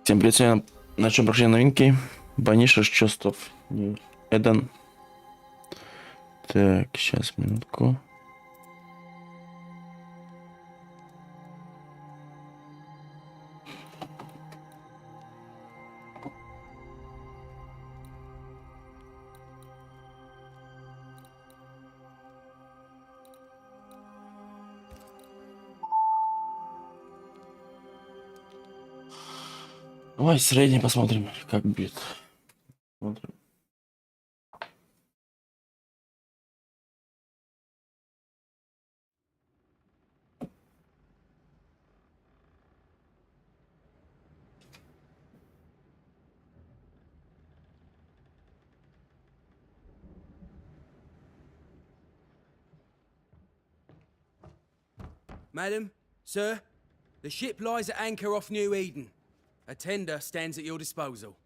Всем привет, сегодня начнем прохождение новинки. Banishers чувств. Эден. Так, сейчас, минутку. Давай средний посмотрим, как будет. Смотрим. Madam, sir, the ship lies at anchor off New Eden. A tender stands at your disposal.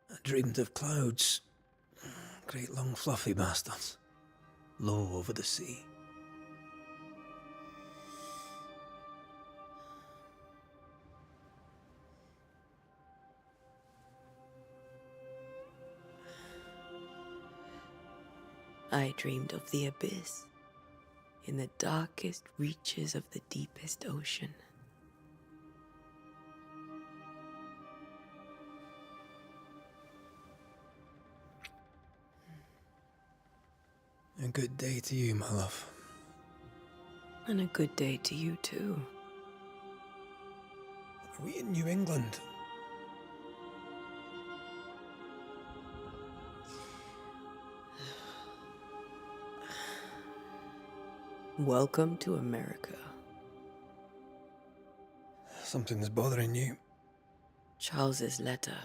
I dreamed of clouds, great long fluffy bastards, low over the sea. I dreamed of the abyss, in the darkest reaches of the deepest ocean. A good day to you, my love. And a good day to you too. Are we in New England? Welcome to America. Something's bothering you. Charles's letter.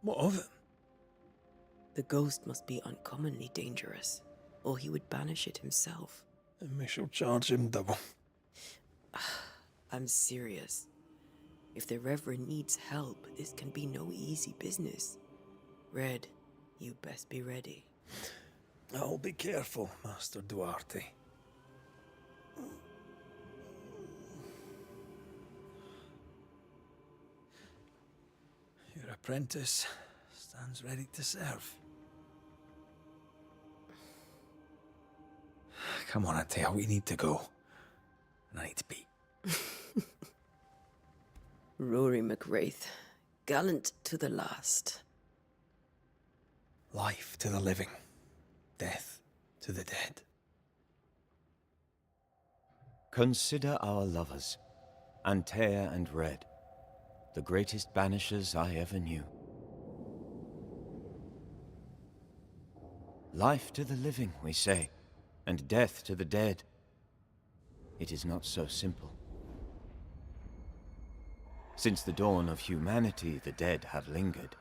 What of it? The ghost must be uncommonly dangerous, or he would banish it himself. And we shall charge him double. I'm serious. If the Reverend needs help, this can be no easy business. Red, you best be ready. I'll be careful, Master Duarte. Your apprentice stands ready to serve. Come on, Antea, we need to go. And I need to pee. Rory McWraith, gallant to the last. Life to the living, death to the dead. Consider our lovers, Antea and Red, the greatest banishers I ever knew. Life to the living, we say, and death to the dead. It is not so simple. Since the dawn of humanity, the dead have lingered.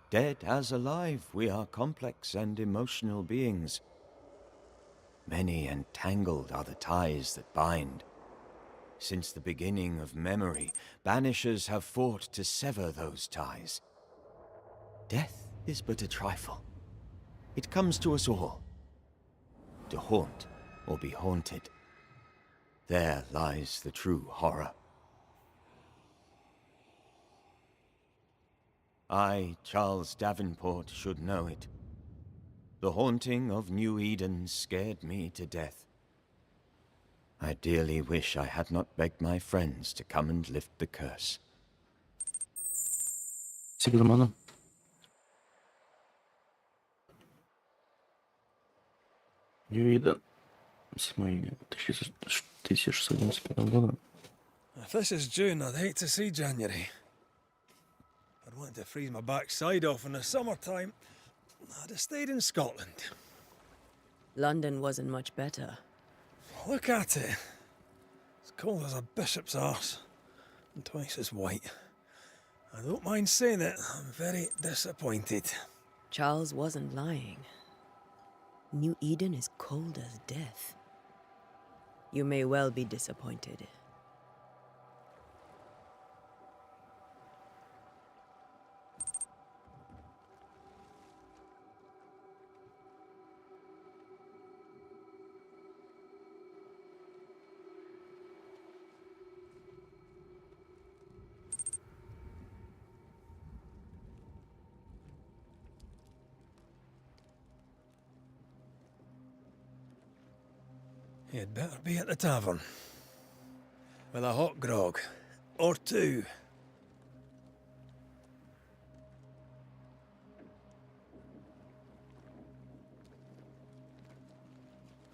Dead as alive, we are complex and emotional beings. Many and tangled are the ties that bind. Since the beginning of memory, banishers have fought to sever those ties. Death is but a trifle. It comes to us all. To haunt or be haunted. There lies the true horror. I, Charles Davenport, should know it. The haunting of New Eden scared me to death. I dearly wish I had not begged my friends to come and lift the curse. Сигурмана. Юида. 7 июня 1695 года. If this is June, I'd hate to see January. I'd want to freeze my backside off in the summertime. I'd have stayed in Scotland. London wasn't much better. Look at it. As cold as a bishop's arse. And twice as white. I don't mind saying it, I'm very disappointed. Charles wasn't lying. New Eden is cold as death. You may well be disappointed. You'd better be at the tavern. With a hot grog. Or two.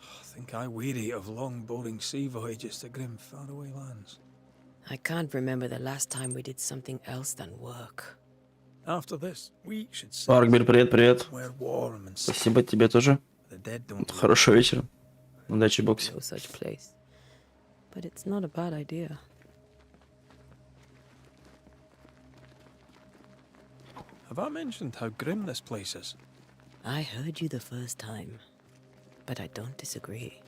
I think I weary of long, boring sea voyages to grim, faraway lands. I can't remember the last time we did something else than work. After this, we should sit Аркбер, привет, привет. somewhere warm and safe. Спасибо тебе тоже. The dead don't Хорошего вечера. Удачи, боксе. No such place. But it's not a bad idea. Have I mentioned how grim this place is? I heard you the first time, but I don't disagree.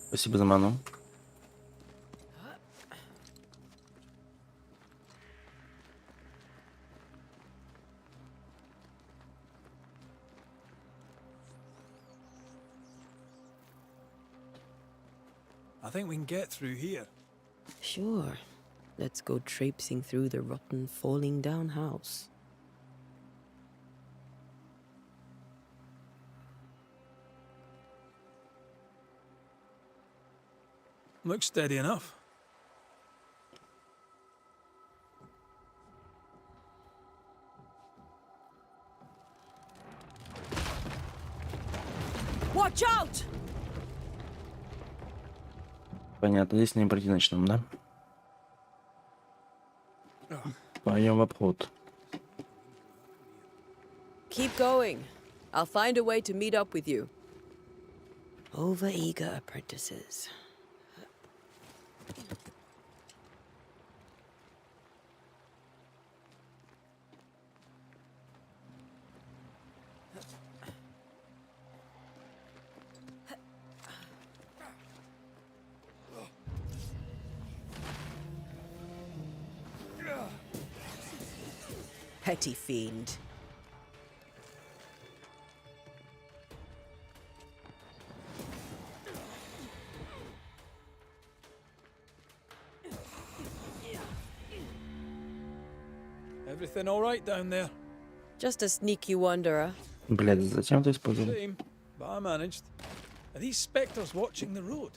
Спасибо за ману. I think we can get through here. Sure. Let's go traipsing through the rotten, falling down house. Looks steady enough. Watch out! Понятно, здесь не пройти начнем, да? Пойдем в обход. Keep going. I'll find a way to meet up with you. Overeager apprentices. Petty fiend. Everything all right down there? Just a sneaky wanderer. Блядь, зачем ты использовал? Shame, but I managed. Are these spectres watching the road?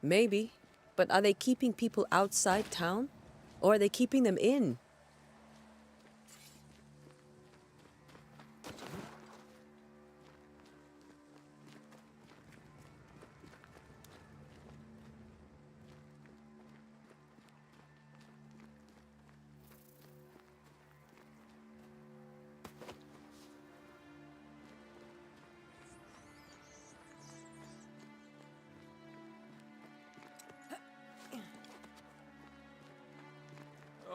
Maybe. But are they keeping people outside town? Or are they keeping them in?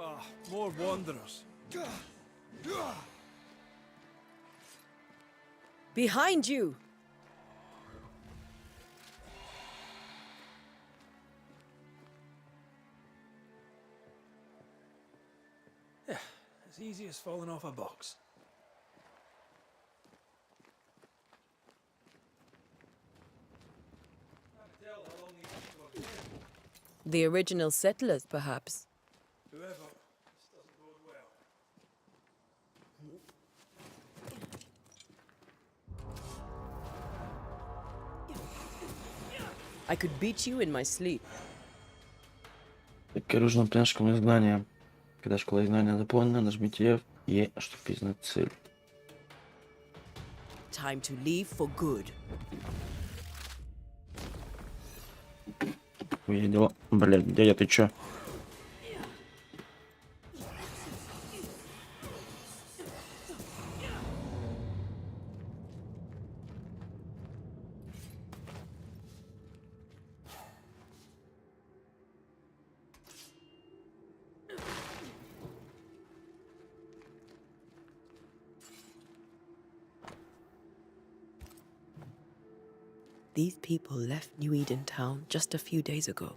Ah, more wanderers. Behind you! Yeah, as easy as falling off a box. The original settlers, perhaps. Whoever, this doesn't bode well. I could beat you in my sleep. Так, оружие на школу изгнания. Когда школа изгнания заполнена, нажмите Е, чтобы признать цель. Time to leave for good. Увидела. Блядь, дядя, ты чё? These people left New Eden town just a few days ago.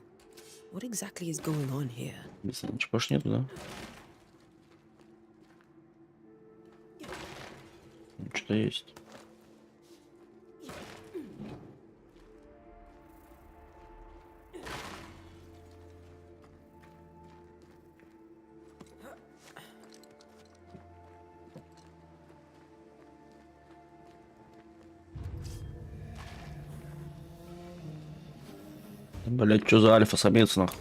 What exactly is going on here? Если ничего больше нету, да? Ну, что-то есть. Блять, что за альфа-самец, нахуй?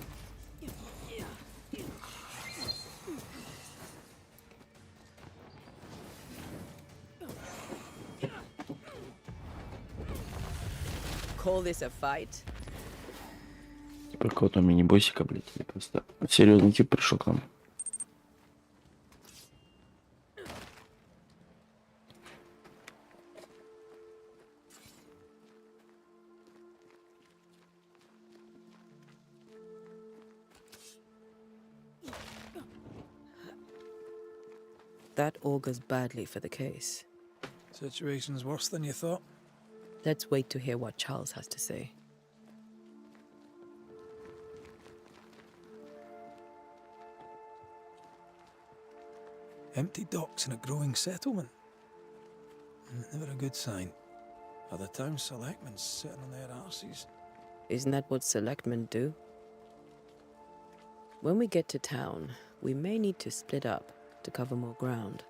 Call this a fight? Типа какого-то мини-боссика, блять, или просто серьезный тип пришел к нам. That augurs badly for the case. Situation's worse than you thought. Let's wait to hear what Charles has to say. Empty docks in a growing settlement. Never a good sign. Are the town selectmen sitting on their arses? Isn't that what selectmen do? When we get to town, we may need to split up to cover more ground.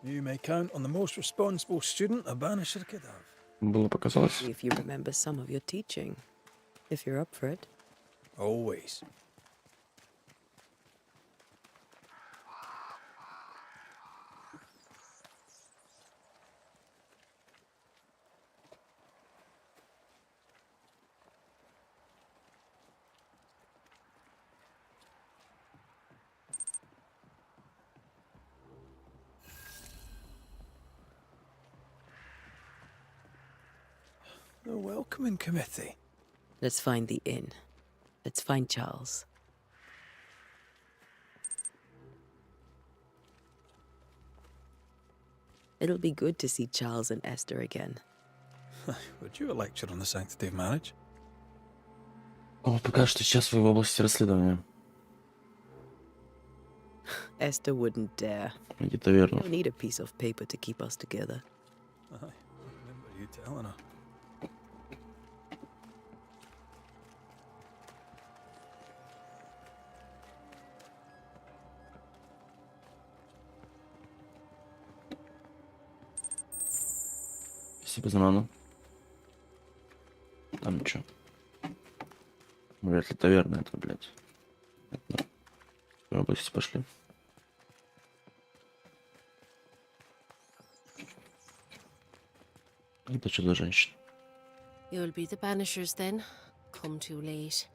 You may count on the most responsible student a Banisher could have. Было показалось. If you remember some of your teaching, if you're up for it. Always. The welcoming committee. Let's find the inn. Let's find Charles. It'll be good to see Charles and Esther again. Would you a lecture on the sanctity of marriage? О, пока что сейчас вы в области расследования. Esther wouldn't dare. Где-то верно. We'll need a piece of paper to keep us together. Aye, I remember you telling her. Спасибо за ману. Там ничего. Вряд ли таверна это, блядь. Это, в области пошли. Это что за женщина? You'll be the Banishers then? Come too late.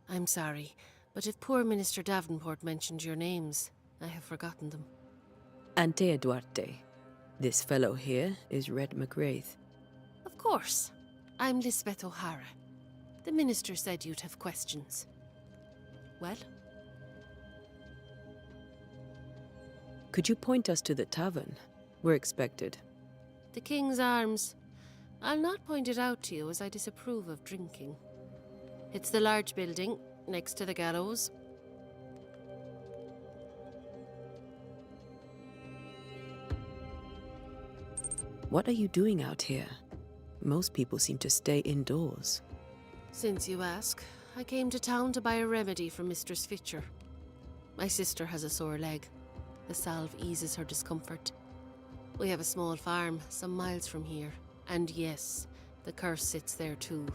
I'm sorry, but if poor Minister Davenport mentioned your names, I have forgotten them. Antea Duarte. This fellow here is Red Mak Raitt. Of course. I'm Lisbeth O'Hara. The Minister said you'd have questions. Well? Could you point us to the tavern? We're expected. The King's Arms. I'll not point it out to you as I disapprove of drinking. It's the large building, next to the gallows. What are you doing out here? Most people seem to stay indoors. Since you ask, I came to town to buy a remedy for Mistress Fitcher. My sister has a sore leg. The salve eases her discomfort. We have a small farm some miles from here. And yes, the curse sits there too.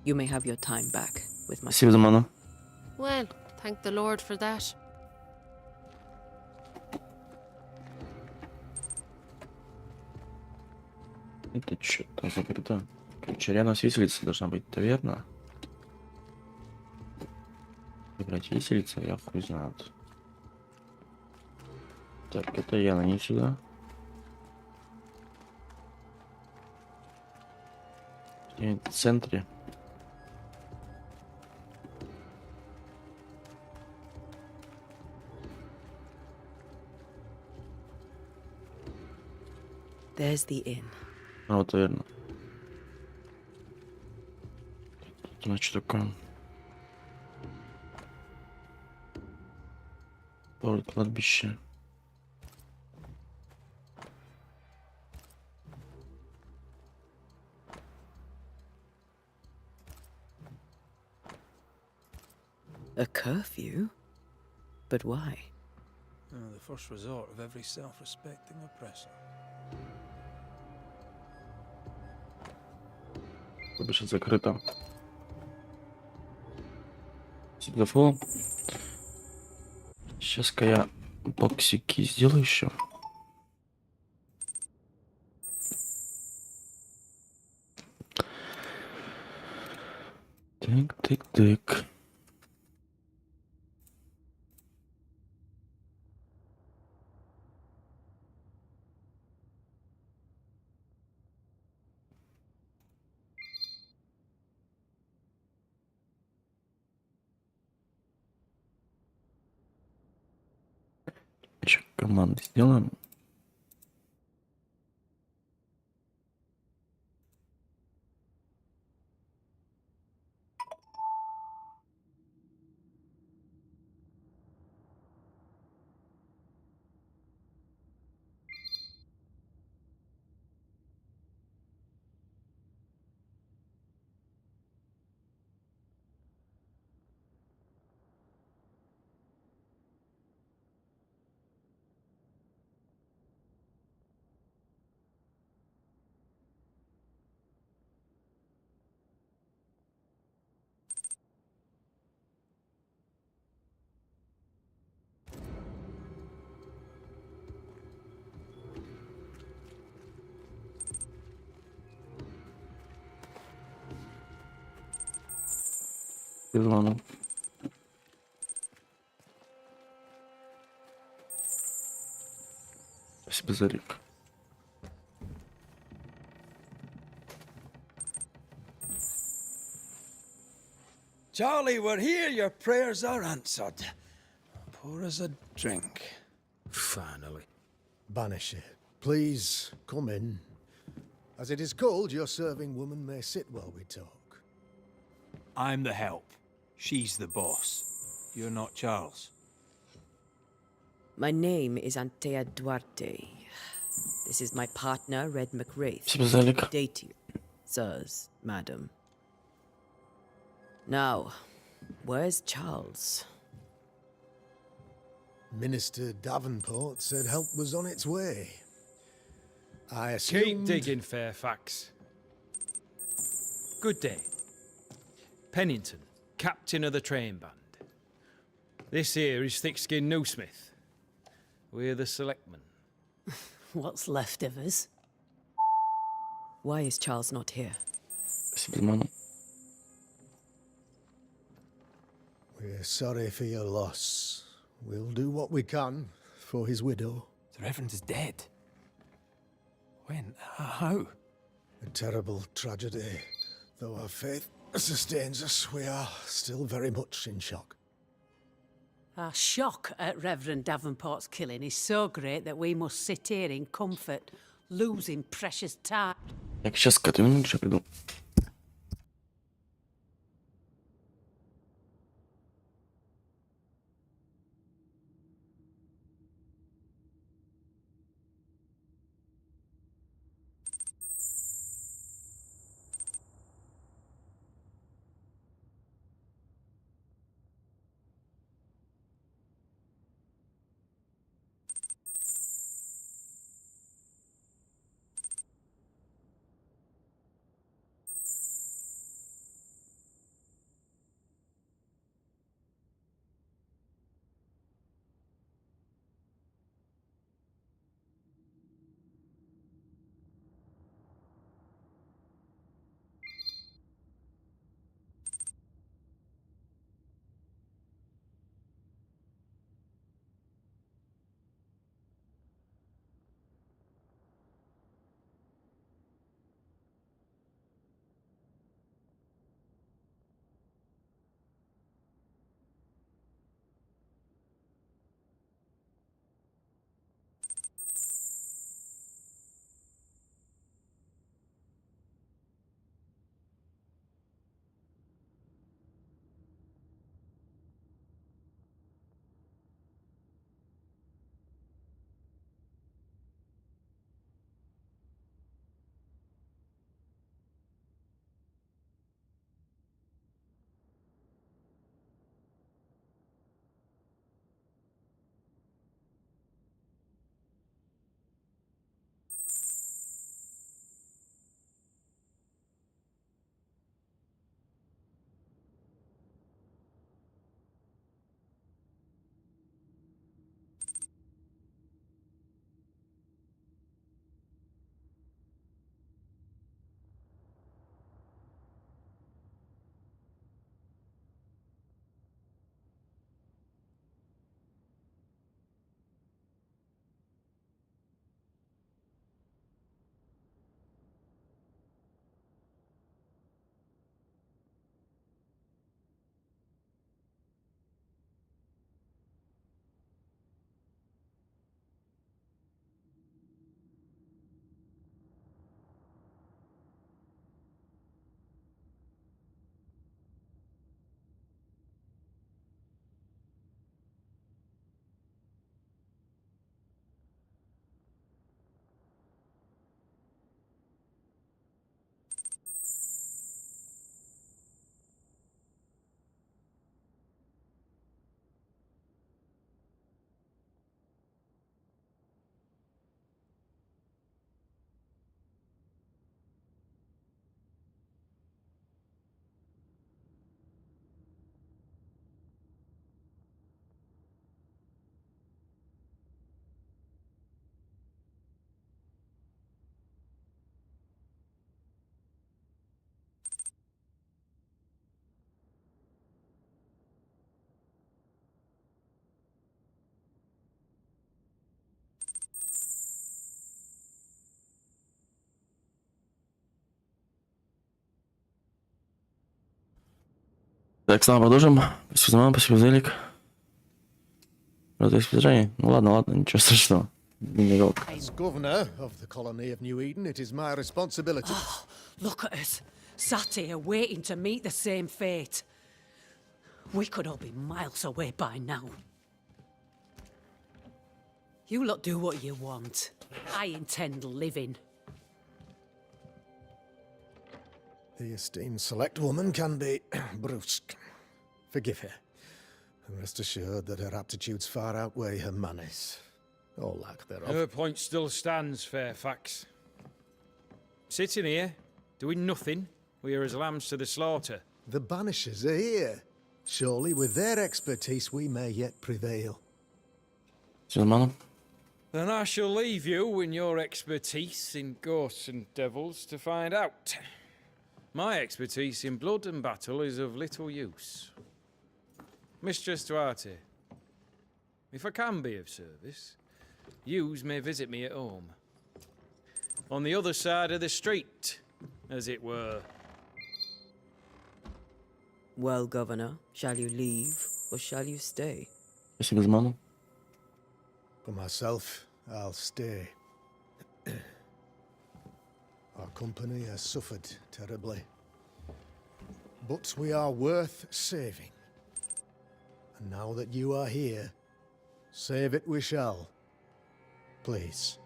You may have your time back with my... Спасибо за ману. Well, thank the Lord for that. Это что-то закрыто. Короче, рядом с виселицей должна быть таверна. Играть виселица, я хуй знает. Так, это я на ней сюда. И в центре. There's the inn. А вот верно. Значит, такое. Кладбище. A curfew? But why? The first resort of every self-respecting oppressor. Кладбище закрыто. Сигдафол. Сейчас-ка я боксики сделаю еще. Так. Еще команды сделаем. Сезоном. Спасибо за лик. Charlie, we're here. Your prayers are answered. Pour us a drink. Finally. Banisher, please come in. As it is cold, your serving woman may sit while we talk. I'm the help. She's the boss. You're not Charles. My name is Antea Duarte. This is my partner, Red Mak Raitt. Спасибо за лик. Date you, sirs, madam. Now, where's Charles? Minister Davenport said help was on its way. I Keep assumed... digging, Fairfax. Good day. Pennington, captain of the train band. This here is thick-skinned Newsmith. We're the selectmen. What's left of us? Why is Charles not here? Спасибо за ману. We're sorry for your loss. We'll do what we can for his widow. The Reverend is dead. When? How? A terrible tragedy. Though our faith sustains us, we are still very much in shock. Our shock at Reverend Davenport's killing is so great that we must sit here in comfort, losing precious time. Так, сейчас к этому минуте приду. Так, снова продолжим. Спасибо за маму, спасибо за элик. Есть предложение? Ну ладно, ничего страшного. Не жалко. As governor of the colony of New Eden, it is my responsibility. Look at us, sat here waiting to meet the same fate. We could all be miles away by now. You lot do what you want. I intend living. The esteemed select woman can be brusque. Forgive her. And rest assured that her aptitudes far outweigh her manners. Or lack thereof. Her point still stands, Fairfax. Sitting here, doing nothing, we are as lambs to the slaughter. The Banishers are here. Surely with their expertise we may yet prevail. Спасибо за ману. Then I shall leave you in your expertise in ghosts and devils to find out. My expertise in blood and battle is of little use. Mistress Duarte, if I can be of service, yous may visit me at home. On the other side of the street, as it were. Well, Governor, shall you leave or shall you stay? Спасибо за ману. For myself, I'll stay. Our company has suffered terribly. But we are worth saving. And now that you are here, save it we shall. Please,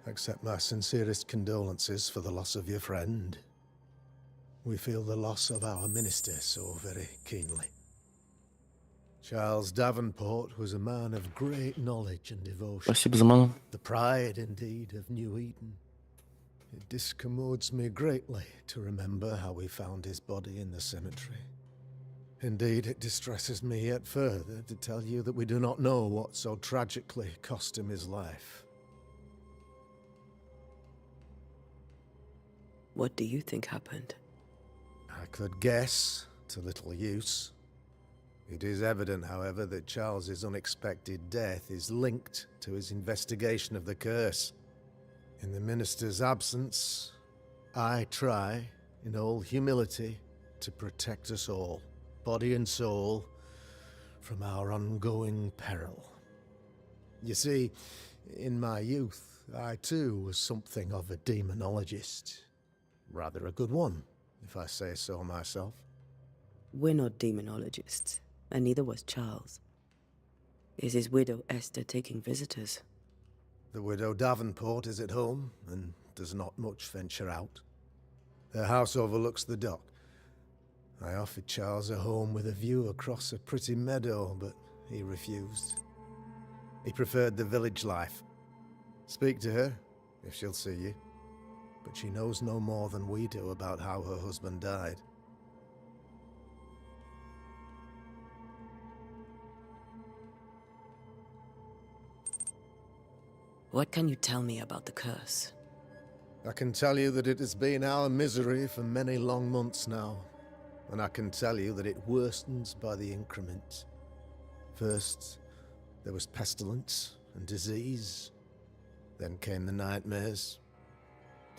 accept my sincerest condolences for the loss of your friend. We feel the loss of our minister so very keenly. Charles Davenport was a man of great knowledge and devotion. Спасибо за ману. The pride, indeed, of New Eden. It discommodes me greatly to remember how we found his body in the cemetery. Indeed, it distresses me yet further to tell you that we do not know what so tragically cost him his life. What do you think happened? I could guess, to little use. It is evident, however, that Charles's unexpected death is linked to his investigation of the curse. In the minister's absence, I try, in all humility, to protect us all, body and soul, from our ongoing peril. You see, in my youth, I too was something of a demonologist. Rather a good one, if I say so myself. We're not demonologists, and neither was Charles. Is his widow Esther taking visitors? The widow Davenport is at home, and does not much venture out. Their house overlooks the dock. I offered Charles a home with a view across a pretty meadow, but he refused. He preferred the village life. Speak to her, if she'll see you. But she knows no more than we do about how her husband died. What can you tell me about the curse? I can tell you that it has been our misery for many long months now. And I can tell you that it worsens by the increment. First, there was pestilence and disease. Then came the nightmares.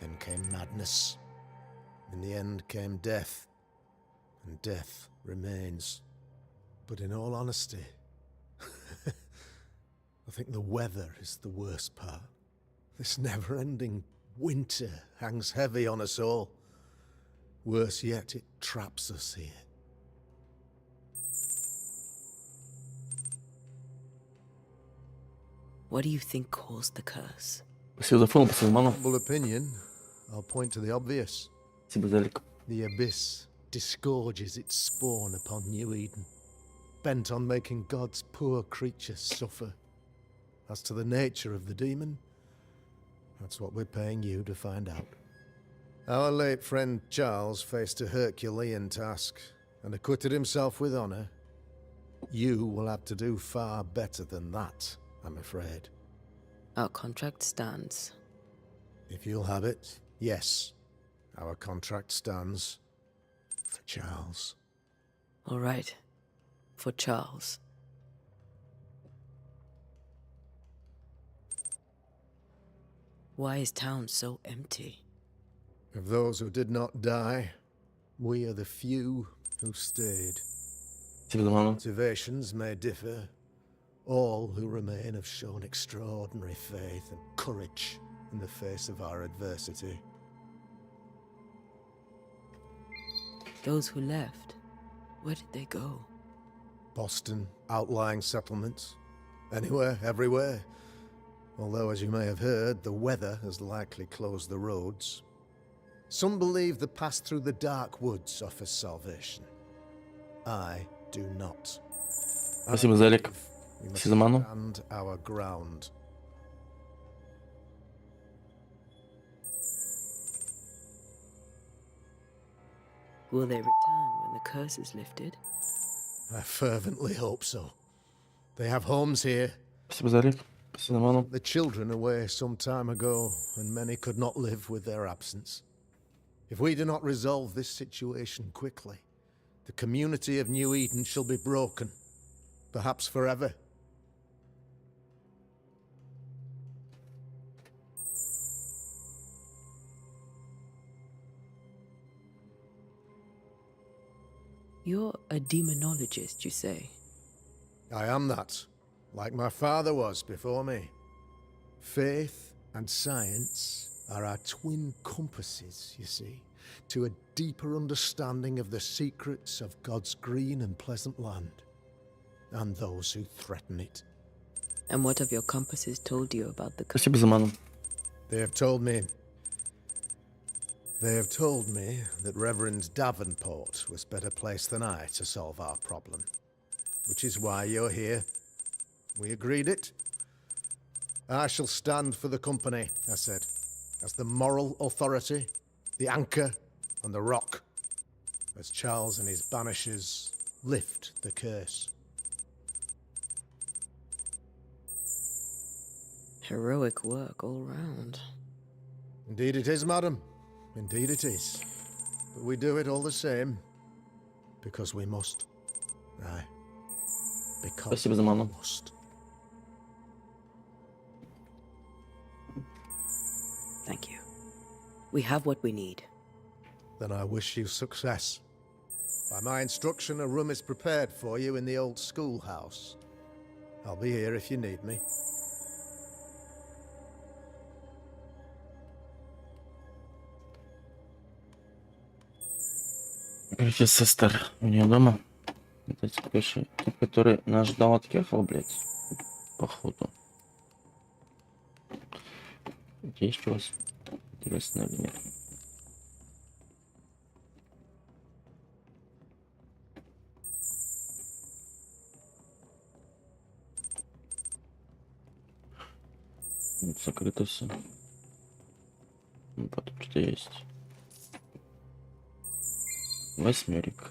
Then came madness. In the end came death. And death remains. But in all honesty, I think the weather is the worst part. This never-ending winter hangs heavy on us all. Worse yet, it traps us here. What do you think caused the curse? Спасибо за фон, спасибо за ману. Humble opinion, I'll point to the obvious. Спасибо за элик. The abyss disgorges its spawn upon New Eden, bent on making God's poor creatures suffer. As to the nature of the demon, that's what we're paying you to find out. Our late friend Charles faced a Herculean task and acquitted himself with honor. You will have to do far better than that, I'm afraid. Our contract stands. If you'll have it, yes, our contract stands for Charles. All right. For Charles. Why is town so empty? Of those who did not die, we are the few who stayed. Motivations may differ. All who remain have shown extraordinary faith and courage in the face of our adversity. Those who left, where did they go? Boston, outlying settlements. Anywhere, everywhere. Although, as you may have heard, the weather has likely closed the roads. Some believe the path through the dark woods offers salvation. I do not. Спасибо за лайк. We must Сизаману. stand our ground. Will they return when the curse is lifted? I fervently hope so. They have homes here. Спасибо за лайк. Сизаману. The children away some time ago, and many could not live with their absence. If we do not resolve this situation quickly, the community of New Eden shall be broken, perhaps forever. You're a demonologist, you say? I am that, like my father was before me. Faith and science are our twin compasses, you see, to a deeper understanding of the secrets of God's green and pleasant land, and those who threaten it. And what have your compasses told you about the curse? Спасибо за ману. They have told me that Reverend Davenport was better placed than I to solve our problem, which is why you're here. We agreed it. I shall stand for the company, I said, as the moral authority, the anchor, and the rock, as Charles and his Banishers lift the curse. Heroic work all round. Indeed it is, madam. Indeed it is. But we do it all the same, because we must. Aye. Because Спасибо за ману. we must. Thank you. We have what we need. Then I wish you success. By my instruction, a room is prepared for you in the old schoolhouse. I'll be here if you need me. Короче, сестер у нее дома. Это тип, который нас ждал, отъехал, блядь. Походу. Есть у вас интересно или нет? Закрыто все. Потом что есть. Восьмерик.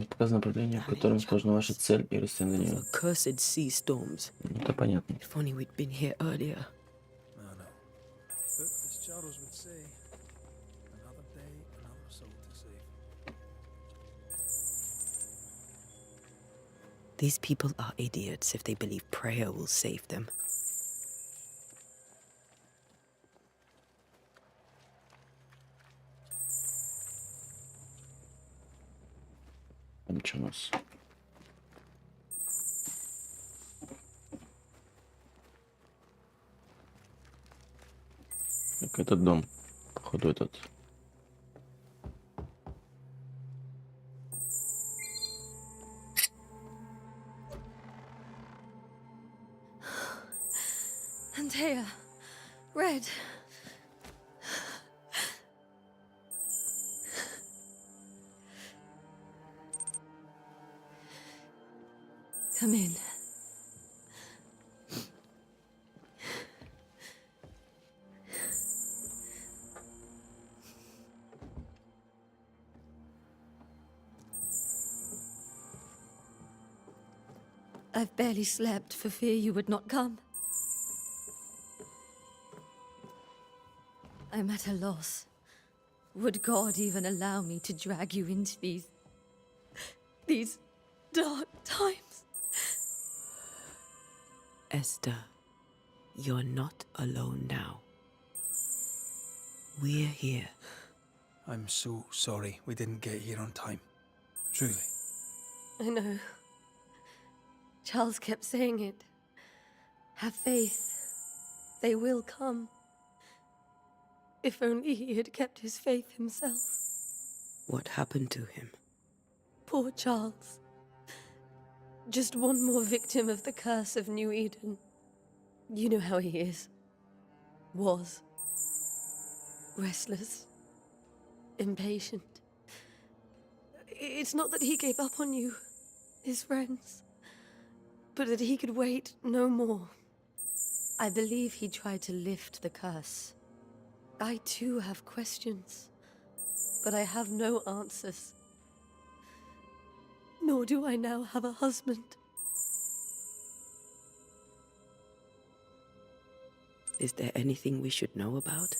Показано направление, в котором сложна ваша цель и расстояние до нее. Cursed sea storms. Это понятно. If only we'd been here earlier. I know. But as Charles would say, another day, another soul to save. These people are idiots if they believe prayer will save them. Там что у нас? Так, этот дом. Походу этот. Антеа, Red. Come in. I've barely slept for fear you would not come. I'm at a loss. Would God even allow me to drag you into these dark times? Esther, you're not alone now. We're here. I'm so sorry we didn't get here on time. Truly. I know. Charles kept saying it. Have faith. They will come. If only he had kept his faith himself. What happened to him? Poor Charles. Just one more victim of the curse of New Eden. You know how he is. Was. Restless. Impatient. It's not that he gave up on you, his friends, but that he could wait no more. I believe he tried to lift the curse. I too have questions, but I have no answers. Nor do I now have a husband. Is there anything we should know about?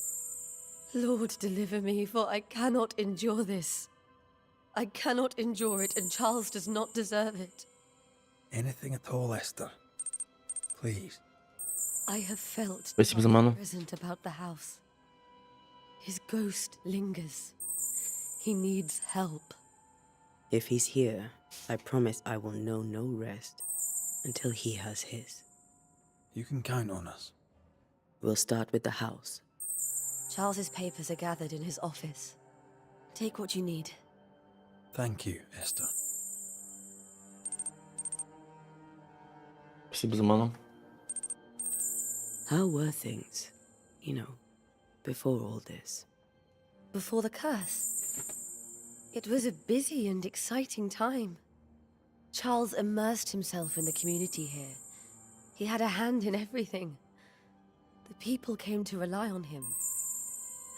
Lord, deliver me, for I cannot endure this. I cannot endure it, and Charles does not deserve it. Anything at all, Esther. Please. I have felt Спасибо за ману. present about the house. His ghost lingers. He needs help. If he's here, I promise I will know no rest until he has his. You can count on us. We'll start with the house. Charles's papers are gathered in his office. Take what you need. Thank you, Esther. Спасибо за ману. How were things, before all this? Before the curse. It was a busy and exciting time. Charles immersed himself in the community here. He had a hand in everything. The people came to rely on him.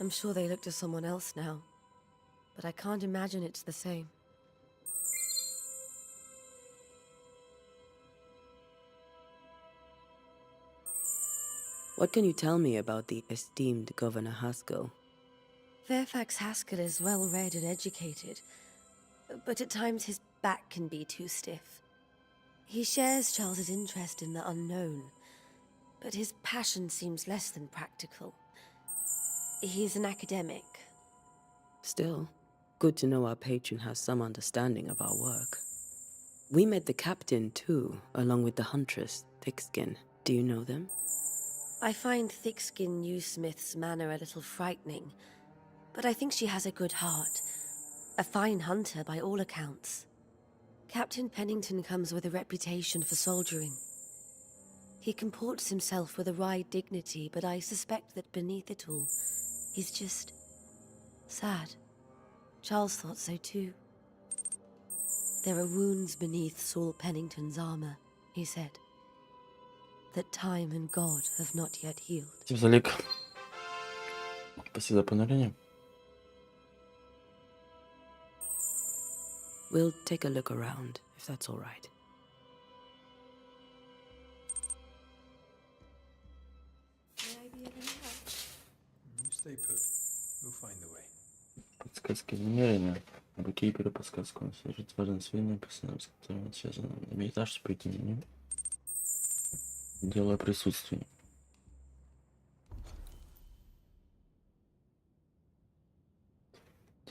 I'm sure they look to someone else now, but I can't imagine it's the same. What can you tell me about the esteemed Governor Haskell? Fairfax Haskell is well read and educated, but at times his back can be too stiff. He shares Charles's interest in the unknown, but his passion seems less than practical. He's an academic. Still, good to know our patron has some understanding of our work. We met the captain too, along with the huntress, Thickskin. Do you know them? I find Thickskin Newsmith's manner a little frightening, but I think she has a good heart. A fine hunter by all accounts. Captain Pennington comes with a reputation for soldiering. He comports himself with a wry dignity, but I suspect that beneath it all, he's just sad. Charles thought so too. There are wounds beneath Saul Pennington's armor, he said, that time and God have not yet healed. Спасибо за лик. Спасибо за понурение. We'll take a look around, if that's all right. You stay put. We'll find the way. Подсказки намерения. Руки и подсказку. Свяжите важные сведения, персонаж, с которым связано. Имеет аж пойти меню. Дело о присутствии.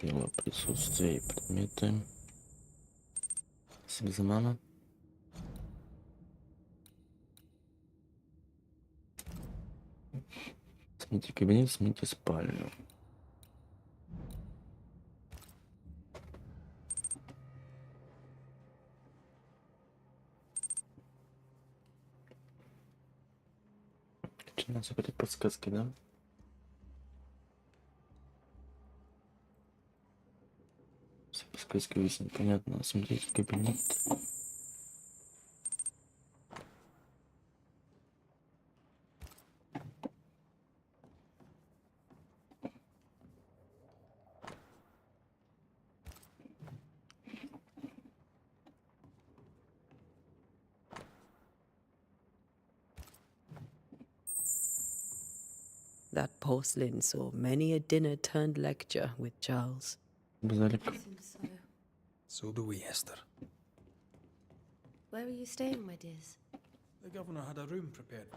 Дело о присутствии. Предметы. Спасибо за ману. Смените кабинет, смените спальню. Надо забрать подсказки, да? Все подсказки выяснить, понятно. Смотрите кабинет. That porcelain saw many a dinner-turned lecture with Charles. So do we, Esther. Where are you staying, my dears? The governor had a room prepared.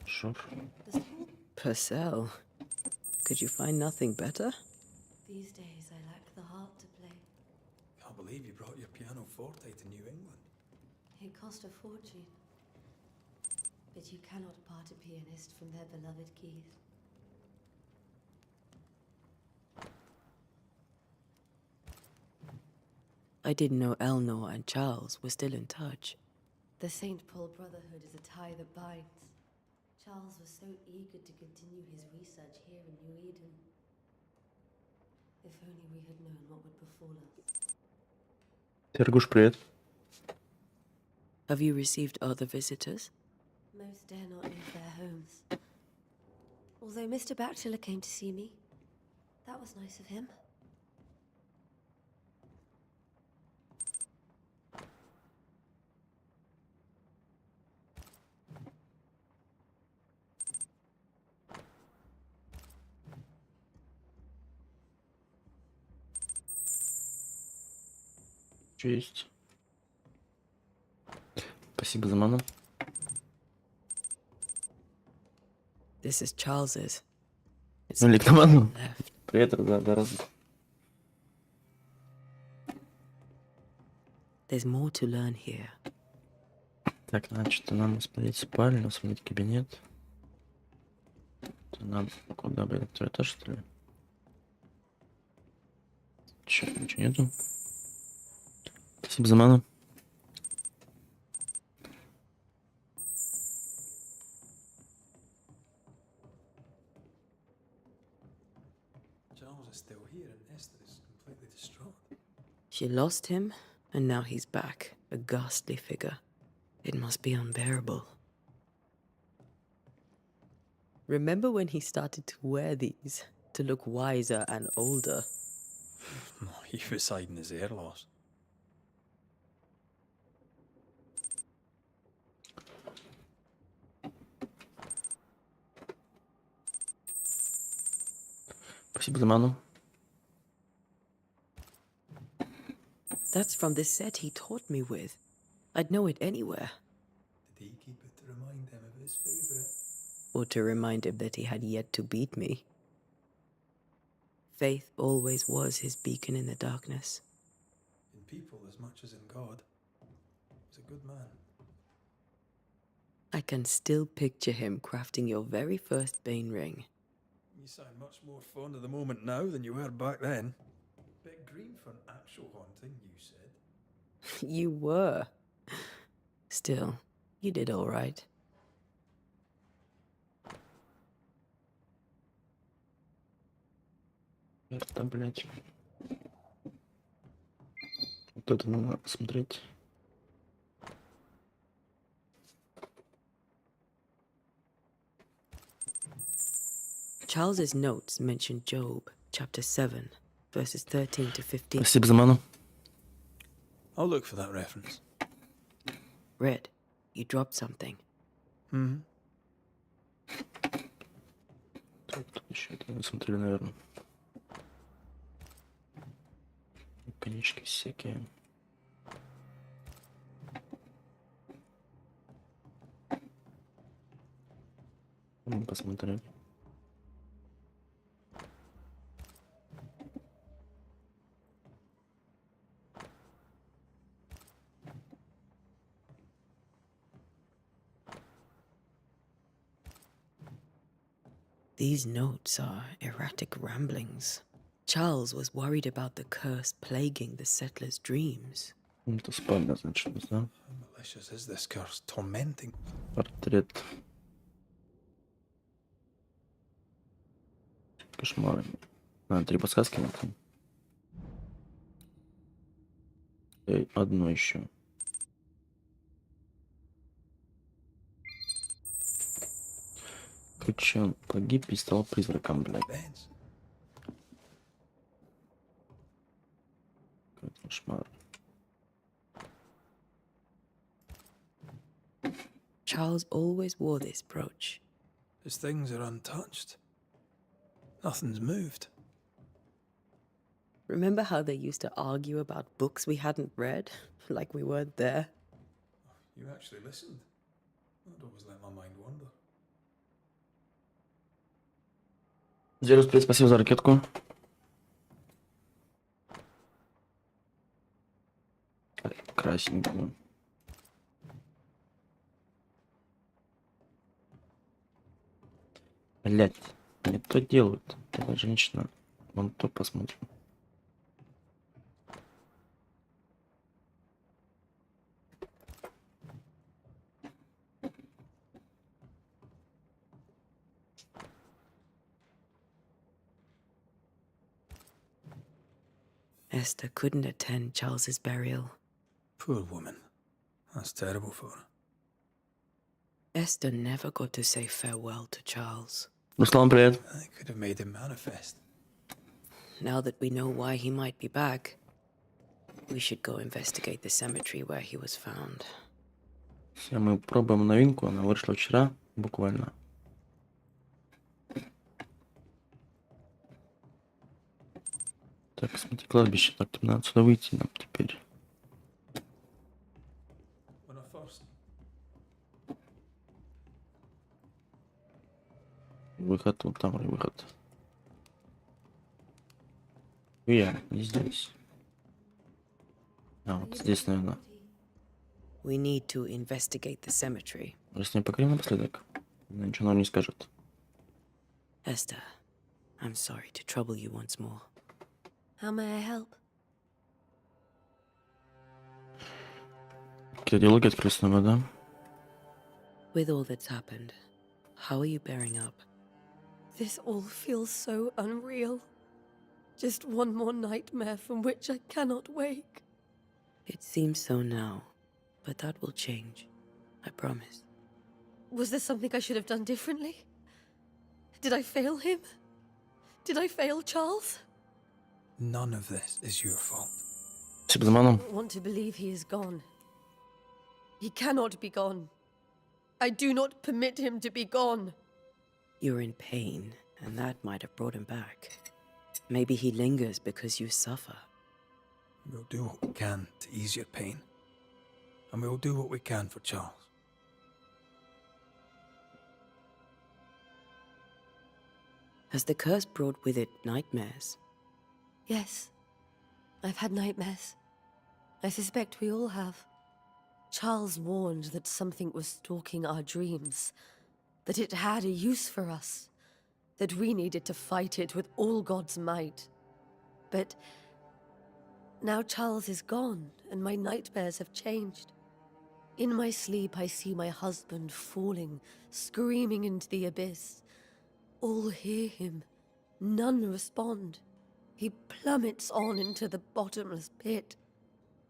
Sure. Purcell. Could you find nothing better? These days, I lack the heart to play. Can't believe you brought your pianoforte to New England. It cost a fortune. But you cannot part a pianist from their beloved keys. I didn't know Eleanor and Charles were still in touch. The St. Paul Brotherhood is a tie that binds. Charles was so eager to continue his research here in New Eden. If only we had known what would befall us. Тергуш, привет. Have you received other visitors? Most dare not leave their homes. Although Mr. Bachelor came to see me. That was nice of him. Что есть? Спасибо за ману. This is Charles's. It's Ну, лик на ману. left. Привет, да, раз. There's more to learn here. Так, значит, нам смотреть спальню, смотреть кабинет. Это надо куда, блядь, второй этаж, что ли? Чё, ничего нету? Спасибо за ману. Charles is still here and Esther is completely distraught. She lost him, and now he's back, a ghastly figure. It must be unbearable. Remember when he started to wear these to look wiser and older? He was hiding his hair loss. Спасибо за ману. That's from the set he taught me with. I'd know it anywhere. Did he keep it to remind him of his favourite? Or to remind him that he had yet to beat me. Faith always was his beacon in the darkness. In people as much as in God. He's a good man. I can still picture him crafting your very first Bane ring. You sound much more fond of the moment now than you were back then. Bit green for an actual haunting, you said. You were. Still, you did all right. Это, блядь. Вот это надо смотреть. Charles's notes mention Job, chapter 7, verses 13 to 15. Спасибо за ману. I'll look for that reference. Red, you dropped something. Mm-hmm. Так, тут еще это мы смотрели, наверное. Конечки всякие. Мы посмотрели. These notes are erratic ramblings. Charles was worried about the curse plaguing the settlers' dreams. Это спальня, значит, да? How malicious is this curse? Tormenting. Портрет. Кошмары. А, 3 подсказки на там. И одно еще. Короче, он погиб и стал призраком, блядь. Beds. Какой кошмар. Charles always wore this brooch. His things are untouched. Nothing's moved. Remember how they used to argue about books we hadn't read? Like we weren't there? You actually listened. I'd always let my mind wander. Зерус, привет, спасибо за ракетку. Красненькую. Блять, не то делают. Эта женщина. Вон то посмотрим. Esther couldn't attend Charles's burial. Poor woman. That's terrible for her. Esther never got to say farewell to Charles. Руслан, привет. I could have made him manifest. Now that we know why he might be back, we should go investigate the cemetery where he was found. Все, мы пробуем новинку, она вышла вчера, буквально. Так, смотри, кладбище. Так, тут надо отсюда выйти нам теперь. When I first Выход, вот там и выход. Я не здесь. А, вот здесь, наверное. We need to investigate the cemetery. Раз не поговорим напоследок, ничего нам не скажет. Esther, I'm sorry to trouble you once more. How may I help? Какие диалоги открылись снова, да? With all that's happened, how are you bearing up? This all feels so unreal. Just one more nightmare from which I cannot wake. It seems so now, but that will change. I promise. Was there something I should have done differently? Did I fail him? Did I fail Charles? None of this is your fault. Спасибо за ману. I want to believe he is gone. He cannot be gone. I do not permit him to be gone. You're in pain, and that might have brought him back. Maybe he lingers because you suffer. We'll do what we can to ease your pain. And we'll do what we can for Charles. Has the curse brought with it nightmares? Yes, I've had nightmares. I suspect we all have. Charles warned that something was stalking our dreams, that it had a use for us, that we needed to fight it with all God's might. But now Charles is gone, and my nightmares have changed. In my sleep, I see my husband falling, screaming into the abyss. All hear him. None respond. He plummets on into the bottomless pit.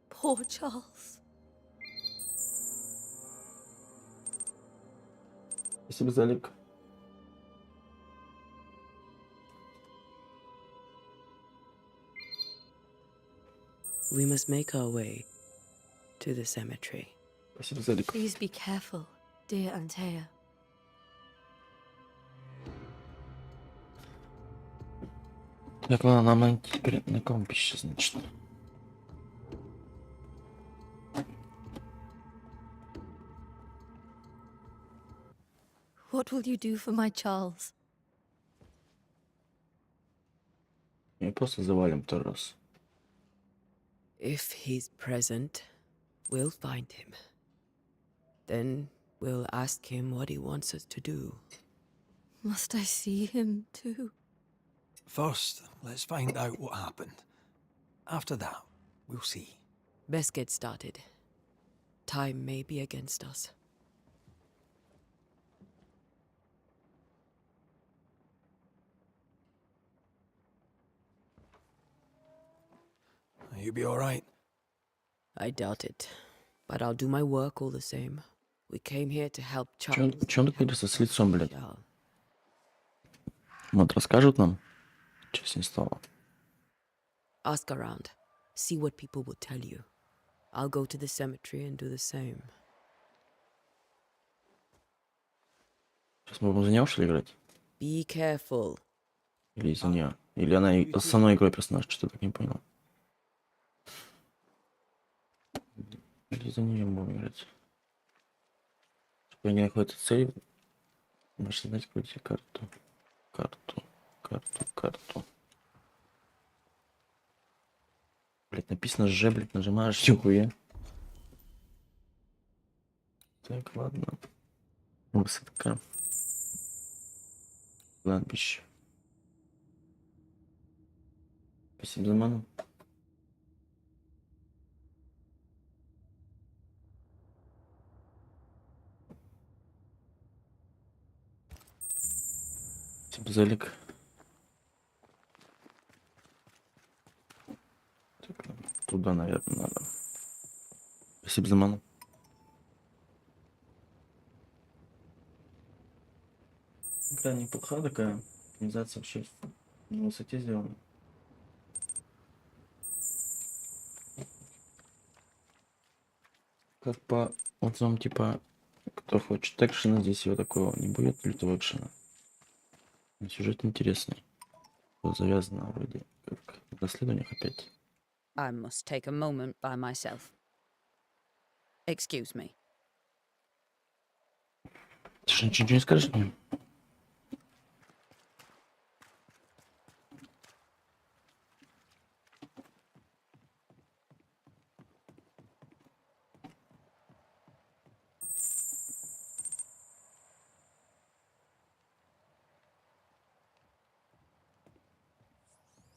Poor Charles. Спасибо, Залик. We must make our way to the cemetery. Спасибо, Залик. Please be careful, dear Антеа. Так, ладно, нам надо теперь на кладбище, значит. What will you do for my Charles? И просто завалим второй раз. If he's present, we'll find him. Then we'll ask him what he wants us to do. Must I see him too? First, let's find out what happened. After that, we'll see. Best get started. Time may be against us. You be all right? I doubt it. But I'll do my work all the same. We came here to help Charles. Чё он так видится с лицом, блядь? Вот, расскажут нам, что с ним стало. Ask around. See what people will tell you. I'll go to the cemetery and do the same. Сейчас мы будем за него, что ли, играть? Be careful. Или из-за нее? Или она основной игрой персонаж, что-то так не понял. Или за нее будем играть. Чтобы не находится цель, можешь знать какую-то карту. Карту. Блять, написано Ж, блять, нажимаешь, нихуя. Так, ладно. Высотка. Кладбище. Спасибо за ману. Спасибо за лик. Так, туда, наверное, надо. Спасибо за ману. Игра неплохая такая. Организация вообще на высоте сделана. Как по отзывам, типа, кто хочет экшена, здесь его такого не будет, лютого экшена. Сюжет интересный. Завязано вроде как в расследованиях опять. I must take a moment by myself. Excuse me. Ты же ничего не скажешь мне?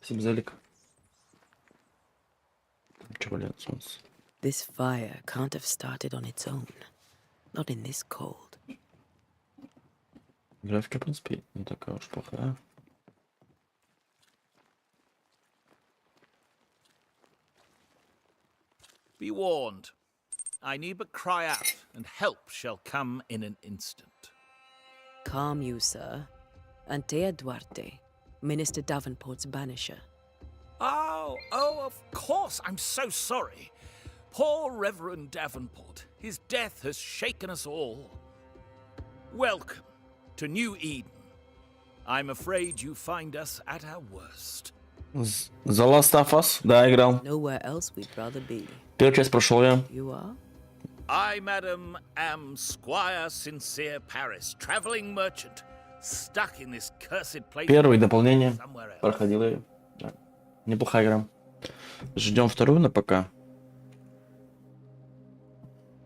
Спасибо за лик. Чего валяет солнце? This fire can't have started on its own. Not in this cold. Графика, в принципе, не такая уж плохая. Be warned. I need but cry out, and help shall come in an instant. Calm you, sir. Antea Duarte, Minister Davenport's banisher. Oh, of course. I'm so sorry. Poor Reverend Davenport. His death has shaken us all. Welcome to New Eden. I'm afraid you find us at our worst. The Last of Us, да, играл. Nowhere else we'd rather be. Первую часть прошел я. You are? I, madam, am Squire Sincere Paris, traveling merchant, stuck in this cursed place. Первое дополнение проходил я. Да. Неплохая игра. Ждем вторую на ПК.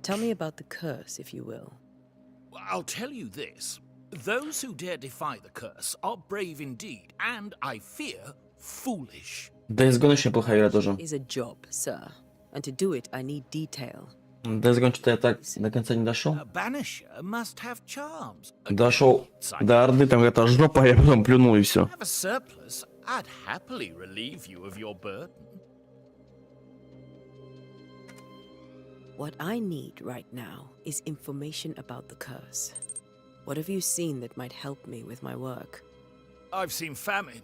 Tell me about the curse, if you will. I'll tell you this. Those who dare defy the curse are brave indeed, and, I fear, foolish. Days Gone очень неплохая игра тоже. Is a job, sir. And to do it, I need detail. Days Gone что-то я так до конца не дошел. A banisher must have charms. Дошел до Орды, там какая-то жопа, я потом плюнул и все. Have a surplus, I'd happily relieve you of your burden. What I need right now is information about the curse. What have you seen that might help me with my work? I've seen famine,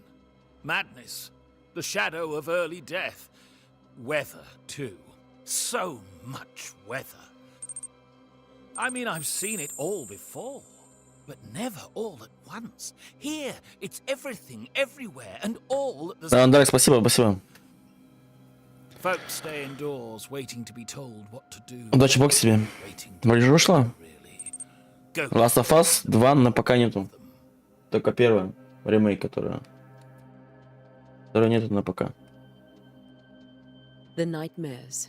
madness, the shadow of early death, weather too. So much weather. I mean, I've seen it all before, but never all at once. Here, it's everything, everywhere, and all at the same time. Андрей, спасибо, спасибо. Folks stay indoors, waiting to be told what to do. Удачи, бог себе. Вроде же вышла. Last of Us 2 на пока нету. Только первая, ремейк, которая. Второй нету на ПК. The nightmares.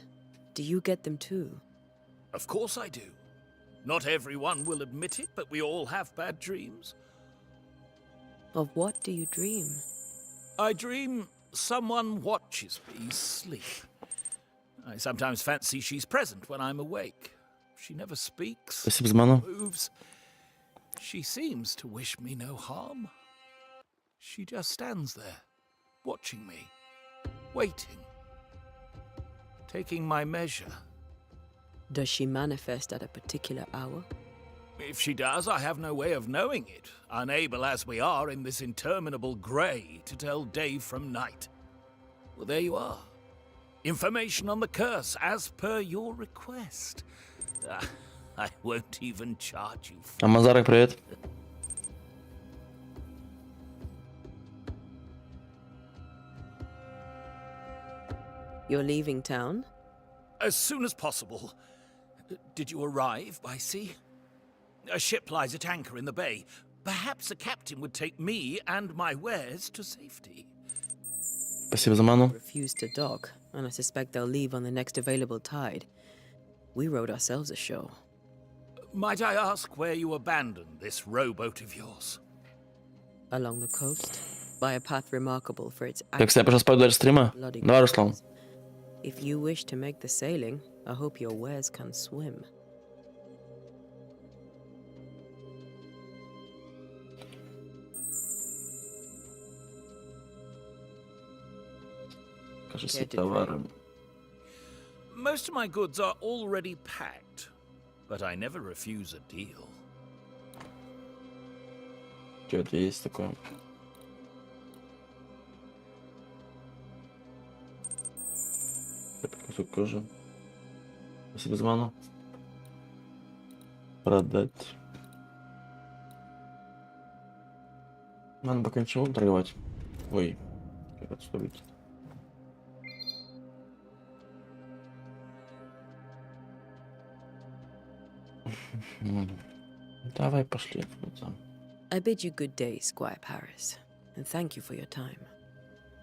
Do you get them too? Of course I do. Not everyone will admit it, but we all have bad dreams. Of what do you dream? I dream someone watches me sleep. I sometimes fancy she's present when I'm awake. She never speaks, Спасибо за ману. moves. She seems to wish me no harm. She just stands there, watching me, waiting, taking my measure. Does she manifest at a particular hour? If she does, I have no way of knowing it, unable as we are in this interminable grey to tell day from night. Well, there you are. Information on the curse, as per your request. I won't even charge you for Амазарик, привет. You're leaving town? As soon as possible. Did you arrive by sea? A ship lies at anchor in the bay. Perhaps a captain would take me and my wares to safety. Спасибо за ману. Refused to dock, and I suspect they'll leave on the next available tide. We wrote ourselves a show. Might I ask where you abandoned this rowboat of yours? Along the coast, by a path remarkable for its Так, кстати, пожалуйста, спойлер стрима. bloody Давай, Руслан. If you wish to make the sailing, I hope your wares can swim. Кажется, товары. Most of my goods are already packed, but I never refuse a deal. Что это есть такое? Кусок кожи. Спасибо за ману. Продать. Надо пока ничего торговать. Ой, как отступить. Давай пошли. I bid you good day, Squire Paris, and thank you for your time.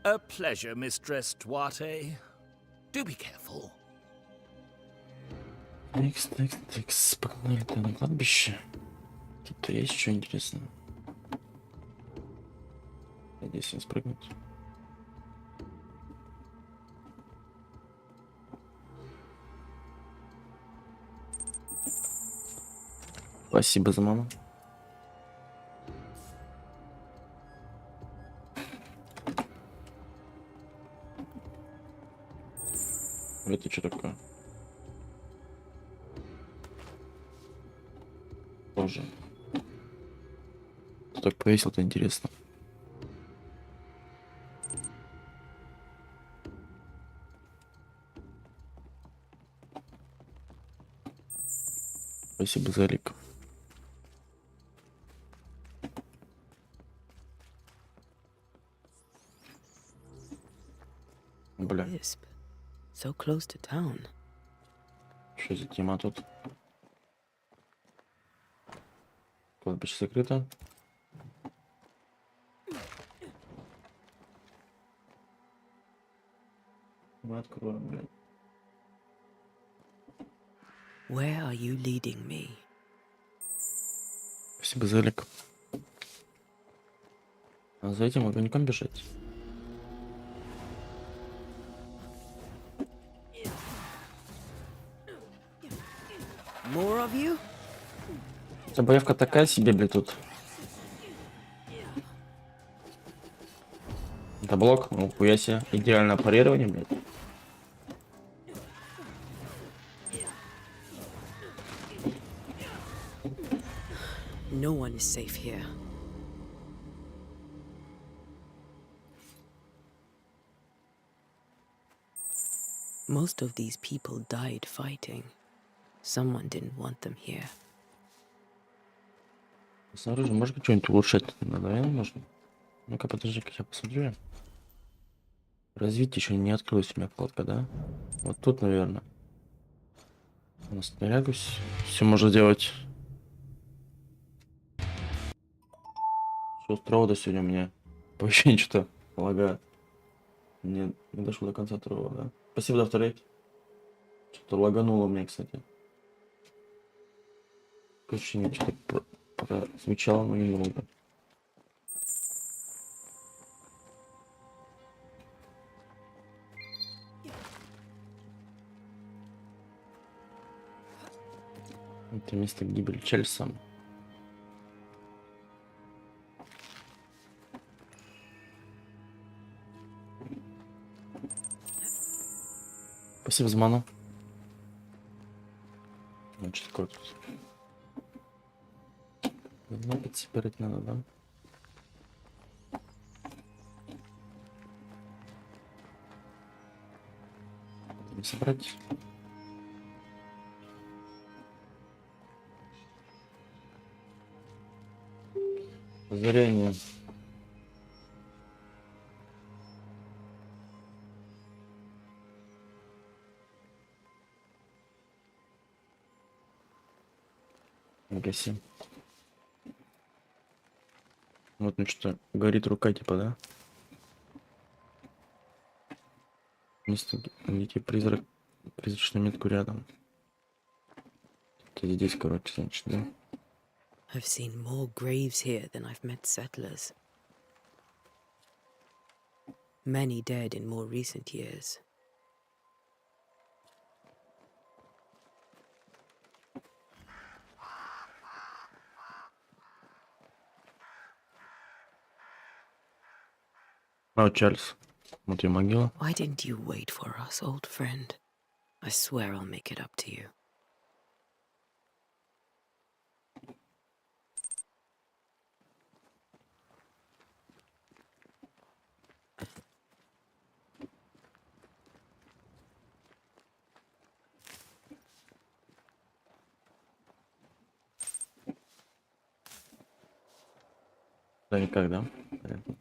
A pleasure, Mistress Duarte. Do be careful. Текс, погнали-то на кладбище. Тут есть что интересное. Надеюсь, не спрыгнуть. Спасибо за ману. Это что такое? Боже. Кто так повесил-то, интересно. Спасибо за лик. Бля. Wisp, so close to town. Что за тема тут? Кладбище закрыто. Мы откроем, блядь. Where are you leading me? Спасибо за лик. А за этим огоньком бежать. More of you? Эта боевка такая себе, блядь, тут. Это блок, ну хуя себе. Идеальное парирование, блядь. No one is safe here. Most of these people died fighting. Someone didn't want them here. Снаружи можно что-нибудь улучшать? Наверное, можно. Ну-ка, подожди-ка, я посмотрю. Развитие еще не открылась у меня вкладка, да? Вот тут, наверное. У нас снарягу все можно делать. Все с провода сегодня у меня. Вообще что-то лагает. Не дошло до конца провода, да? Спасибо за второй. Что-то лагануло мне, кстати. Ощущение, что-то прозвучало, но немного. Это место гибели Чельса. Спасибо за ману. Ну, что такое тут? Надо собирать надо, да? Не собрать. Озарение. Гаси. Вот, ну что, горит рука, типа, да? Место, где призрак, призрачную метку рядом. Это здесь, короче, значит, да? I've seen more graves here than I've met settlers. Many dead in more recent years. А, Чарльз. Вот и могила. Why didn't you wait for us, old friend? I swear I'll make it up to you. Да, никак, да? Понятно.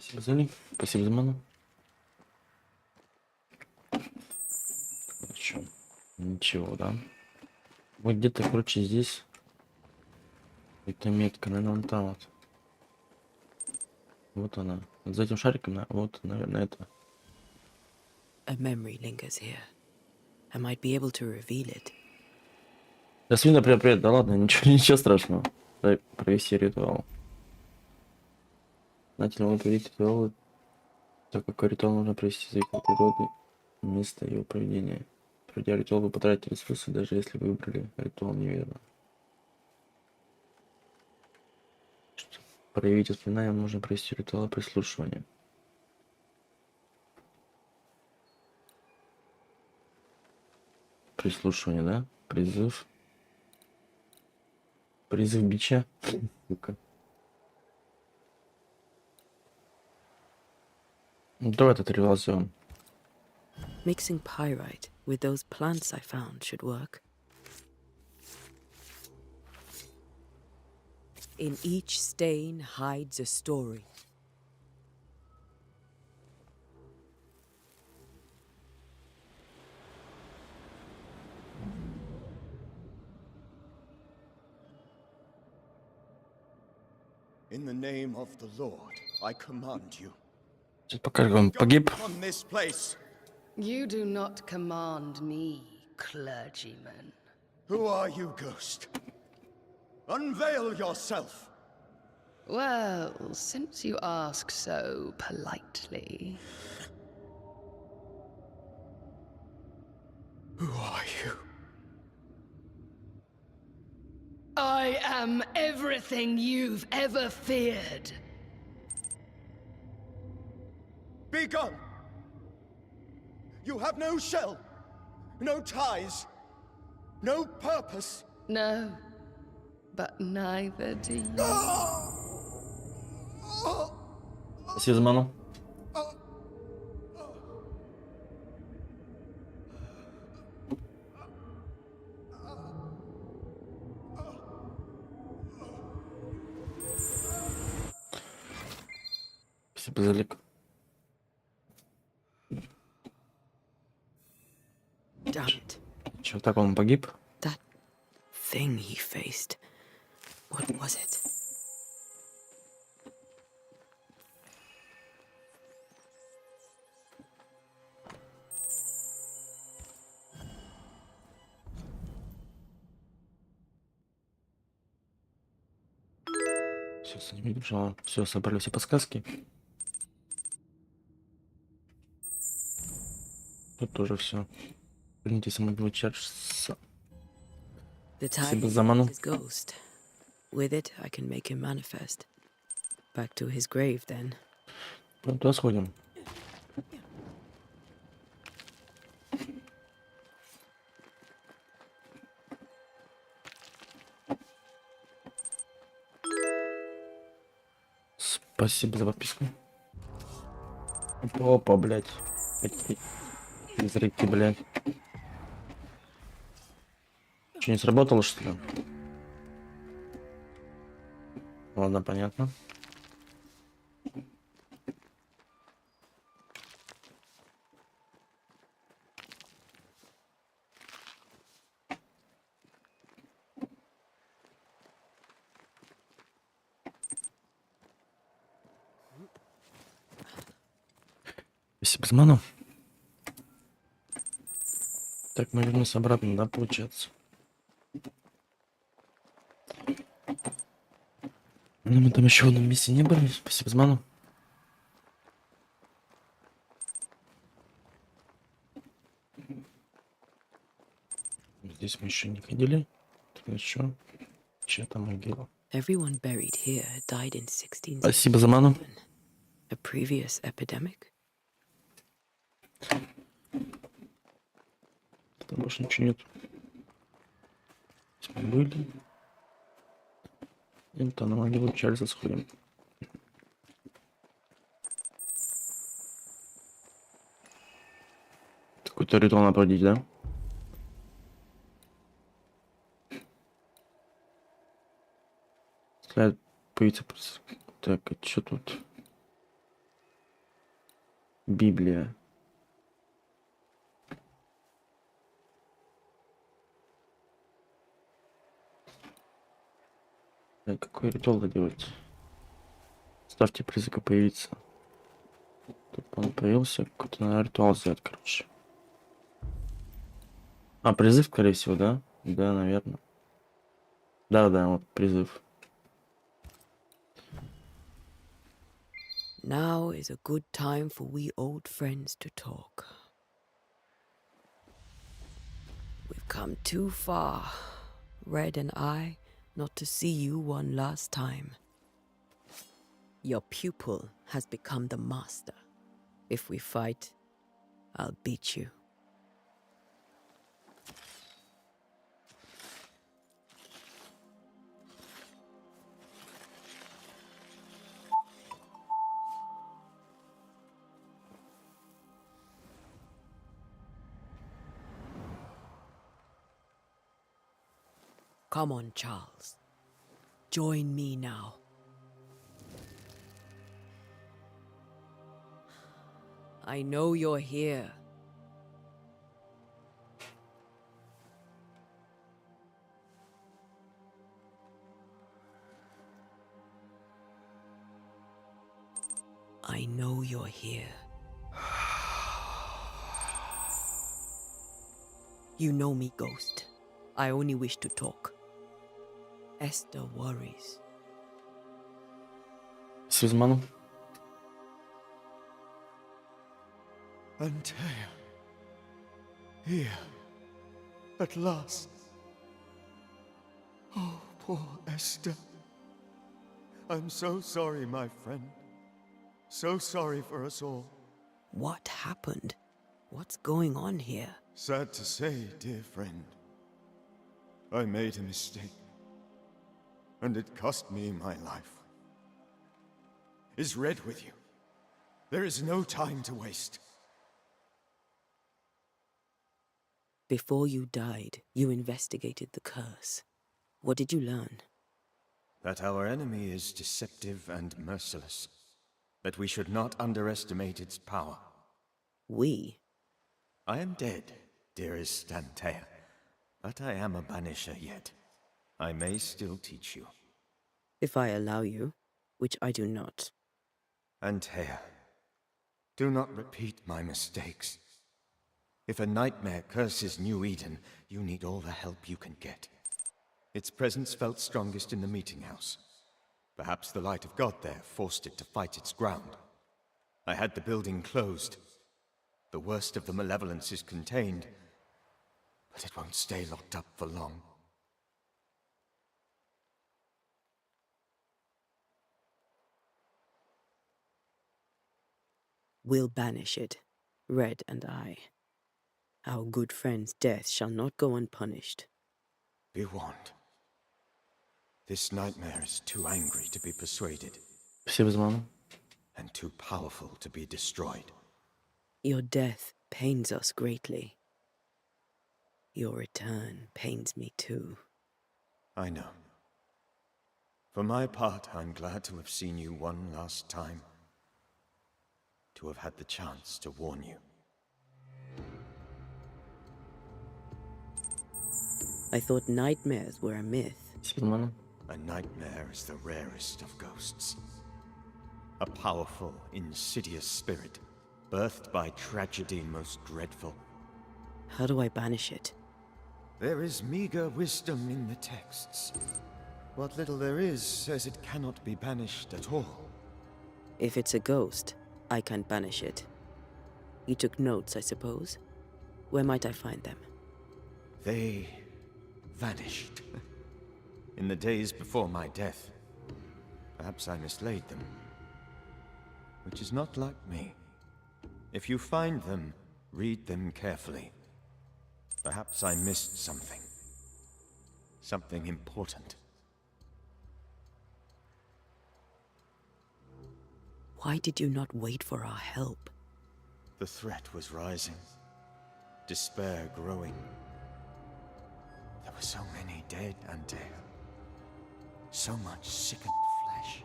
Спасибо за лик, спасибо за ману. Ничего, да? Вот где-то, короче, здесь. Это метка, наверное, вон там вот. Вот она. Вот за этим шариком, вот, наверное, это. A memory lingers here. I might be able to reveal it. Да, свина, привет, привет. Да ладно, ничего страшного. Дай провести ритуал. Знаете, можно провести ритуал, так как ритуал нужно провести за его природы, место его проведения. Проведя ритуал, вы потратите ресурсы, даже если вы выбрали ритуал неверно. Чтобы проявить воспоминания, нужно провести ритуал прислушивания. Прислушивание, да? Призыв. Призыв бича. Ну-ка. Ну, давай этот ритуал сделаем. Mixing pyrite with those plants I found should work. In each stain hides a story. In the name of the Lord, I command you. Пока он погиб. From this place. You do not command me, clergyman. Who are you, ghost? Unveil yourself. Well, since you ask so politely. Who are you? I am everything you've ever feared. Be gone! You have no shell, no ties, no purpose. No, but neither do you. Спасибо за ману. Спасибо за лик. Damn it. Чё, так он погиб? That thing he faced. What was it? Сейчас не видел, все, собрали все подсказки. Тут тоже все. Верните самого Чарльза. Спасибо за ману. His ghost. With it, I can make him manifest. Back to his grave, then. Туда сходим. Спасибо за подписку. Опа, блядь. Эти призраки, блядь. Что, не сработало, что ли? Ладно, понятно. Спасибо за ману. Так, мы вернемся обратно, да, получается? Ну, мы там еще в одном месте не были. Спасибо за ману. Здесь мы еще не ходили. Так, еще. Чья-то могила. Everyone buried here died in Спасибо за ману. 1667. A previous epidemic? Там больше ничего нет. Здесь мы были. И там на могилу Чарльза сходим. Какой-то ритуал надо проводить, да? Слайд появится. Так, а что тут? Библия. Так, какой ритуал делать? Ставьте призыка появиться. Тут он появился. Какой-то наверное, ритуал сделать, короче. А, призыв, скорее всего, да? Да, наверное. Да, вот призыв. Now is a good time for we old friends to talk. We've come too far, Red and I, not to see you one last time. Your pupil has become the master. If we fight, I'll beat you. Come on, Charles. Join me now. I know you're here. I know you're here. You know me, Ghost. I only wish to talk. Esther worries. Сюзману. Антеа. Here. At last. Oh, poor Esther. I'm so sorry, my friend. So sorry for us all. What happened? What's going on here? Sad to say, dear friend. I made a mistake. And it cost me my life. Is Red with you? There is no time to waste. Before you died, you investigated the curse. What did you learn? That our enemy is deceptive and merciless. That we should not underestimate its power. We? I am dead, dearest Antea. But I am a banisher yet. I may still teach you. If I allow you, which I do not. Antea, do not repeat my mistakes. If a nightmare curses New Eden, you need all the help you can get. Its presence felt strongest in the meeting house. Perhaps the light of God there forced it to fight its ground. I had the building closed. The worst of the malevolence is contained, but it won't stay locked up for long. We'll banish it, Red and I. Our good friend's death shall not go unpunished. Be warned. This nightmare is too angry to be persuaded. Все без маны. and too powerful to be destroyed. Your death pains us greatly. Your return pains me too. I know. For my part, I'm glad to have seen you one last time. To have had the chance to warn you. I thought nightmares were a myth. Все без маны. A nightmare is the rarest of ghosts. A powerful, insidious spirit, birthed by tragedy most dreadful. How do I banish it? There is meager wisdom in the texts. What little there is says it cannot be banished at all. If it's a ghost, I can't banish it. You took notes, I suppose? Where might I find them? They vanished. In the days before my death. Perhaps I mislaid them. Which is not like me. If you find them, read them carefully. Perhaps I missed something. Something important. Why did you not wait for our help? The threat was rising. Despair growing. There were so many dead, Antea. So much sickened flesh.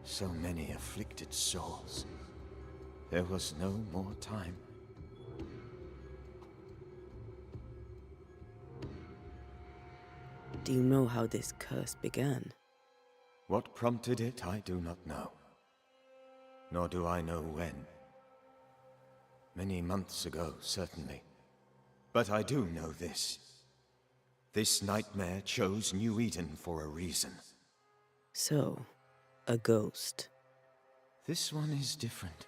So many afflicted souls. There was no more time. Do you know how this curse began? What prompted it, I do not know. Nor do I know when. Many months ago, certainly. But I do know this. This nightmare chose New Eden for a reason. So, a ghost. This one is different.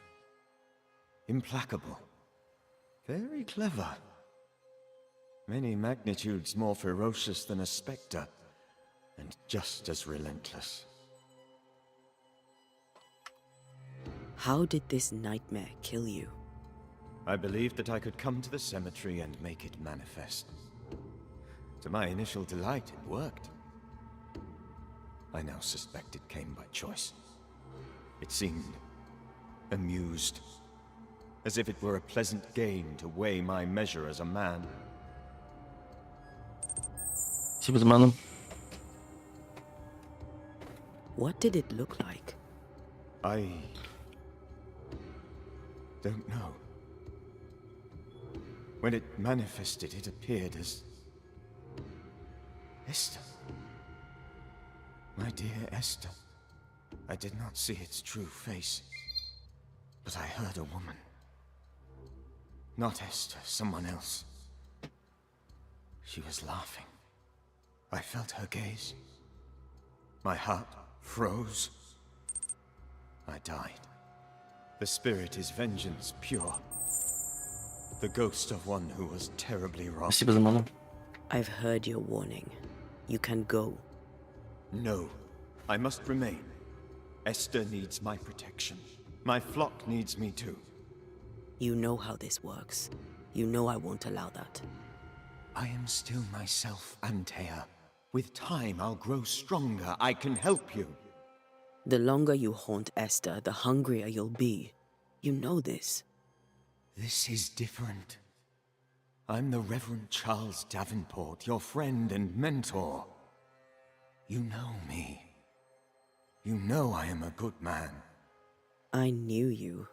Implacable. Very clever. Many magnitudes more ferocious than a spectre, and just as relentless. How did this nightmare kill you? I believed that I could come to the cemetery and make it manifest. To my initial delight, it worked. I now suspect it came by choice. It seemed amused, as if it were a pleasant game to weigh my measure as a man. Все без маны. What did it look like? I don't know. When it manifested, it appeared as Esther. My dear Esther. I did not see its true face, but I heard a woman. Not Esther, someone else. She was laughing. I felt her gaze. My heart froze. I died. The spirit is vengeance pure. The ghost of one who was terribly wrong. Спасибо за ману. I've heard your warning. You can go. No, I must remain. Esther needs my protection. My flock needs me too. You know how this works. You know I won't allow that. I am still myself, Antea. With time, I'll grow stronger. I can help you. The longer you haunt Esther, the hungrier you'll be. You know this. This is different. I'm the Reverend Charles Davenport, your friend and mentor. You know me. You know I am a good man. I knew you.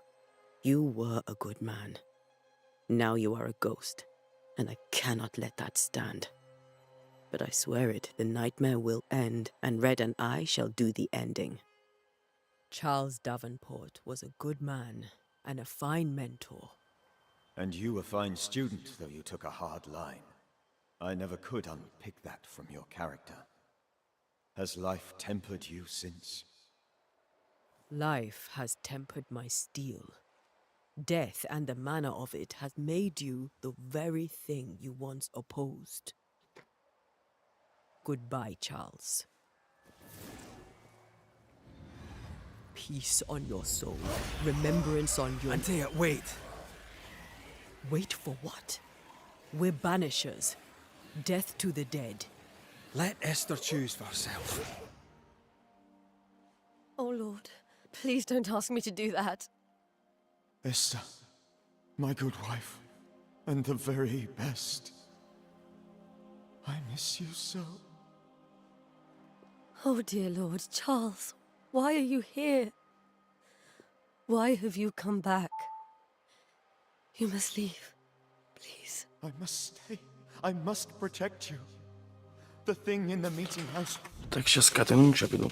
You were a good man. Now you are a ghost, and I cannot let that stand. But I swear it, the nightmare will end, and Red and I shall do the ending. Charles Davenport was a good man and a fine mentor. And you a fine student, though you took a hard line. I never could unpick that from your character. Has life tempered you since? Life has tempered my steel. Death and the manner of it has made you the very thing you once opposed. Goodbye, Charles. Peace on your soul. Remembrance on your... Antea, wait. Wait for what? We're banishers. Death to the dead. Let Esther choose for herself. Oh, Lord, please don't ask me to do that. Esther, my good wife, and the very best. I miss you so. Oh, dear Lord, Charles, why are you here? Why have you come back? You must leave, please. I must stay. I must protect you. The thing in the meeting house. Так, сейчас скаты, ну ничего, пойду.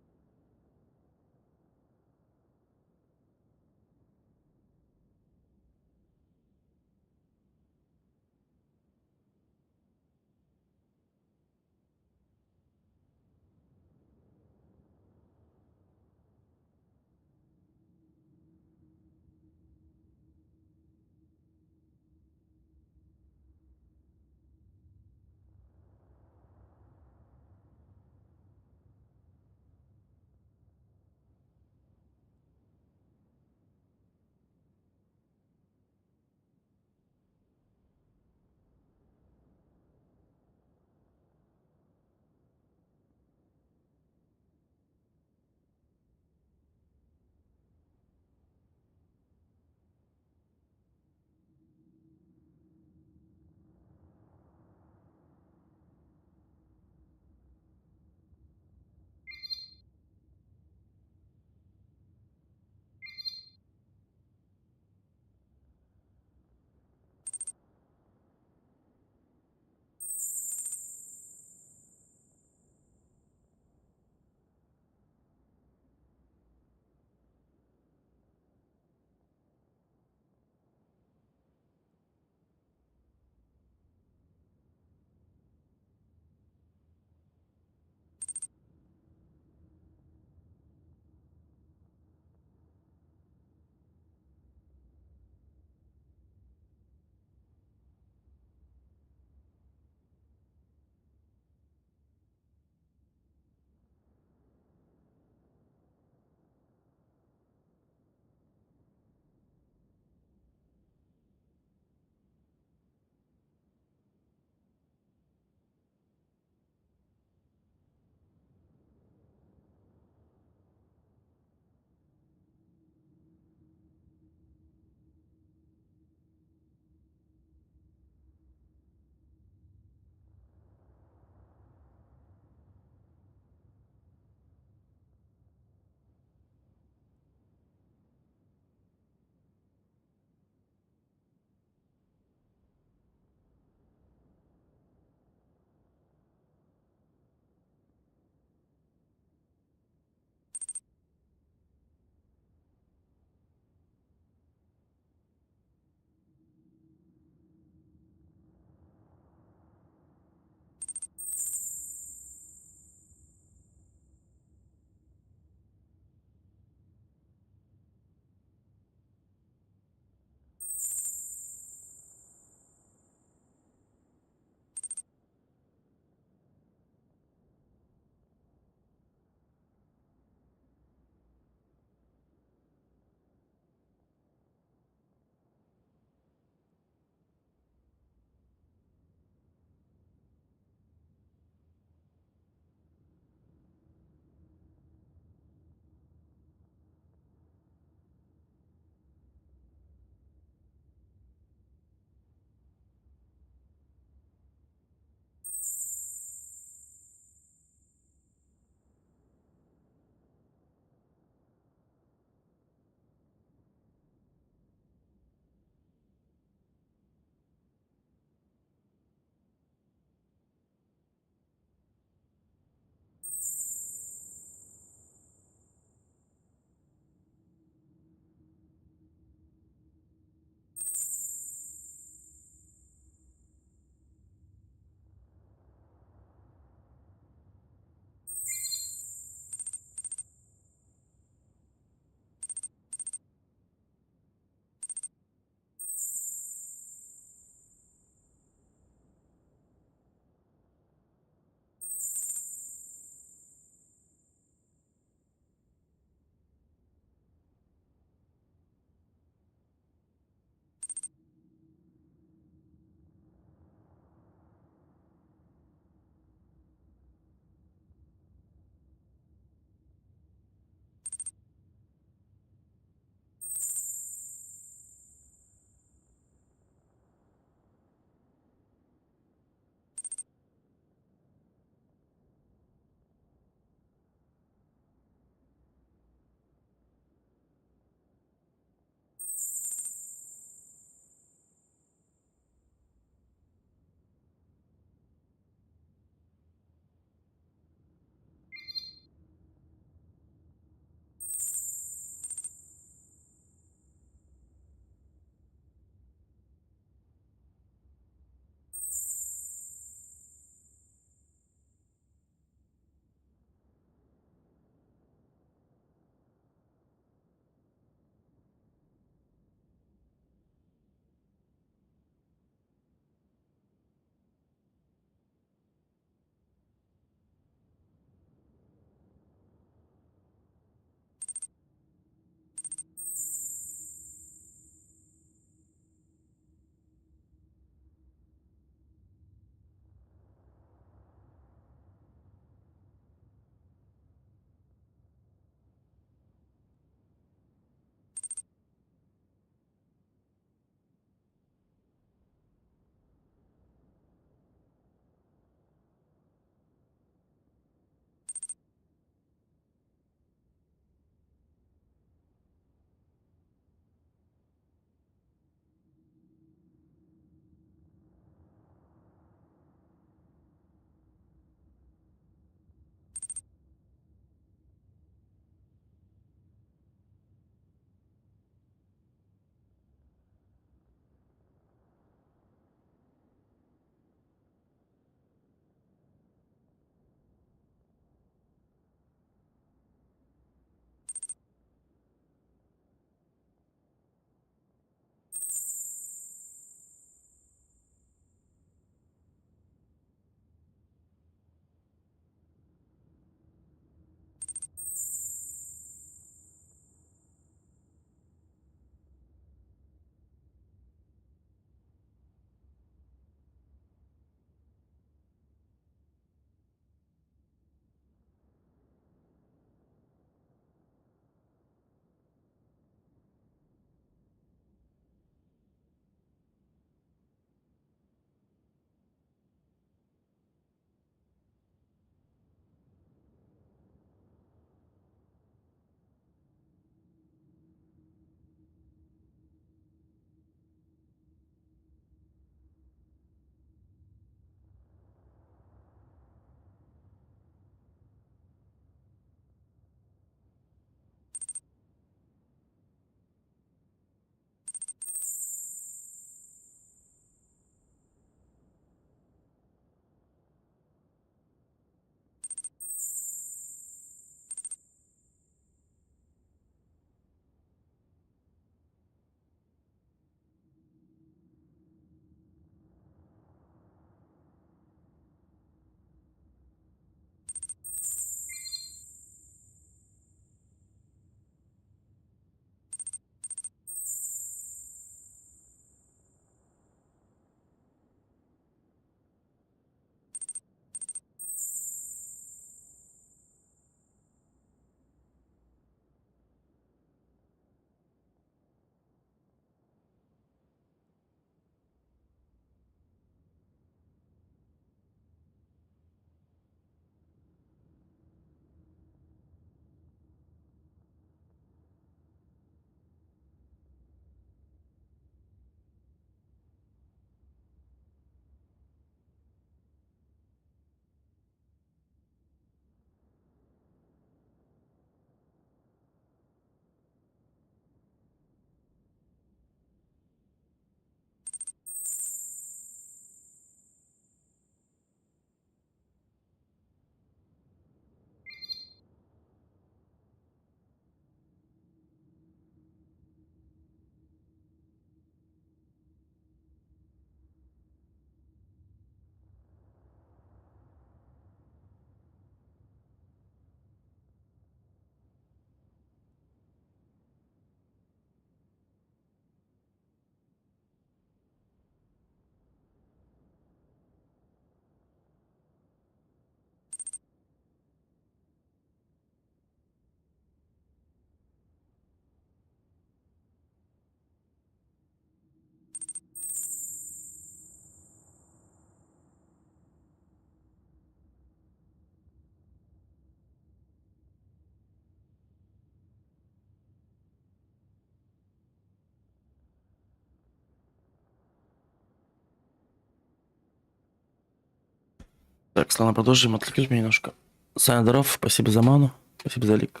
Так, Слава, продолжим. Отвлекись меня немножко. Саня, здоров. Спасибо за ману. Спасибо за лик.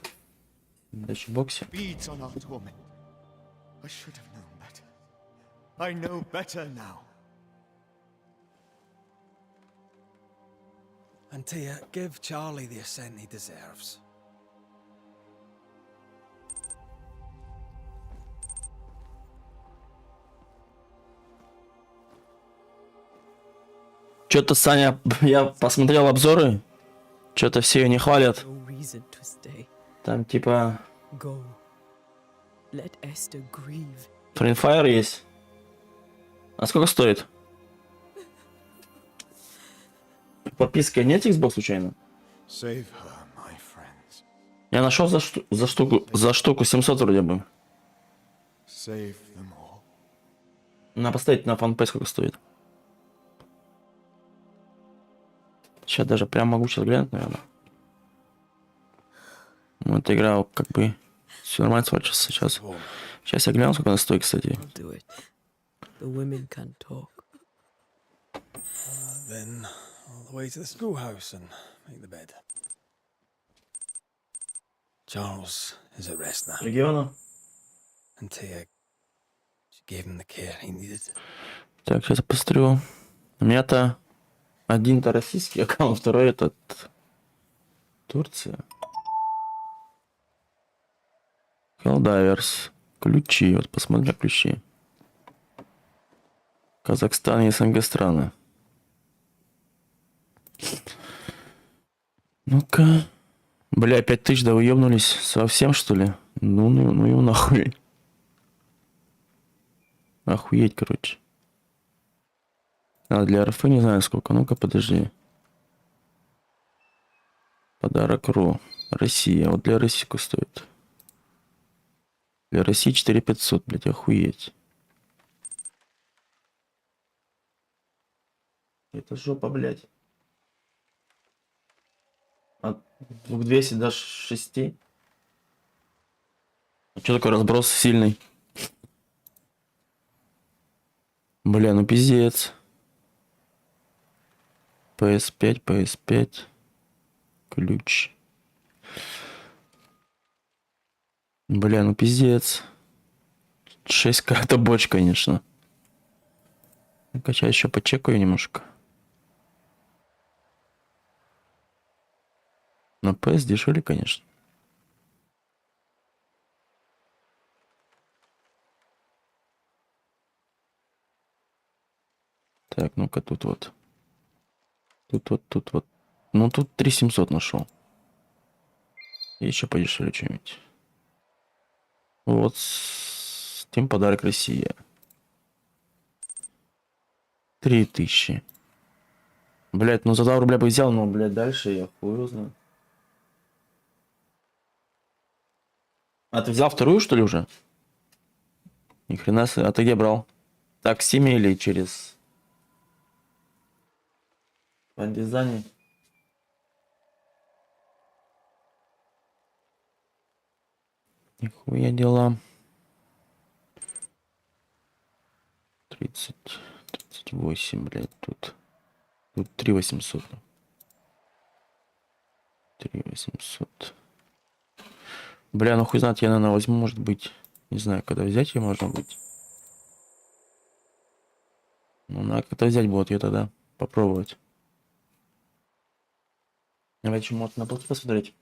Удачи в боксе. Beads on our torment. I should have known better. I know better now. Антеа, give Charlie the ascent he deserves. Что-то, Саня, я посмотрел обзоры. Что-то все ее не хвалят. No reason to stay. Там типа... Go. Let Esther grieve. Free Fire есть. А сколько стоит? Подписка нет Xbox случайно? Save her, my friends. Я нашел за штуку 700 вроде бы. Save them all. Надо поставить на фанпейс, сколько стоит. Сейчас даже прям могу сейчас глянуть, наверное. Ну, эта игра как бы все нормально смотрится сейчас. Сейчас я гляну, сколько она стоит, кстати. The women can talk. Then all the way to the schoolhouse and make the bed. Charles is at rest now. Региона. Антеа, she gave him the care he needed. Так, сейчас я посмотрю. У меня-то один-то российский аккаунт, второй этот Турция. Helldivers. Ключи. Вот посмотри ключи. Казахстан и СНГ страны. Ну-ка. Бля, 5000, да вы ёбнулись совсем, что ли? Ну и нахуй. Охуеть, короче. А для РФ не знаю сколько. Ну-ка, подожди. Подарок РУ. Россия. Вот для России сколько стоит? Для России 4500, блядь, охуеть. Это жопа, блядь. От 200 до 6. А что такой разброс сильный? Бля, ну пиздец. PS5, PS5. Ключ. Бля, ну пиздец. 6К это боч, конечно. Ну-ка, сейчас еще почекаю немножко. На PS дешевле, конечно. Так, ну-ка, тут вот. Тут вот. Ну, тут 3700 нашел. И еще подешевле что-нибудь. Вот. Steam подарок Россия. 3000. Блять, ну за 2 рубля бы взял, но, блядь, дальше я хуй узнаю. А ты взял вторую, что ли, уже? Ни хрена себе. А ты где брал? Так, в Steam или через... По дизайне? Нихуя дела. 38, блядь, тут 3800. 3800. Бля, ну хуй знает, я, наверное, возьму, может быть. Не знаю, когда взять ее можно быть. Ну, надо как-то взять будет ее тогда. Попробовать. Давайте, может, на полки посмотреть.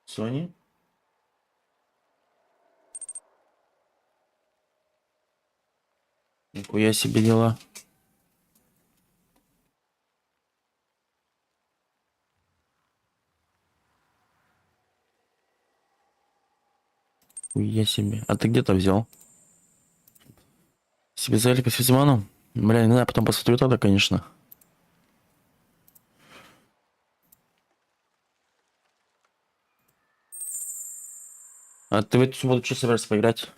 Sony. Нихуя себе дела. Хуя себе. А ты где-то взял? Себе взяли по Физману? Бля, не знаю, потом посмотрю тогда, конечно. А ты в эту субботу что собираешься поиграть?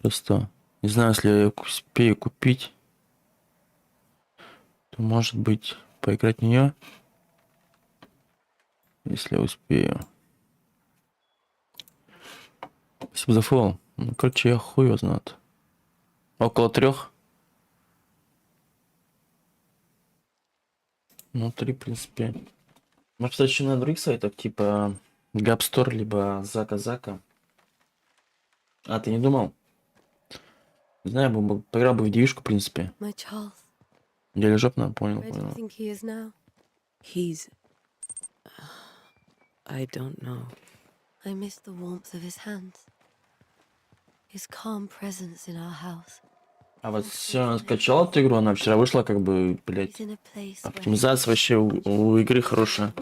Просто не знаю, если я успею купить, то может быть поиграть в нее. Если я успею. Спасибо за фолл. Ну, короче, я хуй его знает. Около 3. Ну, 3, в принципе. Может, кстати, еще на других сайтах, типа Гапстор, либо Зака. А, ты не думал? Не знаю, поиграл бы в девишку, в принципе. My Charles. Деле жопно, понял. Where do you think he is now? He's. I don't know. I miss the warmth of his hands. His calm presence in our house. А вот все, скачала эту игру, она вчера вышла, как бы, блядь. He's in a place where Оптимизация вообще у игры хорошая.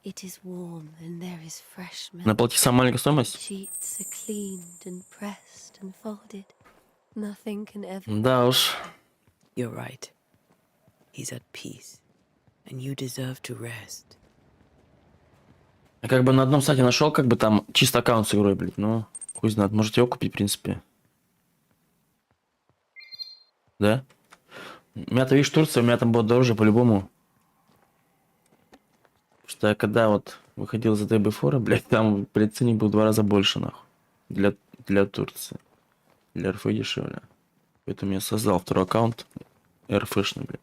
it is warm and there is fresh milk. Наплати самая маленькая стоимость. Sheets are cleaned and pressed and folded. Nothing can ever. Да уж. You're right. He's at peace. And you deserve to rest. Я как бы на одном сайте нашел, как бы там чисто аккаунт с игрой, блядь, ну, хуй знает, можете его купить, в принципе. Да? У меня-то, видишь, Турция, у меня там было дороже по-любому. Потому что я когда вот выходил за ДБ4, блядь, там, блядь, ценник был в 2 раза больше, нахуй. Для Турции. Для РФ дешевле. Поэтому я создал второй аккаунт РФшный, блядь.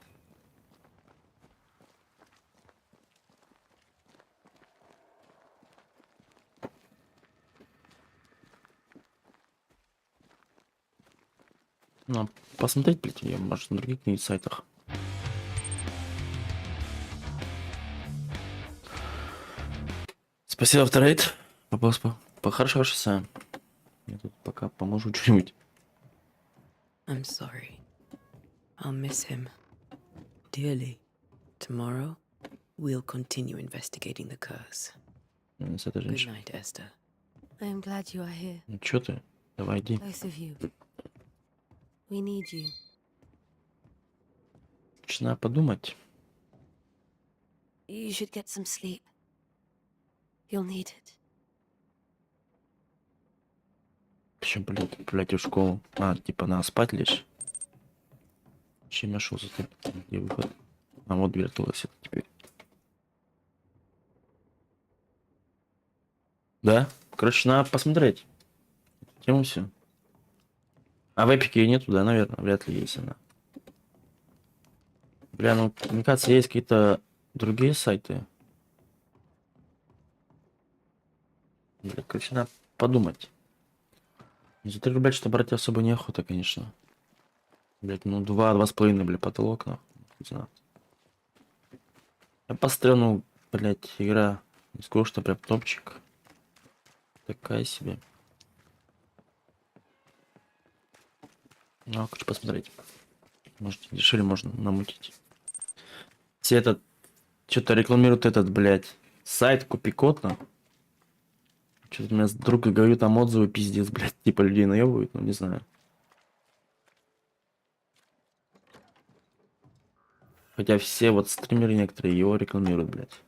Ну, посмотреть, блядь, я, может, на других каких-нибудь сайтах. Спасибо, авторейд. Хорошо, Сам. Я тут пока поможу что-нибудь. I'm sorry. I'll miss him dearly. Tomorrow, we'll continue investigating the curse. Good night, Esther. I am glad you are here. Ну чё ты? Давай иди. Both of you. We need you. Надо подумать. You should get some sleep. You'll need it. Еще, блядь, в школу. А, типа, надо спать лишь. Чем я шел за ты? Где выход? А, вот дверь открылась теперь. Да? Короче, надо посмотреть. Тему все. А в эпике ее нету, да, наверное? Вряд ли есть она. Бля, ну, мне кажется, есть какие-то другие сайты. Бля, короче, надо подумать. За 3 рубля что брать особо неохота, конечно. Блять, ну 2-2,5, бля, потолок, нахуй. Не знаю. Я посмотрел, ну, блять, игра. Не скажу, что прям топчик. Такая себе. Ну, хочу посмотреть. Может, дешевле можно намутить. Все этот... Что-то рекламируют этот, блять, сайт, купи код, на. Что-то у меня друг говорит, там отзывы пиздец, блядь, типа людей наебывают, ну не знаю. Хотя все вот стримеры некоторые его рекламируют, блядь.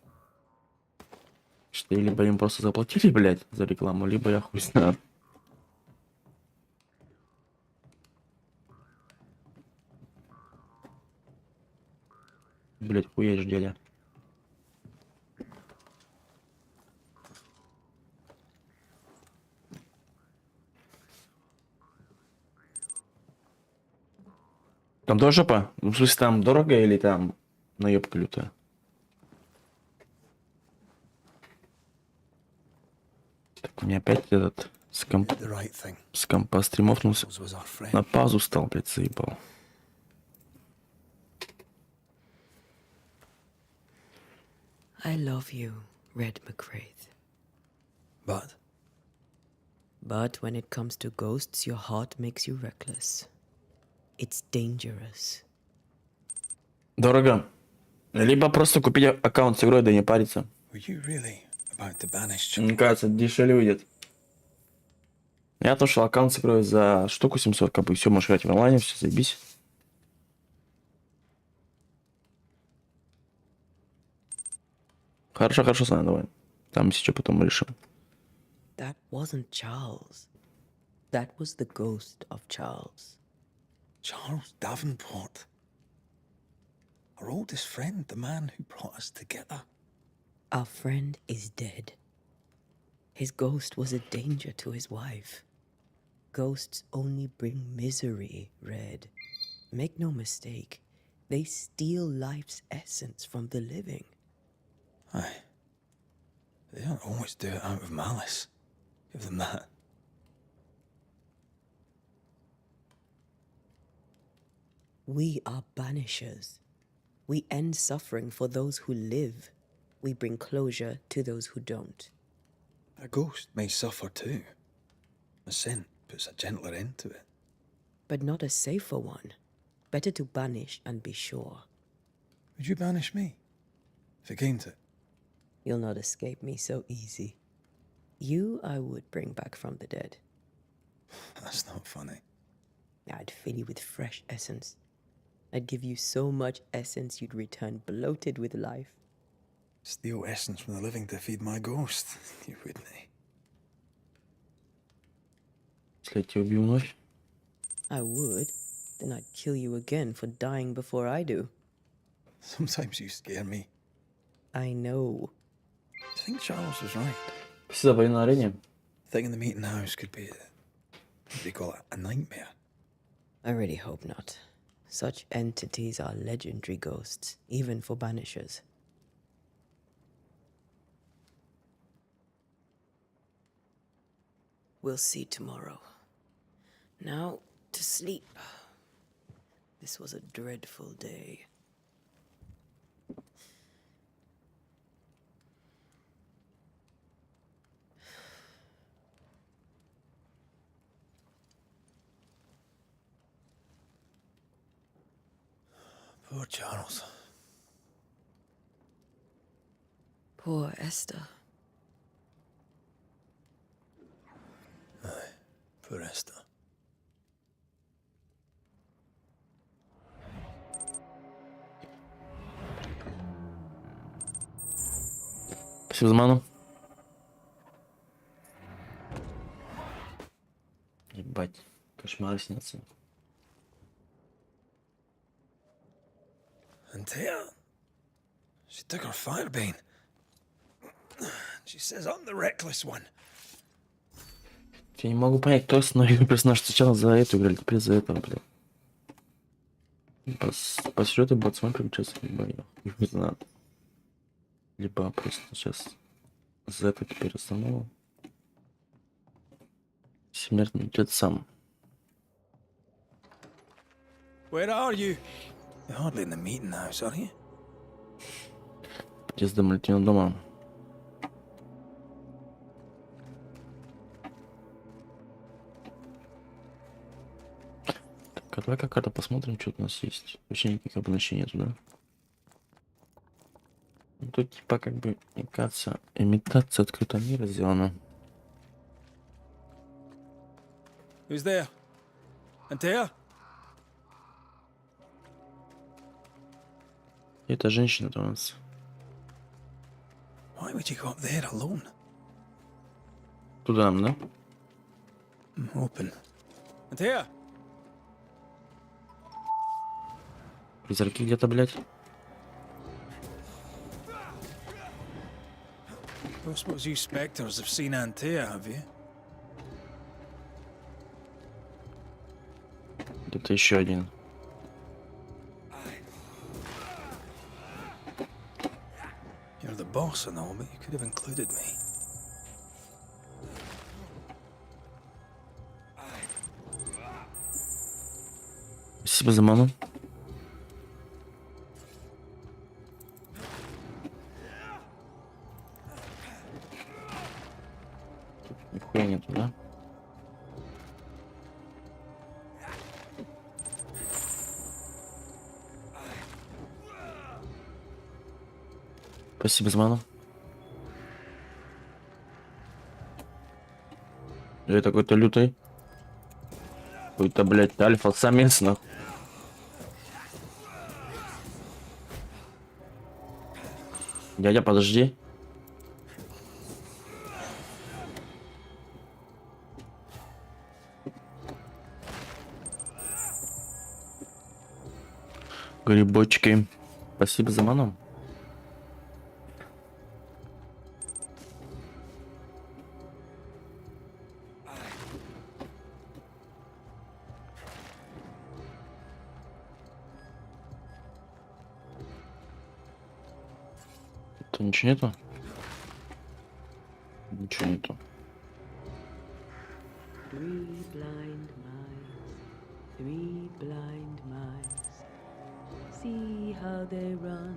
Что либо им просто заплатили, блядь, за рекламу, либо я хуй знаю. Блядь, хуя дядя. Там тоже жопа? Ну, в смысле, там дорого или там наебка лютая? Так, у меня опять этот с компа стримовнулся. На паузу стал, блядь, заебал. I love you, Red Mак Райт. But when it comes to ghosts, your heart makes you reckless. It's dangerous. Дорого. Либо просто купить аккаунт с игрой, да не париться. Мне кажется, дешевле выйдет. Я отошел аккаунт с игрой за штуку 700, как бы все, можешь играть в онлайне, все, заебись. Хорошо, хорошо, Саня, давай. Там сейчас потом решим. That wasn't Charles. That was the ghost of Charles. Charles Davenport. Our oldest friend, the man who brought us together. Our friend is dead. His ghost was a danger to his wife. Ghosts only bring misery, Red. Make no mistake, they steal life's essence from the living. Aye. They don't always do it out of malice. Give them that. We are banishers. We end suffering for those who live. We bring closure to those who don't. A ghost may suffer too. A sin puts a gentler end to it. But not a safer one. Better to banish and be sure. Would you banish me? If it came to it? You'll not escape me so easy. You I would bring back from the dead. That's not funny. I'd fill you with fresh essence. I'd give you so much essence you'd return bloated with life. Steal essence from the living to feed my ghost. You wouldn't. Если я тебя убью вновь. I would. Then I'd kill you again for dying before I do. Sometimes you scare me. I know. I think Charles was right. Спасибо за на арене. Thing in the meeting house could be, what do they call it, a nightmare. I really hope not. Such entities are legendary ghosts, even for banishers. We'll see tomorrow. Now, to sleep. This was a dreadful day. Poor Charles. Poor Esther. Aye, poor Esther. Спасибо за ману. Ебать, кошмары снятся. Антеа, she took her firebane. She says I'm the reckless one. Я не могу понять, кто основной персонаж сначала за эту играли, теперь за этого, блин. По сюжету бацман приключается, либо я не знаю. Либо просто сейчас за это теперь основного. Смертный идет сам. Where are you? You're hardly in the meeting house, are you? Подъезд до Мальтина дома. Так, а давай как-то посмотрим, что у нас есть. Вообще никаких обозначений нету, да? Ну, тут типа как бы имитация открытого мира сделана. Who's there? Антеа? Это женщина-то у нас. Why would you go up there alone? Туда, да? I'm hoping. Антеа? Призраки где-то, блядь. I suppose you spectres have seen Антеа, have you? Где-то еще один. You're the boss and all, but you could have included me. Спасибо за ману. Нихуя нету, да? Спасибо за ману. Это какой-то лютый. Какой-то, блядь, альфа-самец, нахуй. Дядя, подожди. Грибочки. Спасибо за ману. То ничего нету? Ничего нету. Three blind mice. See how they run.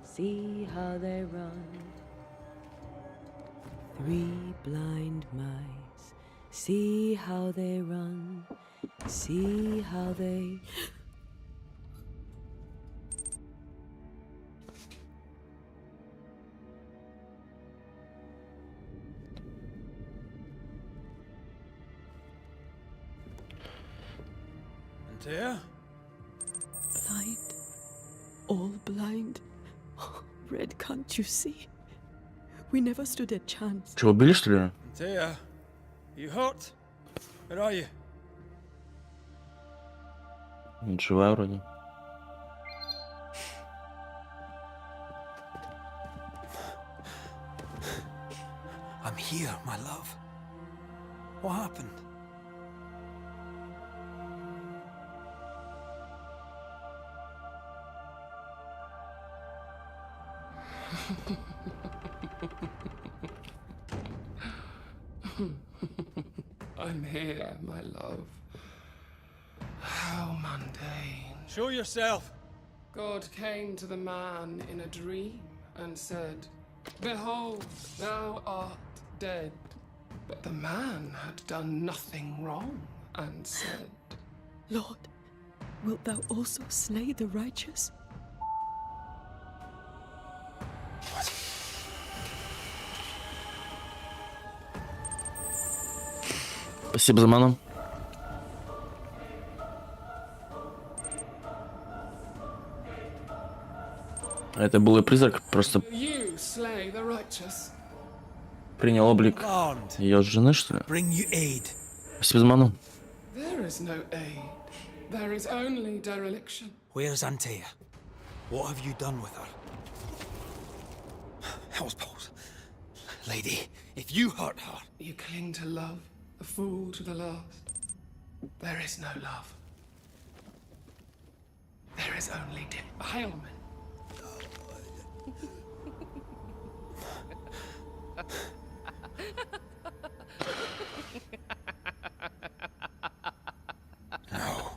See how they run. Three blind mice. See how they run. See how they... Антеа? Blind. All blind. Red, can't you see? We never stood a chance. Че, убили, что ли? Антеа, you hurt? Where are you? Живая вроде. I'm here, my love. What happened? I'm here, my love. How mundane. Show yourself. God came to the man in a dream and said, "Behold, thou art dead." But the man had done nothing wrong and said, Lord, wilt thou also slay the righteous? Спасибо за ману. Это был и призрак, просто "You slay the righteous." принял облик ее жены, что ли? Bring you aid. Спасибо за ману. There is no aid. There is only dereliction. Where's Антеа? What have you done with her? Hell's balls. Lady, if you hurt her... You cling to love, a fool to the last. There is no love. There is only defilement. No.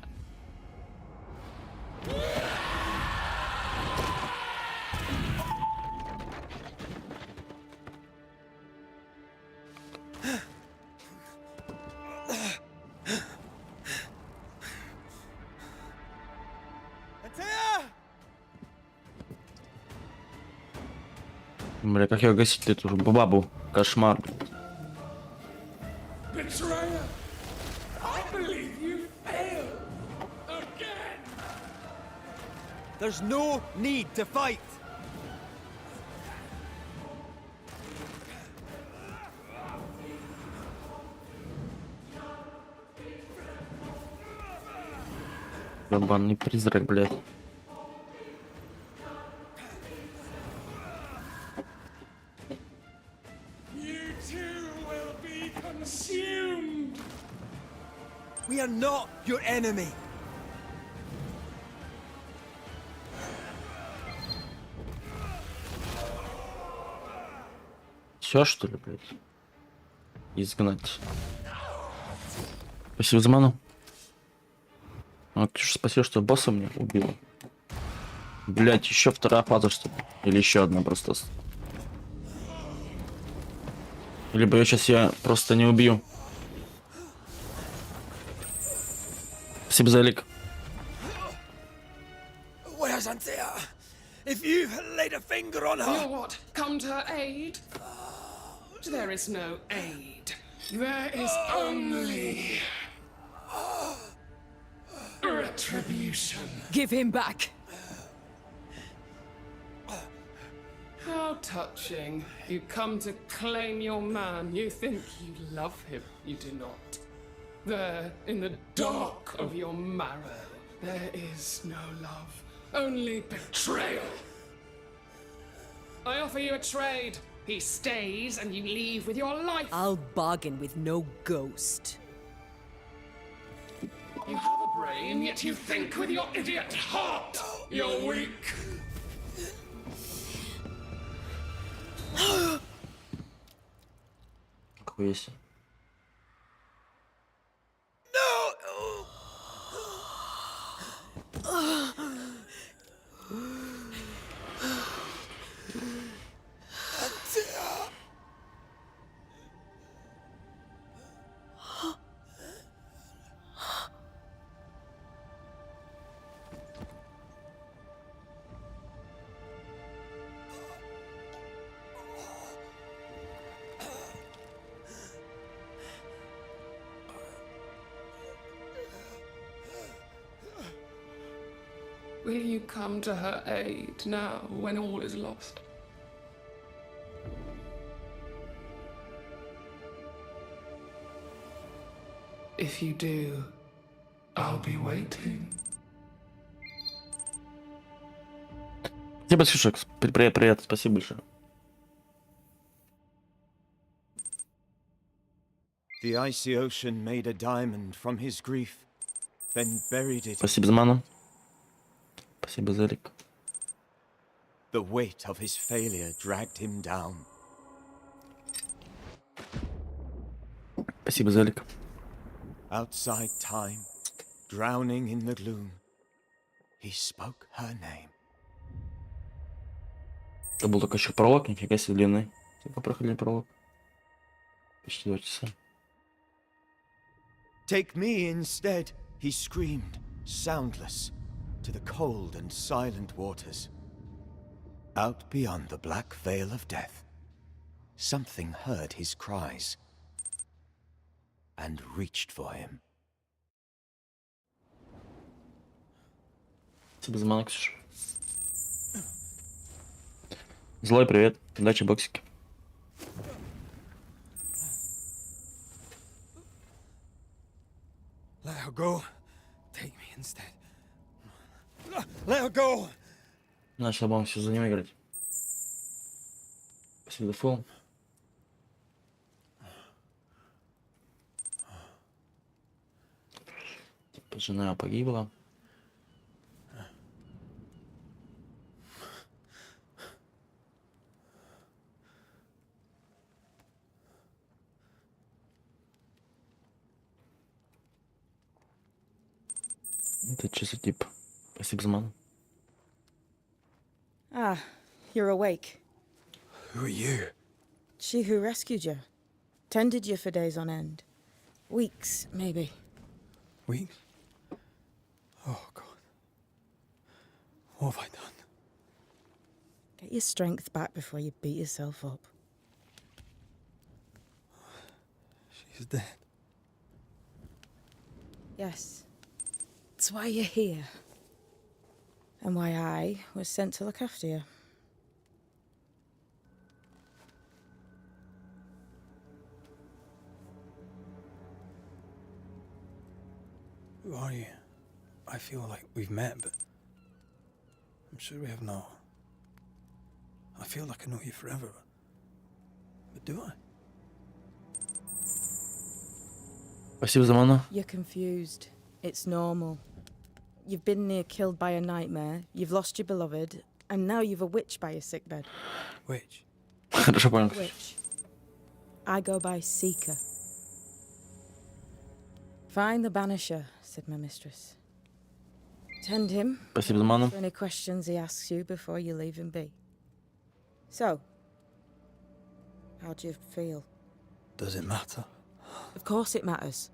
Бля, как ее гасить эту бабу? Кошмар. Betrayer! I believe you failed again! There's no need to fight. Ебаный призрак, блядь. You too will be consumed! We are not your enemy. Все, что ли, блядь? Изгнать. Спасибо за ману. Вот, спасибо, что босса мне убил. Блять, еще вторая фаза, что ли? Или еще одна просто. Либо ее сейчас я просто не убью. Спасибо за лик. Where's Антеа? If you laid a finger on her... You what? Come to her aid? There is no aid. There is only... retribution. Give him back. How touching. You come to claim your man. You think you love him. You do not. There, in the dark of your marrow, there is no love. Only betrayal. I offer you a trade. He stays and you leave with your life. I'll bargain with no ghost. You have a brain, yet you think with your idiot heart. You're weak. Какой есть? Will you come to her aid now, when all is lost? If you do, I'll be waiting. Спасибо, Ксюша. Привет, привет. Спасибо большое. The icy ocean made a diamond from his grief, then buried it. Спасибо за ману. Спасибо за лик. The weight of his failure dragged him down. Спасибо за лик. Outside time, drowning in the gloom, he spoke her name. Это был только еще пролог, нифига себе длинный. Сколько проходили пролог? Почти 2 часа. Take me instead, he screamed, soundless, to the cold and silent waters. Out beyond the black veil of death, something heard his cries and reached for him. Спасибо за ману, Ксюша. Злой, привет. Удачи, боксики. Let her go. Take me instead. Let her go. Начал бы он все за него играть. Спасибо за фол. Жена погибла. Это что за тип? Спасибо за ману. Ah, you're awake. Who are you? She who rescued you. Tended you for days on end. Weeks, maybe. Weeks? Oh, God. What have I done? Get your strength back before you beat yourself up. She's dead. Yes. That's why you're here. And why I was sent to look after you. Who are you? I feel like we've met, but I'm sure we have not. I feel like I know you forever, but do I? Спасибо за ману. You're confused. It's normal. You've been near killed by a nightmare, you've lost your beloved, and now you've a witch by your sickbed. Witch? Хорошо понял. Witch. I go by Seeker. Find the Banisher, said my mistress. Tend him. Спасибо за ману. Answer any questions he asks you before you leave him be. So, how do you feel? Does it matter? Of course it matters.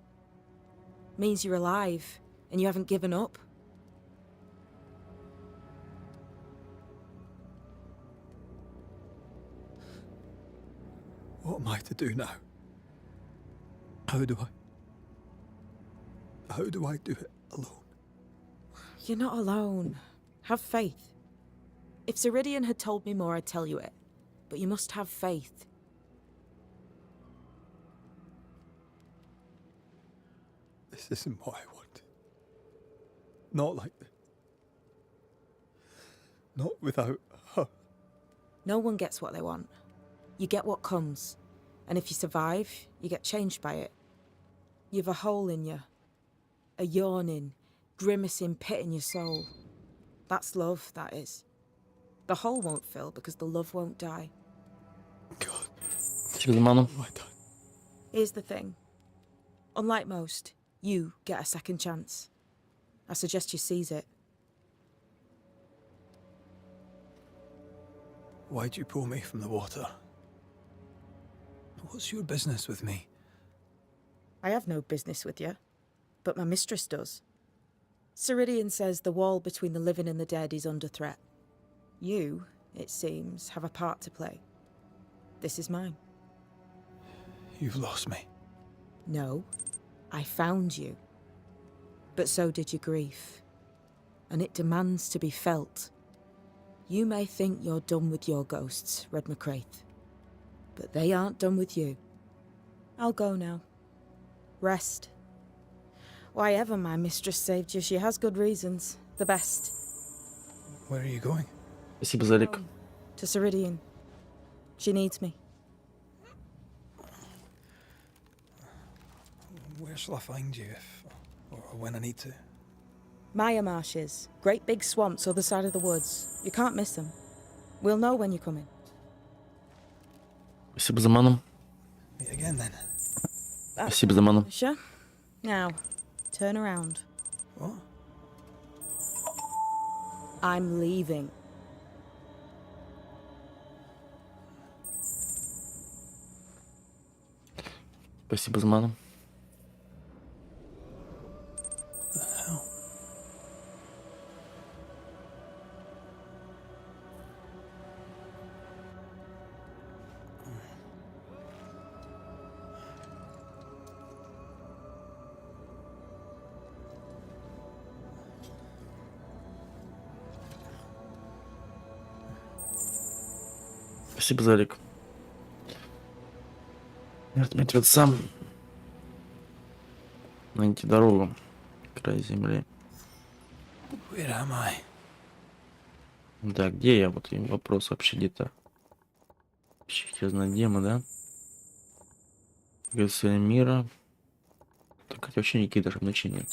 Means you're alive, and you haven't given up. What am I to do now? How do I do it alone? You're not alone. Have faith. If Ceridian had told me more, I'd tell you it. But you must have faith. This isn't what I wanted. Not like this. Not without her. No one gets what they want. You get what comes. And if you survive, you get changed by it. You've a hole in you. A yawning, grimacing pit in your soul. That's love, that is. The hole won't fill because the love won't die. Спасибо за ману. Here's the thing. Unlike most, you get a second chance. I suggest you seize it. Why'd you pull me from the water? What's your business with me? I have no business with you, but my mistress does. Ceridian says the wall between the living and the dead is under threat. You, it seems, have a part to play. This is mine. You've lost me. No, I found you. But so did your grief. And it demands to be felt. You may think you're done with your ghosts, Red Mak Raitt, but they aren't done with you. I'll go now. Rest. Why ever my mistress saved you, she has good reasons. The best. Where are you going? Спасибо за лик. To Ceridian. She needs me. Where shall I find you if, or when I need to? Maya marshes. Great big swamps other side of the woods. You can't miss them. We'll know when you're coming. Спасибо за ману. Meet again then. Спасибо за ману. Sure. Now, turn around. What? I'm leaving. Спасибо за ману. The hell? Спасибо за лик. Отметь сам. Найти дорогу. Край земли. Where am I? Да, где я? Вот им вопрос вообще где-то. Исчезна дема, да? Грация мира. Так хотя вообще никаких даже ночей нет.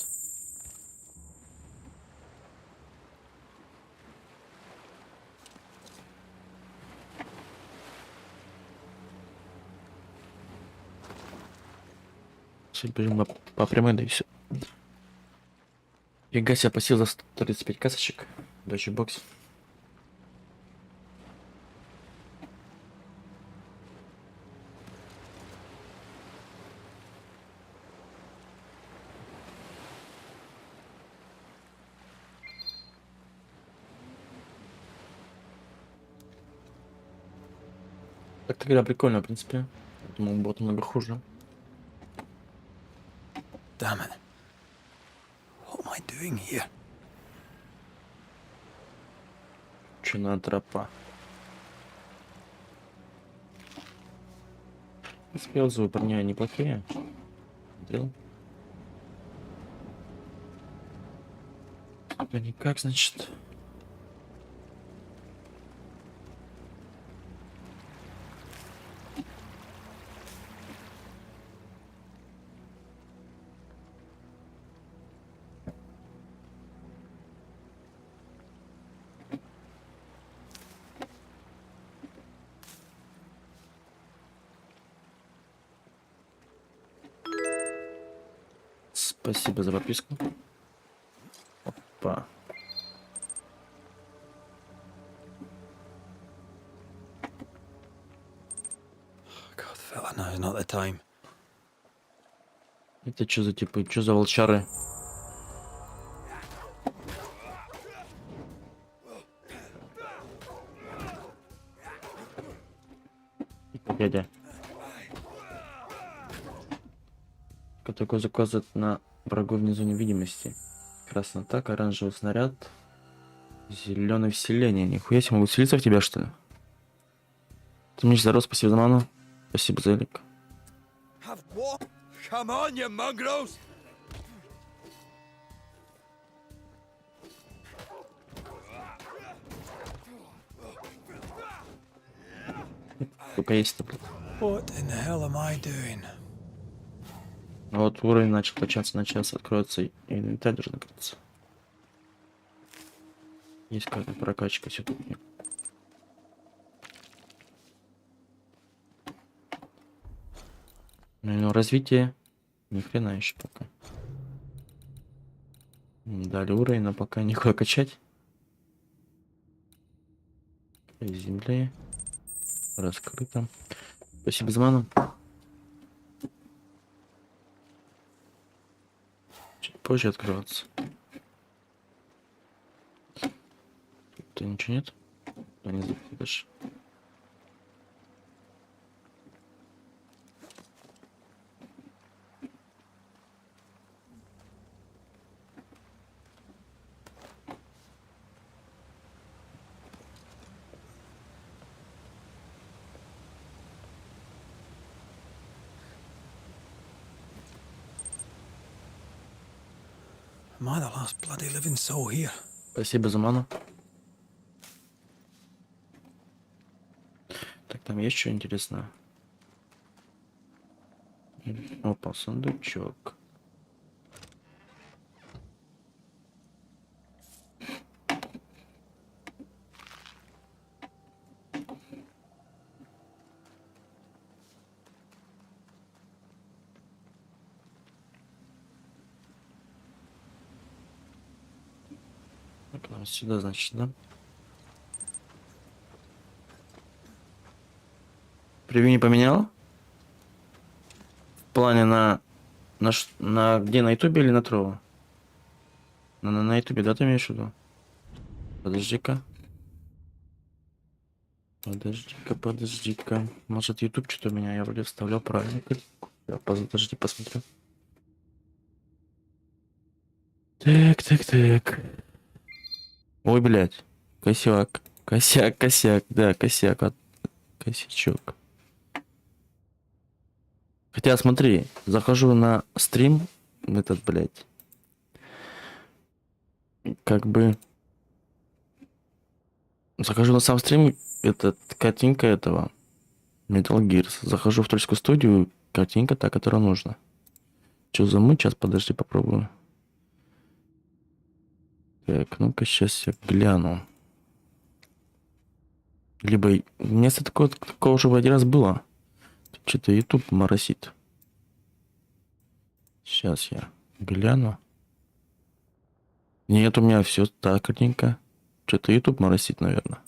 Все бежим по прямой, да и все. Фига себе, посел за 135 касочек. Дальше бокс. Так-то игра прикольная, в принципе. Думал, будет много хуже. Damn it. What am I doing here? Чина тропа. Спелзы парня неплохие. Смотрел. Это никак, значит. Спасибо за подписку. Опа. God, fella, now's not the time. Это что за типы? Что за волчары? Дядя. Который заказывает на врагов внизу невидимости. Красный атака, оранжевый снаряд. Зеленое вселение. Нихуя себе, могу вселиться в тебя, что ли? Ты мне здоров, спасибо за ману. Спасибо за элик. Come on, you mongrels! Только есть-то, блин. What in the hell am I doing? Вот уровень начал качаться на час, откроется и инвентарь должен открыться. Есть какая-то прокачка все-таки. Ну, развитие. Ни хрена еще пока. Дали уровень, но пока никуда качать. Из земли. Раскрыто. Спасибо за ману. Чуть позже открываться. Тут ничего нет? Да не заходишь. Am I the last bloody living soul here? Спасибо за ману. Так, там есть что интересное? Опа, сундучок. Так, нам сюда, значит, да? Превью не поменял? В плане на где, на ютубе или на трово? На ютубе, да, ты имеешь в виду? Подожди-ка. Подожди-ка. Может, ютуб что-то у меня, я вроде вставлял правильно. Подожди, посмотрю. Так. Ой, блядь. Косяк. Да, косяк. Косячок. Хотя, смотри, захожу на стрим, этот, блядь, как бы, захожу на сам стрим, этот, картинка этого, Metal Gears, захожу в творческую студию, картинка та, которая нужна. Что за мы? Сейчас, подожди, попробую. Так, ну-ка, сейчас я гляну. Либо, вместо такого уже один раз было. Что-то YouTube моросит. Сейчас я гляну. Нет, у меня все так, картинка. Что-то YouTube моросит, наверное.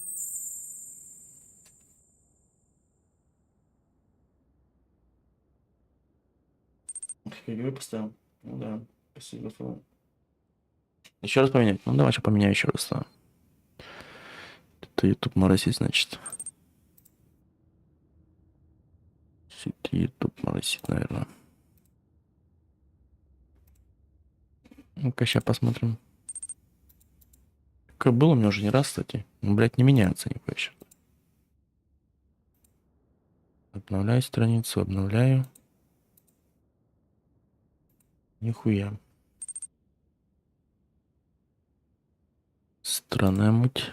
Игры поставил. Ну да, спасибо. Еще раз поменять. Ну давай, сейчас поменяю еще раз. Это YouTube моросит, значит. YouTube моросит, наверное. Ну-ка, сейчас посмотрим. Такое было у меня уже не раз, кстати. Ну, блядь, не меняется никакой еще. Обновляю страницу, обновляю. Нихуя. Странная муть.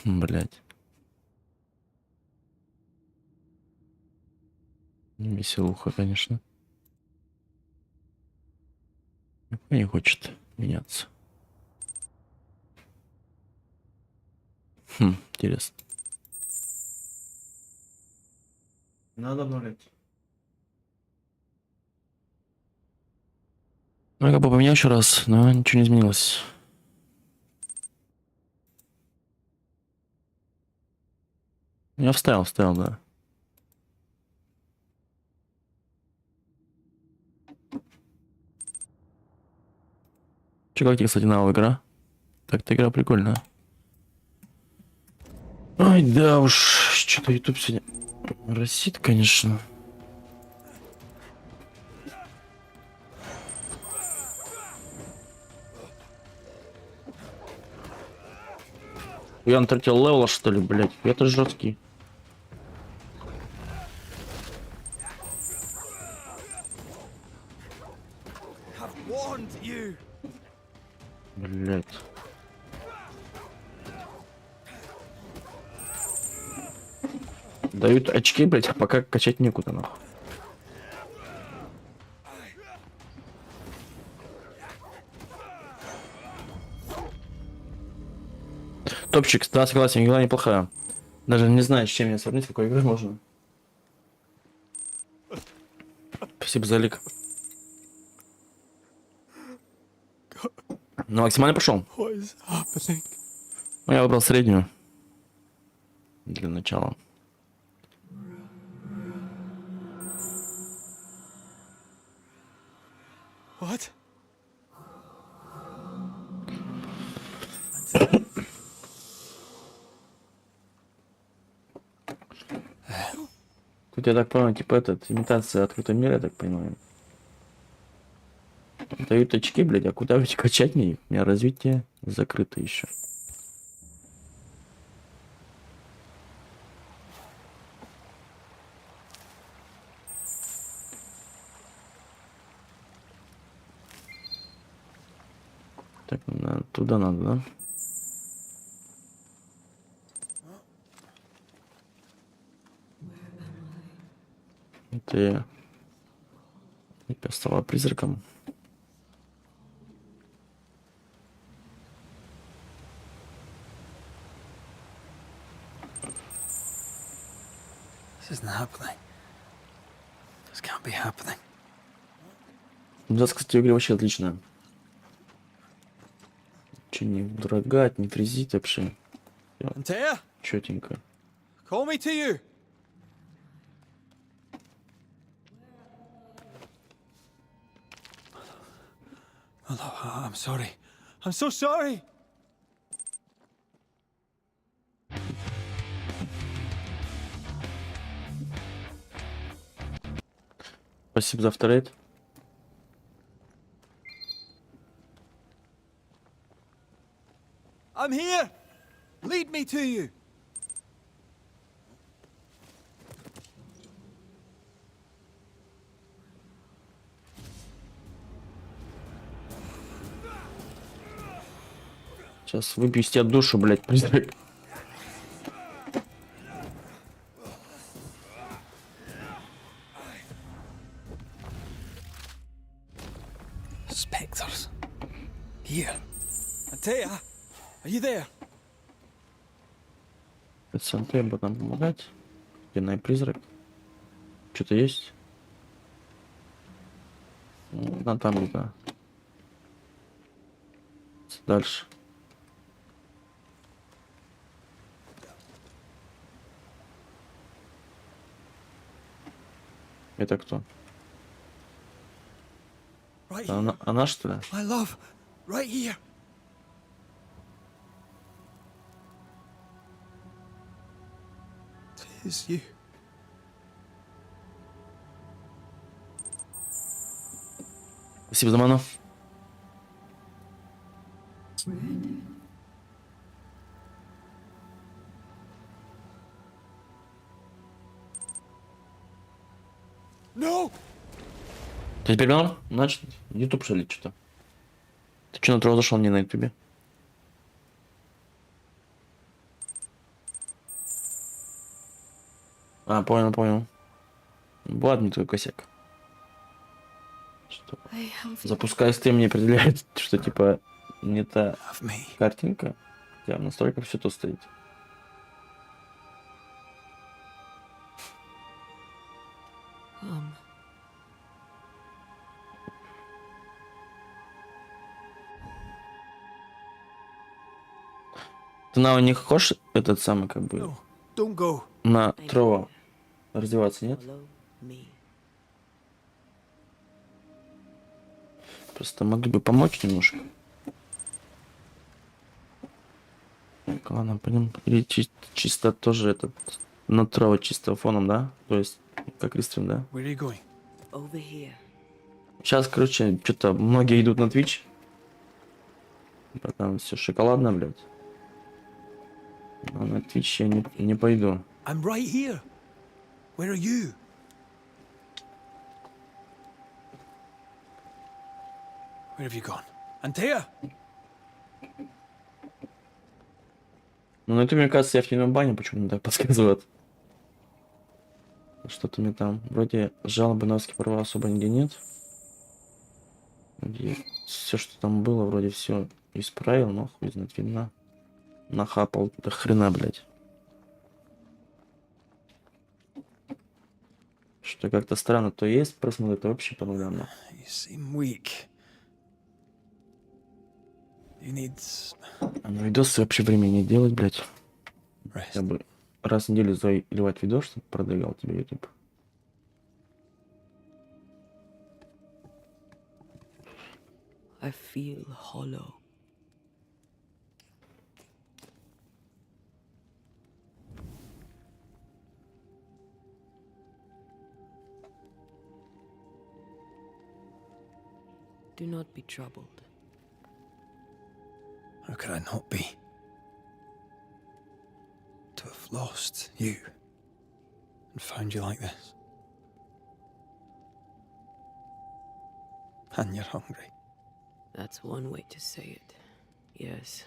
Блядь. Веселуха, конечно. Никто не хочет меняться. Интересно. Надо обновлять. Ну, я как бы поменял еще раз, но ничего не изменилось. Я вставил, да. Че, как тебе, кстати, новая игра? Так-то игра прикольная. Ой, да уж, что-то YouTube сегодня росит, конечно. Я на третьего левела, что ли, блядь? Это жесткий. Блядь. Дают очки, блядь, а пока качать некуда, нахуй. Топчик, да, согласен, игра неплохая. Даже не знаю, с чем меня сравнить, какой игры можно. Спасибо за лик. На максимально пошел. Ну, я выбрал среднюю. Для начала. What? Тут я так понял, типа этот, имитация открытого мира, я так понимаю. Дают очки, блядь, а куда ведь качать мне их? У меня развитие закрыто еще. Так, туда надо, да? Это я стала призраком. This isn't happening. This can't be happening. Да, кстати, в игре вообще отлично. Че не драгать, не фрезит вообще. Антеа? Четенько. Call me to you. Hello, I'm sorry. I'm so sorry. Спасибо за авторейд. I'm here. Lead me to you. Сейчас выбью из тебя душу, блядь, призрак. Spectres. Here. Антеа, are you there? Это с Антеа будет нам помогать. Где призрак? Что-то есть? Ну, там где-то. Дальше. Это кто? Она что ли? My love, right here. It is you. Спасибо за ману. No! Ты теперь понял? Значит, YouTube шалит что-то. Ты что, на трово зашел не на YouTube? А, понял. Ладно, твой косяк. Что? Запуская стрим не определяет, что типа не та картинка. Я настолько все то стоит. Ты на у них хочешь этот самый как бы на трово раздеваться, нет? Просто могли бы помочь немножко. Так, ладно, пойдем. Или чисто тоже этот на трово чисто фоном, да? То есть как рестрим, да? Сейчас, короче, что-то многие идут на Twitch. Там все шоколадно, блядь. Но на Twitch я не пойду. I'm right here. Where are you? Where have you gone? Антеа? Ну, на YouTube, мне кажется, я в фильме бане почему-то так подсказывают. Что-то мне там. Вроде жалобы на авторские права особо нигде нет. Все, что там было, вроде все исправил, но хуй знает, видно. Нахапал до хрена, блядь. Что как-то странно, то есть просмотр, то вообще по нулям. You seem weak. You need... А на видосы вообще времени не делать, блядь. Я бы раз в неделю заливать видос, чтобы продвигал тебе YouTube. I feel hollow. Do not be troubled. How could I not be? To have lost you and found you like this. And you're hungry. That's one way to say it. Yes.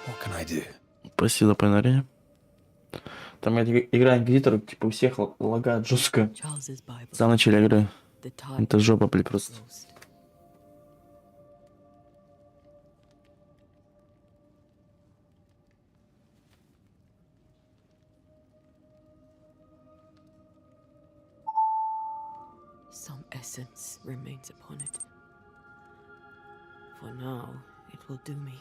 What can I do? Спасибо за пойнарение. Там игра инквизитор, типа у всех лагает жестко. За начале игры. Это жопа, блин, просто. Some essence remains upon it. For now, it will do me.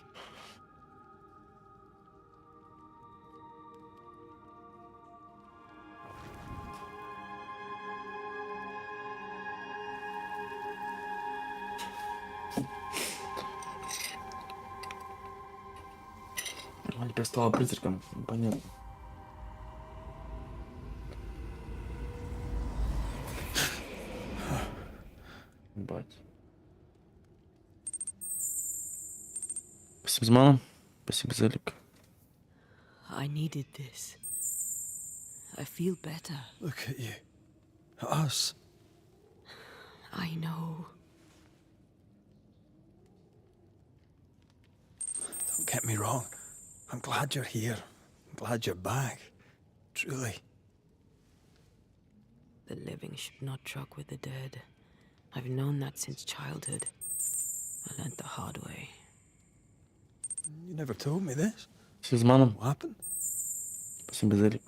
Теперь стала призраком, понятно. Бать. Спасибо за ману. Спасибо за лик. I needed this. I feel better. Look at you. At us. I know. Don't get me wrong. I'm glad you're here. I'm glad you're back. Truly. The living should not truck with the dead. I've known that since childhood. I learned the hard way. You never told me this. Спасибо за ману. What happened? Спасибо за лик.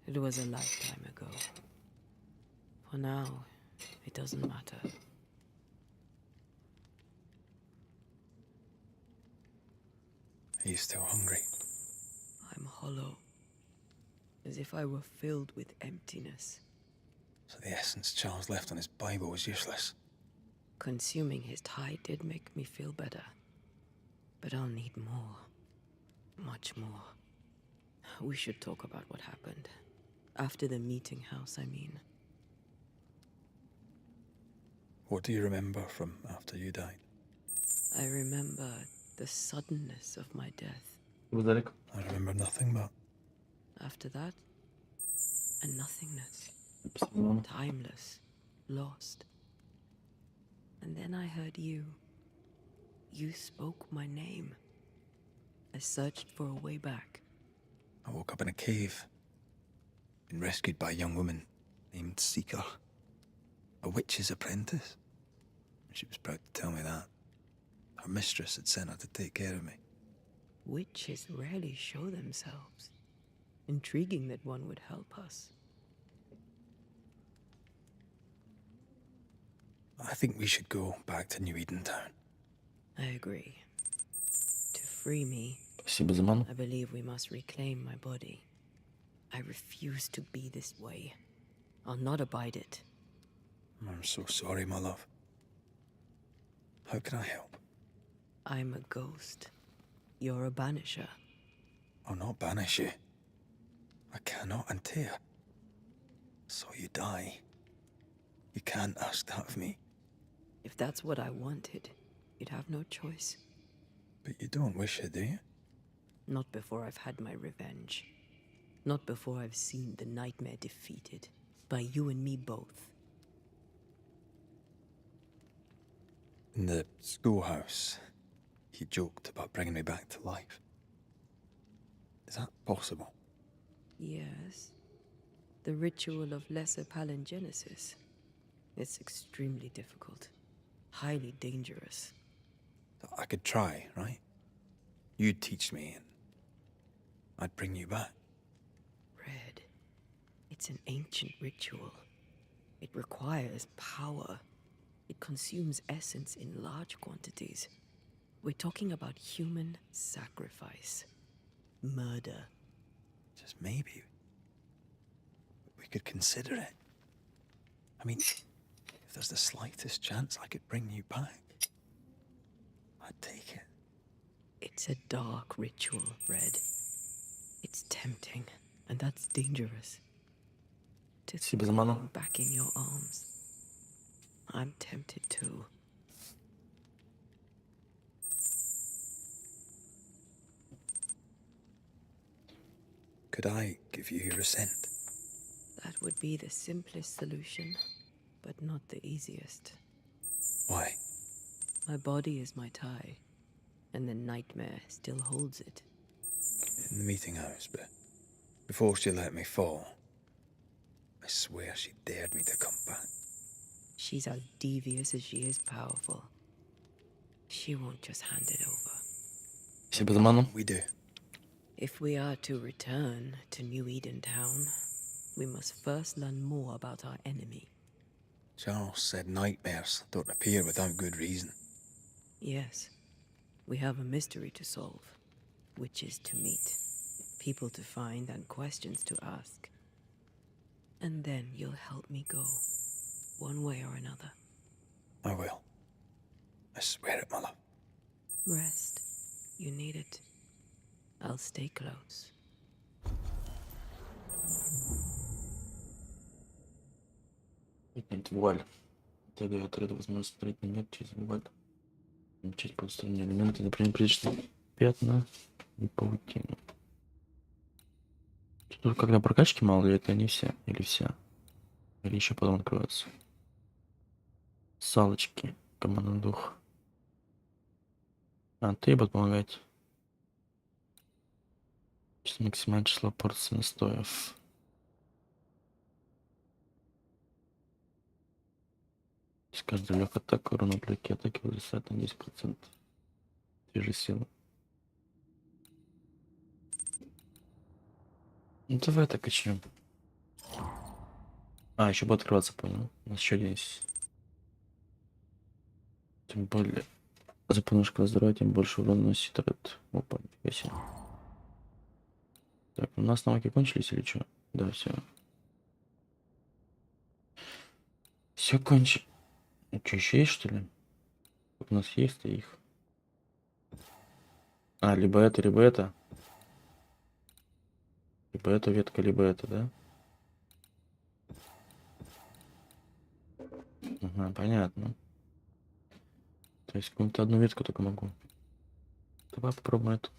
It was a lifetime ago. For now, it doesn't matter. Are you still hungry? I'm hollow. As if I were filled with emptiness. So the essence Charles left on his Bible was useless. Consuming his tide did make me feel better. But I'll need more. Much more. We should talk about what happened. After the meeting house, I mean. What do you remember from after you died? I remember the suddenness of my death. I remember nothing but... After that, a nothingness. Timeless. Lost. And then I heard you. You spoke my name. I searched for a way back. I woke up in a cave. Been rescued by a young woman named Seeker. A witch's apprentice. She was proud to tell me that. Her mistress had sent her to take care of me. Witches rarely show themselves. Intriguing that one would help us. I think we should go back to New Eden Town. I agree. To free me, Спасибо за ману. I believe we must reclaim my body. I refuse to be this way. I'll not abide it. I'm so sorry, my love. How can I help? I'm a ghost. You're a banisher. I'll not banish you. I cannot, Antea. So you die. You can't ask that of me. If that's what I wanted, you'd have no choice. But you don't wish it, do you? Not before I've had my revenge. Not before I've seen the nightmare defeated. By you and me both. In the schoolhouse, he joked about bringing me back to life. Is that possible? Yes. The ritual of lesser palingenesis. It's extremely difficult. Highly dangerous. I could try, right? you'd teach me, and I'd bring you back. Red, it's an ancient ritual. It requires power. It consumes essence in large quantities. We're talking about human sacrifice. Murder. Just maybe we could consider it. I mean, if there's the slightest chance I could bring you back, I'd take it. It's a dark ritual, Red. It's tempting, and that's dangerous. To Спасибо за ману. back in your arms. I'm tempted too. Could I give you your assent? That would be the simplest solution, but not the easiest. Why? My body is my tie, and the nightmare still holds it. In the meeting house, but before she let me fall, I swear she dared me to come back. She's as devious as she is powerful. She won't just hand it over. Спасибо за ману. We do. If we are to return to New Eden Town, we must first learn more about our enemy. Charles said nightmares don't appear without good reason. Yes, we have a mystery to solve, witches to meet, people to find, and questions to ask. And then you'll help me go, one way or another. I will. I swear it, my love. Rest. You need it. I'll stay close. Поднять вуаль. Это дает Реду возможность смотреть на мир через вуаль. Начать полусторонние элементы, например, призрачные пятна и паутину. Тут когда прокачки мало, или это не все, или все. Или еще потом откроются. Салочки. Командный дух. А, ты будешь помогать. Максимальное число порций настоев. С каждой легкой атакой урон от легкой атаки возрастает на 10%. Движи силы. Ну давай так качнем. А, еще будет открываться, понял. У нас еще один есть. Тем более, за подножку здоровья, тем больше урона носит Рэд. Опа, нифига себе. Так, у нас навыки кончились или что? Да, все. Все кончилось. Что, еще есть, что ли? У нас есть их. А, либо это, либо это. Либо эта ветка, либо это, да? Ага, понятно. То есть какую-то одну ветку только могу. Давай попробуем эту.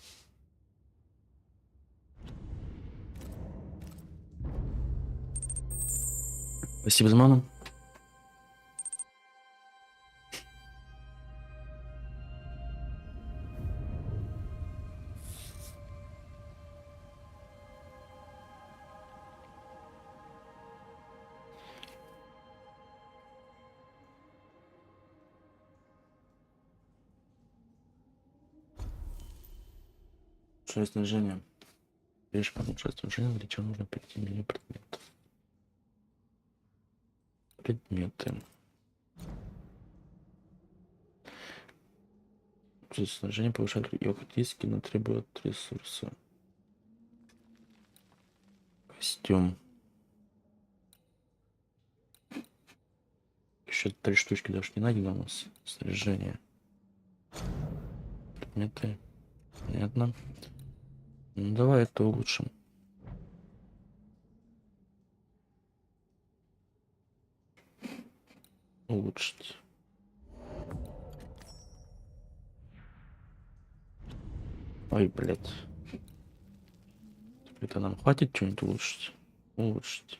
Спасибо за ману. Шесть снижения. Видишь, потом шесть снижения, для чего нужно перейти меню предметов. Предметы. Снижение повышает его характеристики, но требует ресурса. Костюм. Еще 3 штучки даже не найдено у нас. Снаряжение. Предметы. Понятно. Ну давай это улучшим. Улучшить. Ой, блядь. Это нам хватит что-нибудь улучшить? Улучшить.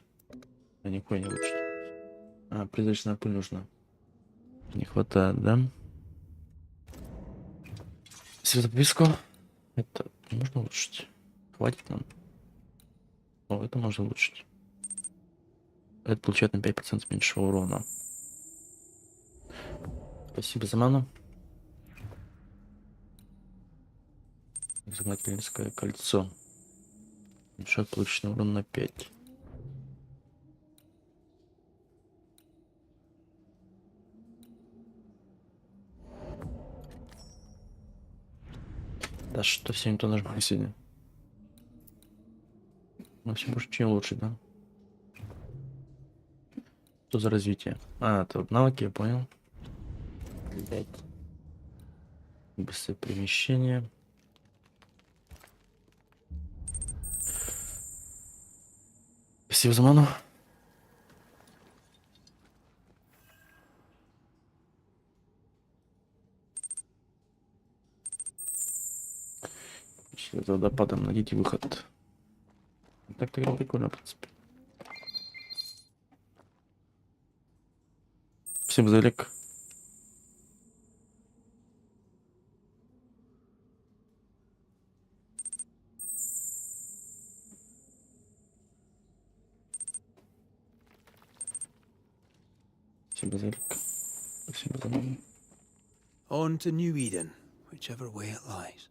А никакой не улучшить. А, призрачная пыль нужна. Не хватает, да? Светописку. Это можно улучшить. Хватит нам. О, это можно улучшить. Это получает на 5% меньше урона. Спасибо за ману. Заклинательское кольцо. Уменьшает полученный урон на 5. Да что всем то нужно сегодня? Ну, все может чем лучше, да? Что за развитие? А, это вот навыки, я понял. 5. Быстрое перемещение. Спасибо за ману. За водопадом найдите выход. Так-то игра прикольно, в принципе. Всем за лик. Всем за лик. Всем за ману. On to New Eden, whichever way it lies.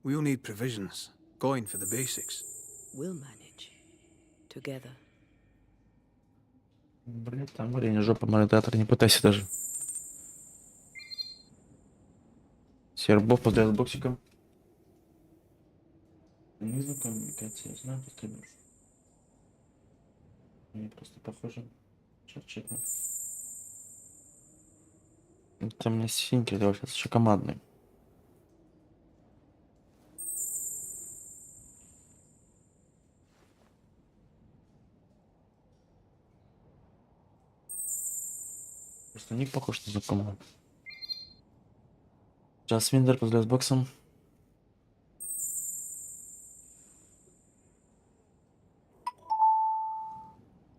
We'll need provisions, going for the basics. We'll manage. Together. Блять, там время жопа монетатор, не пытайся даже. Сербов поздравляю с боксиком. Не знаю, коммуникация, знаю, что ты можешь. Они просто похожи. Чат-чатно. Это мне синьки, это сейчас еще командный. Просто ник похож на знакомого. Сейчас Виндер, поздравляю с боксом.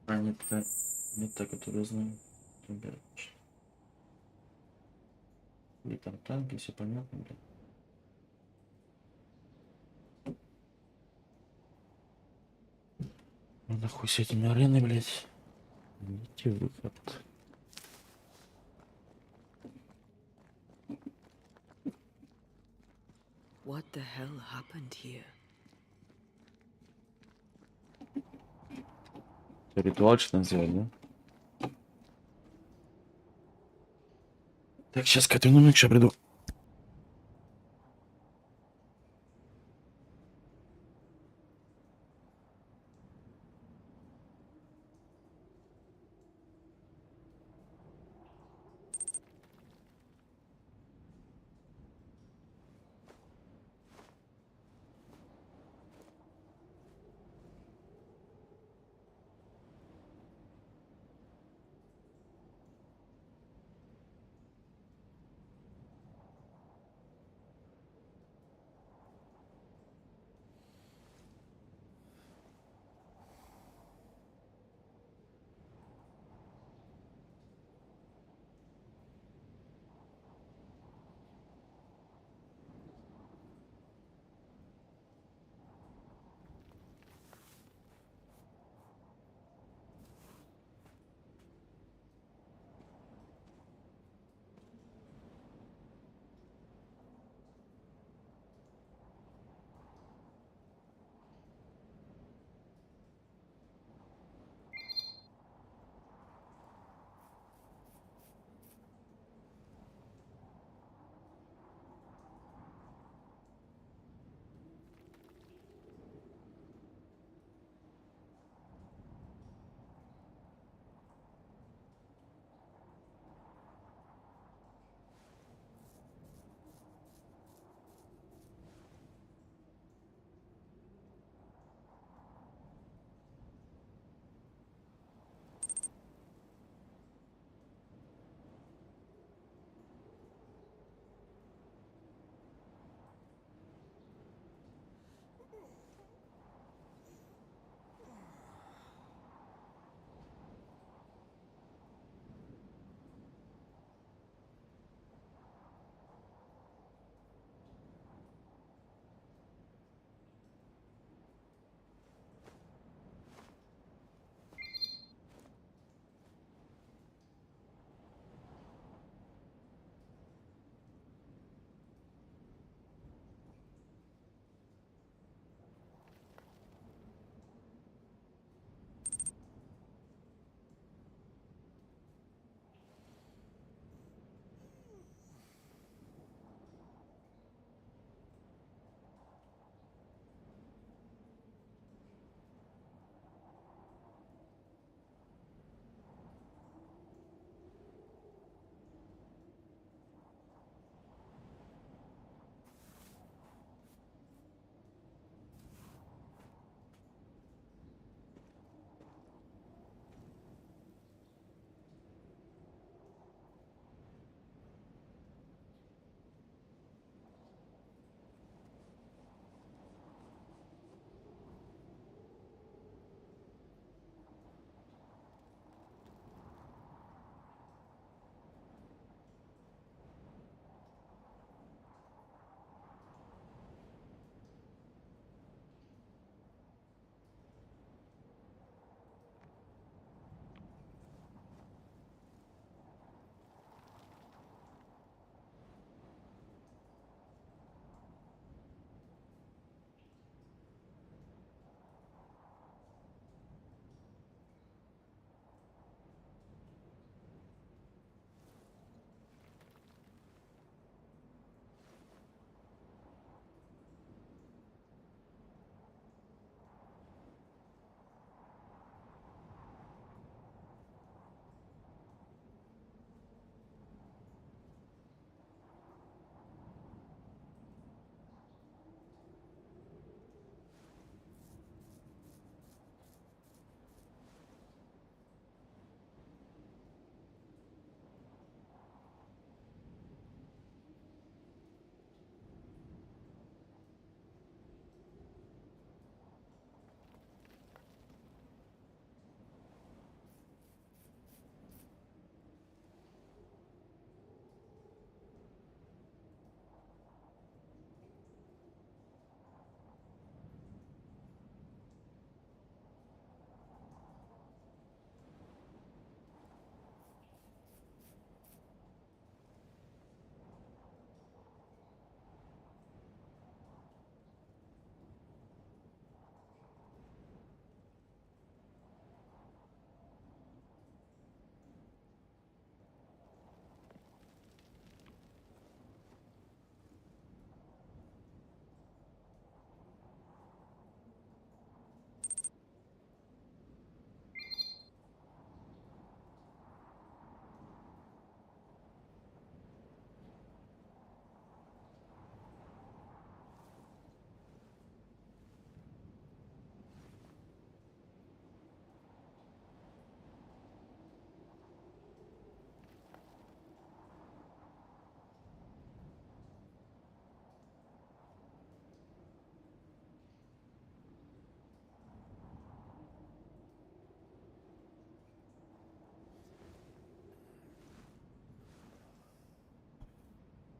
А, нет, это не та, которую я знаю. Ребят. И там танки, все понятно, блин. Ну нахуй с этими ареной, блядь. Идите выход. What the hell happened here? Ритуал что называть, да? Так, сейчас к этому номеру сейчас приду.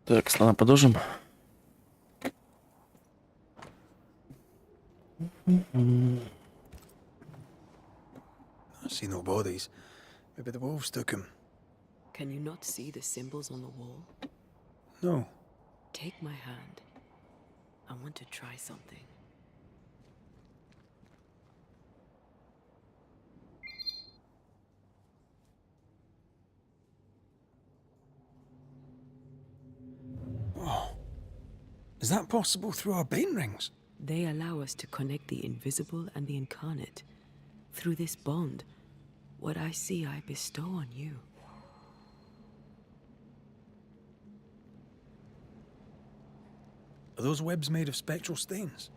Так, слона продолжим. I see no bodies. Maybe the wolves took him. Can you not see the symbols on the wall? No. Take my hand. I want to try something. Oh. Is that possible through our bane rings? They allow us to connect the invisible and the incarnate. Through this bond, what I see I bestow on you. Are those webs made of spectral stains?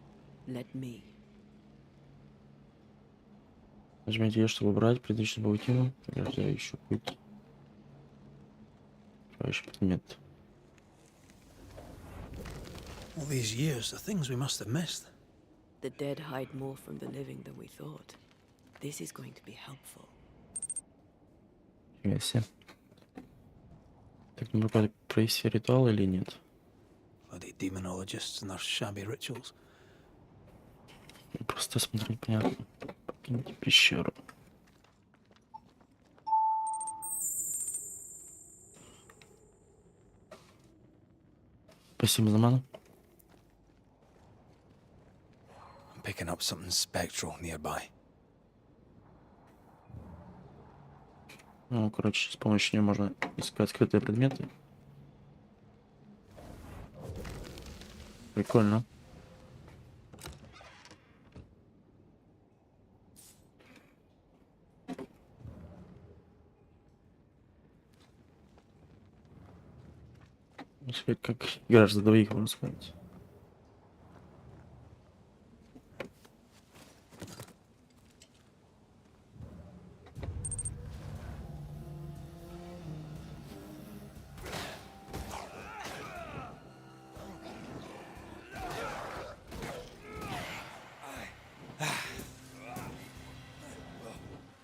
Let me. Нажмите Е, чтобы убрать предыдущую паутину. Ограждающий путь. Открывающий предмет. All these years, the things we must have missed. The dead hide more from the living than we thought. This is going to be helpful. Если. Так, ну как провести ритуал или нет? Bloody demonologists and their shabby rituals. Просто смотреть понятно. Покиньте пещеру. Спасибо за ману. I'm picking up something spectral nearby. Ну, короче, с помощью нее можно искать скрытые предметы. Прикольно. Как играешь за двоих, можно сказать.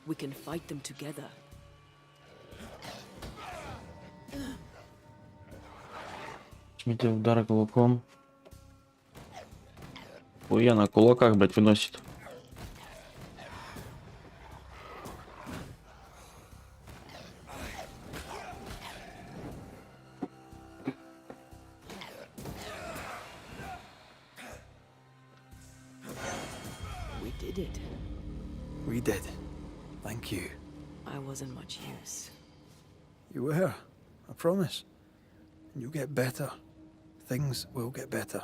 We can fight them together. Жмите удары кулаком. Ой, я на кулаках, блядь, выносит. We did it. We did. Thank you. I wasn't much use. You were. I promise. And you'll get better. Things will get better.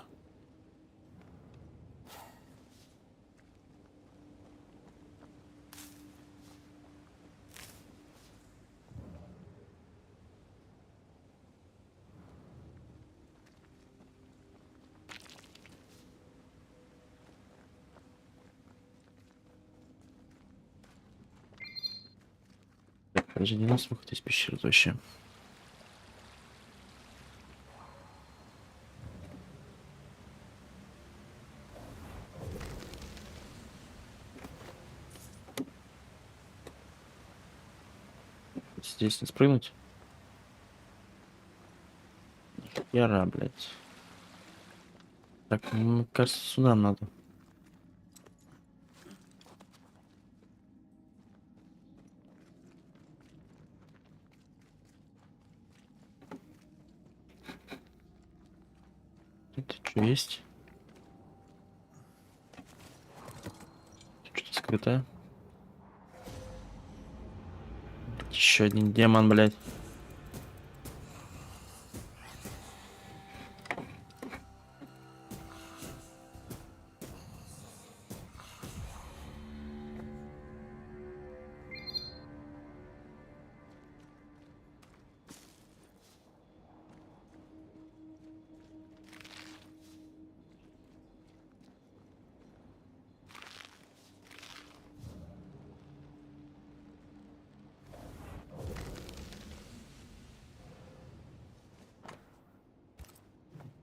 Так, подожди, не нас выход из пещеры вообще. Здесь не спрыгнуть. Яра, блядь. Так, мне кажется, сюда надо. Это что есть? Что-то скрытое. Еще один демон, блядь.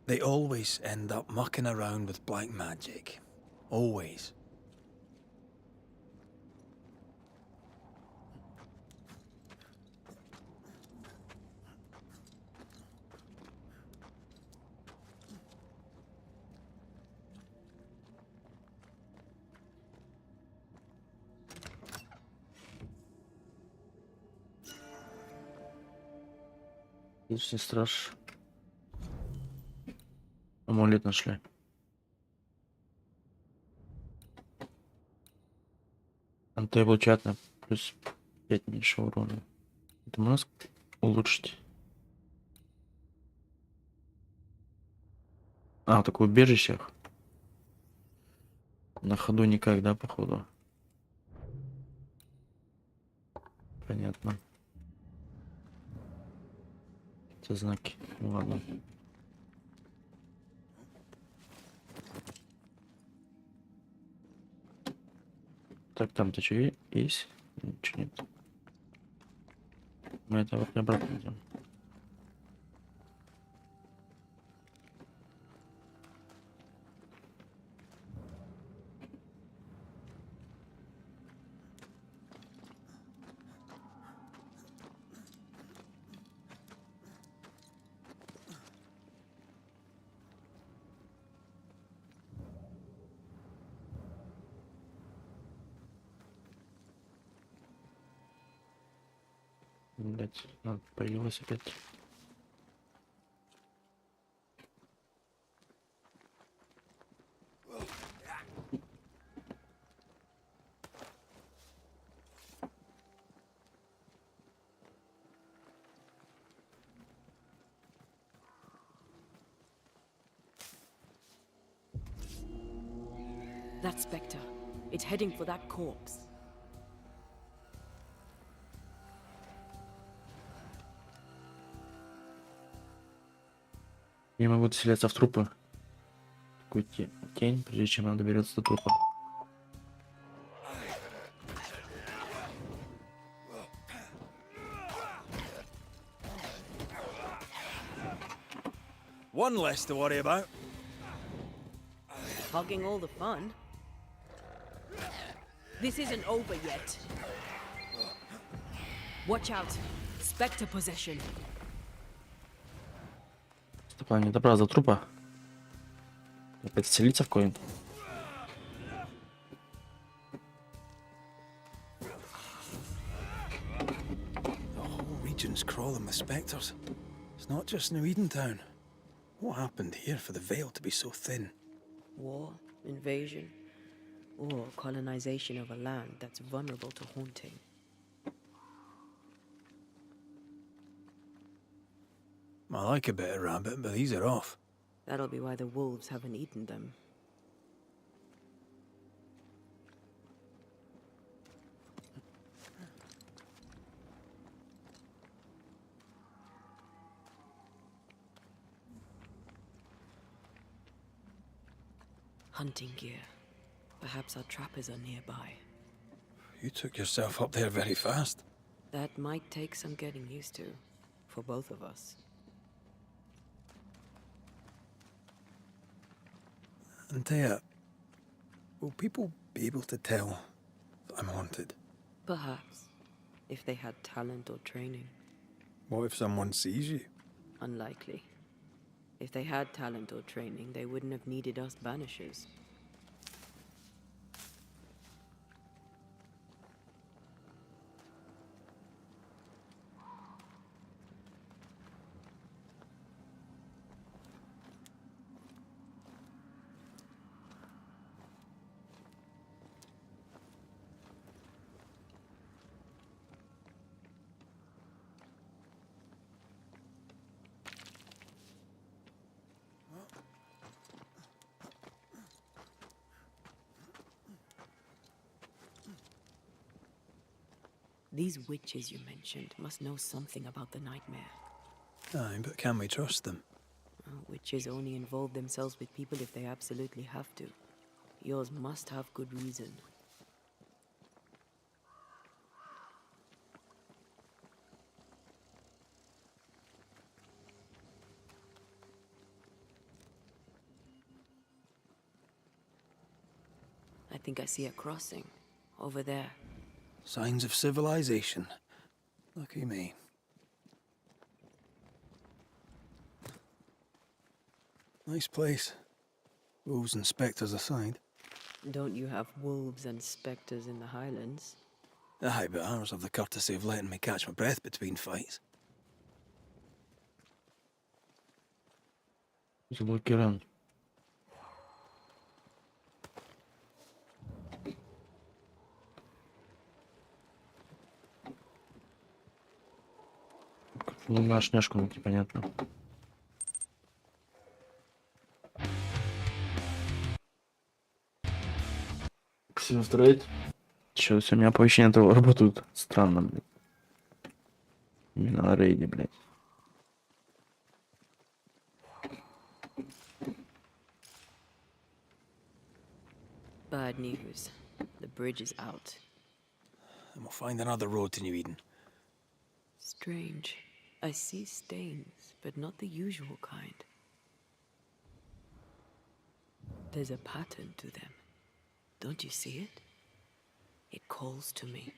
They always end up mucking around with black magic. Always. Личный страж. Амулет нашли. Антеа получает на плюс 5 меньше урона. Это можно улучшить? А, в такое убежищах. На ходу никак, да, походу? Понятно. Это знаки. Ну ладно. Так, там-то что есть? Ничего нет. Мы это вот обратно идем. Блять, надо появилась опять. That spectre. It's heading for that corpse. Не могу вселяться в трупы. Такую тень, прежде чем она доберется до трупа. One less to worry about. Hogging all the fun. This isn't over yet. Watch out. Spectre possession. Стопа, не добраться до трупа. Опять вселиться в коин. The whole region's crawling with spectres. It's not just New Edentown. What happened here for the veil to be so thin? War, invasion, or colonization of a land that's vulnerable to haunting. I like a bit of rabbit, but these are off. That'll be why the wolves haven't eaten them. Hunting gear. Perhaps our trappers are nearby. You took yourself up there very fast. That might take some getting used to, for both of us. Antea, will people be able to tell that I'm haunted? Perhaps, if they had talent or training. What if someone sees you? Unlikely. If they had talent or training, they wouldn't have needed us Banishers. These witches you mentioned must know something about the nightmare. Aye, but can we trust them? Witches only involve themselves with people if they absolutely have to. Yours must have good reason. I think I see a crossing. Over there. Signs of civilization. Lucky me. Nice place. Wolves and spectres aside. Don't you have wolves and spectres in the Highlands? Aye, but ours have the courtesy of letting me catch my breath between fights. Заблокирован. Ну, на шняшку найти, понятно. Все устроить? Че, у меня оповещения того работают странно, блядь. Именно на рейде, блядь. Bad news. The bridge is out. And we'll find another road to New Eden. Strange. I see stains, but not the usual kind. There's a pattern to them. Don't you see it? It calls to me.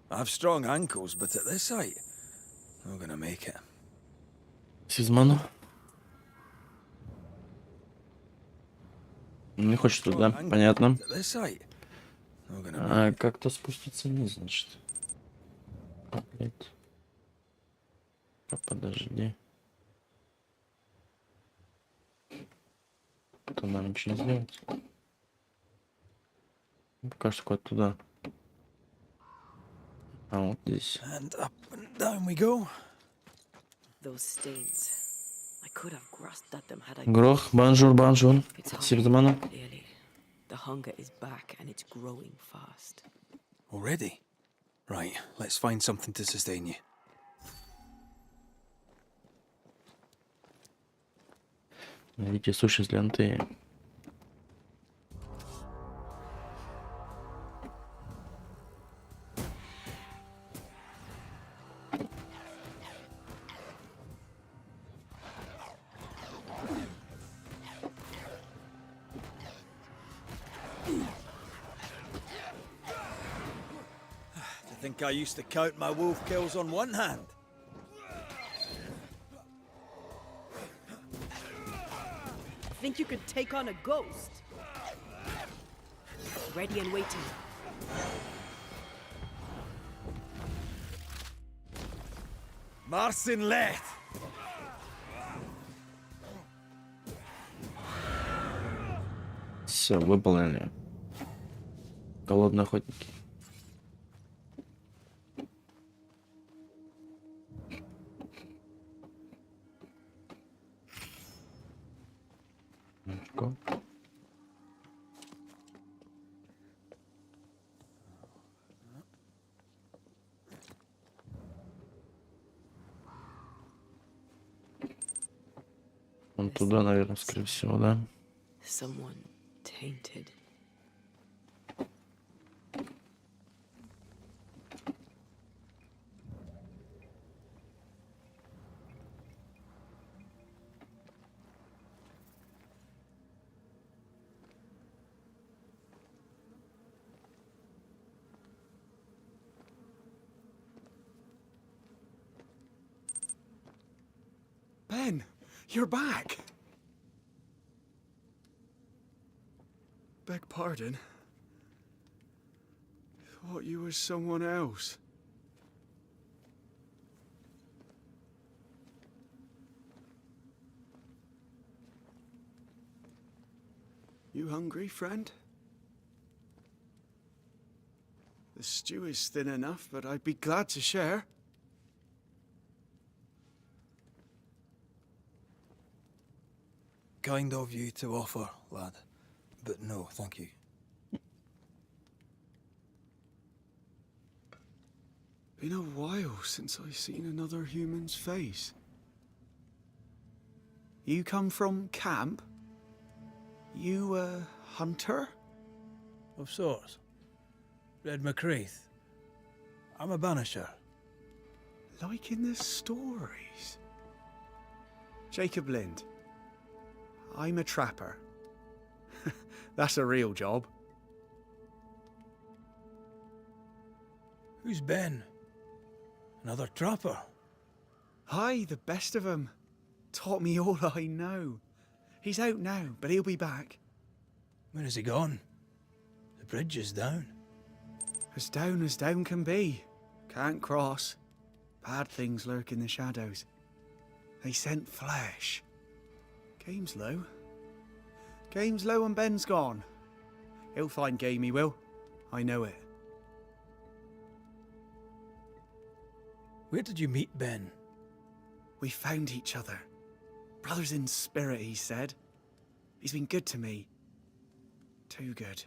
I have strong ankles, but at this height, I'm gonna make it. Сизману. Не хочет туда, понятно. А как-то спуститься вниз, значит. Блять. Подожди. То нам ничего не сделать. Пока что куда-то туда. А вот здесь. And up and down we go. Those stains. I could have grasped at them had I. Грох, банжур, банжур. Сибзману. Clearly, the hunger is back and it's growing fast. Already? Right, let's find something to sustain you. Найдите сущность для Антеи. I think I used to count my wolf kills on one hand. Think you could take on a ghost? Ready and waiting. Marcin Leth! Все, выполнили. Голодные охотники. Он туда, наверное, скорее всего, да? Someone tainted. Ben, you're back. Beg pardon. Thought you was someone else. You hungry, friend? The stew is thin enough, but I'd be glad to share. Kind of you to offer, lad. But no, thank you. Been a while since I've seen another human's face. You come from camp? You a hunter? Of sorts. Red Mak Raitt. I'm a banisher. Like in the stories. Jacob Lind. I'm a trapper. That's a real job. Who's Ben? Another trapper? Aye, the best of 'em. Taught me all I know. He's out now, but he'll be back. When is he gone? The bridge is down. As down can be. Can't cross. Bad things lurk in the shadows. They scent flesh. Game's low. Game's low and Ben's gone. He'll find game, he will. I know it. Where did you meet Ben? We found each other. Brothers in spirit, he said. He's been good to me. Too good.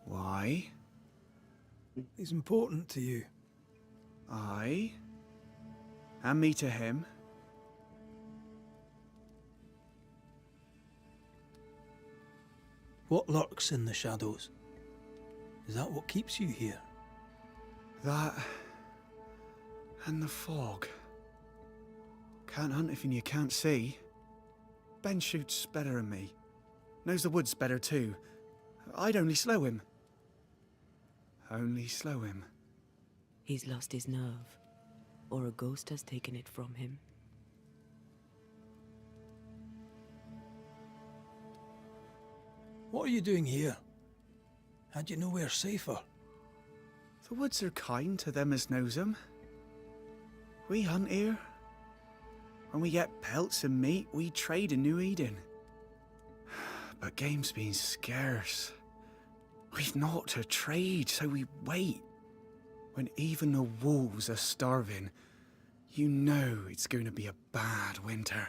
Why? He's important to you. I? And me to him? What lurks in the shadows? Is that what keeps you here? That... and the fog. Can't hunt anything you can't see. Ben shoots better than me. Knows the woods better too. I'd only slow him. Only slow him. He's lost his nerve, or a ghost has taken it from him. What are you doing here? Had you nowhere safer? The woods are kind to them as knows them. We hunt here. When we get pelts and meat, we trade in New Eden. But game's been scarce. We've naught to trade, so we wait. When even the wolves are starving, you know it's going to be a bad winter.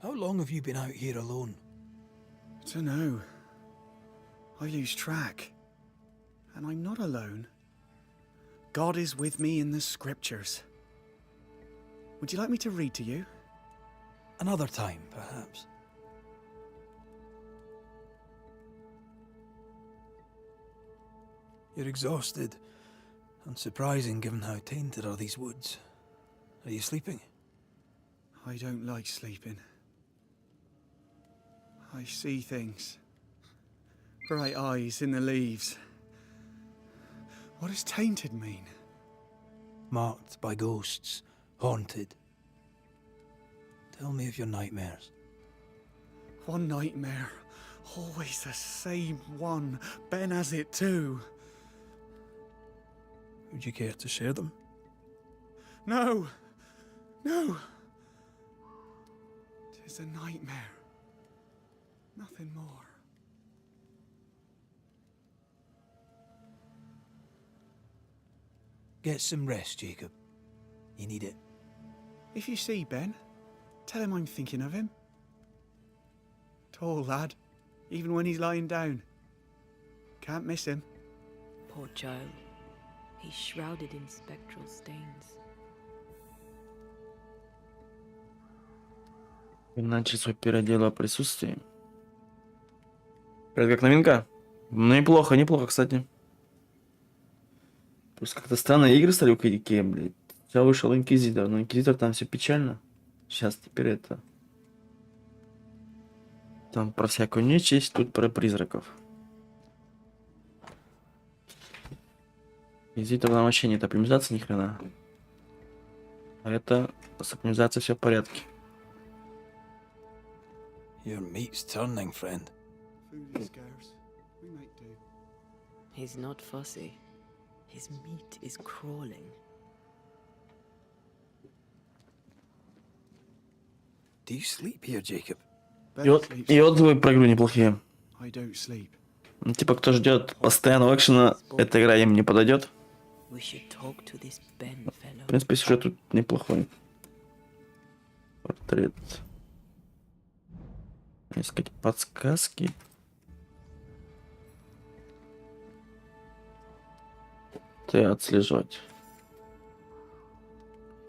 How long have you been out here alone? Dunno. I lose track. And I'm not alone. God is with me in the scriptures. Would you like me to read to you? Another time, perhaps. You're exhausted. Unsurprising given how tainted are these woods. Are you sleeping? I don't like sleeping. I see things. Bright eyes in the leaves. What does tainted mean? Marked by ghosts. Haunted. Tell me of your nightmares. One nightmare. Always the same one. Ben has it too. Would you care to share them? No! No! 'Tis a nightmare. Nothing more. Get some rest, Jacob. You need it. If you see Ben, tell him I'm thinking of him. Tall lad, even when he's lying down. Can't miss him. Poor child. He's shrouded in spectral stains. Начали свое первое дело о присутствии. Это как новинка? Ну, неплохо, неплохо, кстати. Просто как-то странные игры стали у KDK, блядь. Сейчас вышел Инквизитор, но Инквизитор там все печально. Сейчас теперь это... Там про всякую нечисть, тут про призраков. Инквизитор там вообще нет оптимизации ни хрена. А это с оптимизацией все в порядке. Your meat's turning, friend. Food is scarce. We might do. He's not fussy. His meat is crawling. Do you sleep here, Jacob? И отзывы про игру неплохие. I don't sleep. Ну, типа, кто ждет постоянного экшена, эта игра им не подойдет. We should talk to this Ben fellow. В принципе, сюжет тут неплохой. Портрет. Искать подсказки. Ты отслеживать.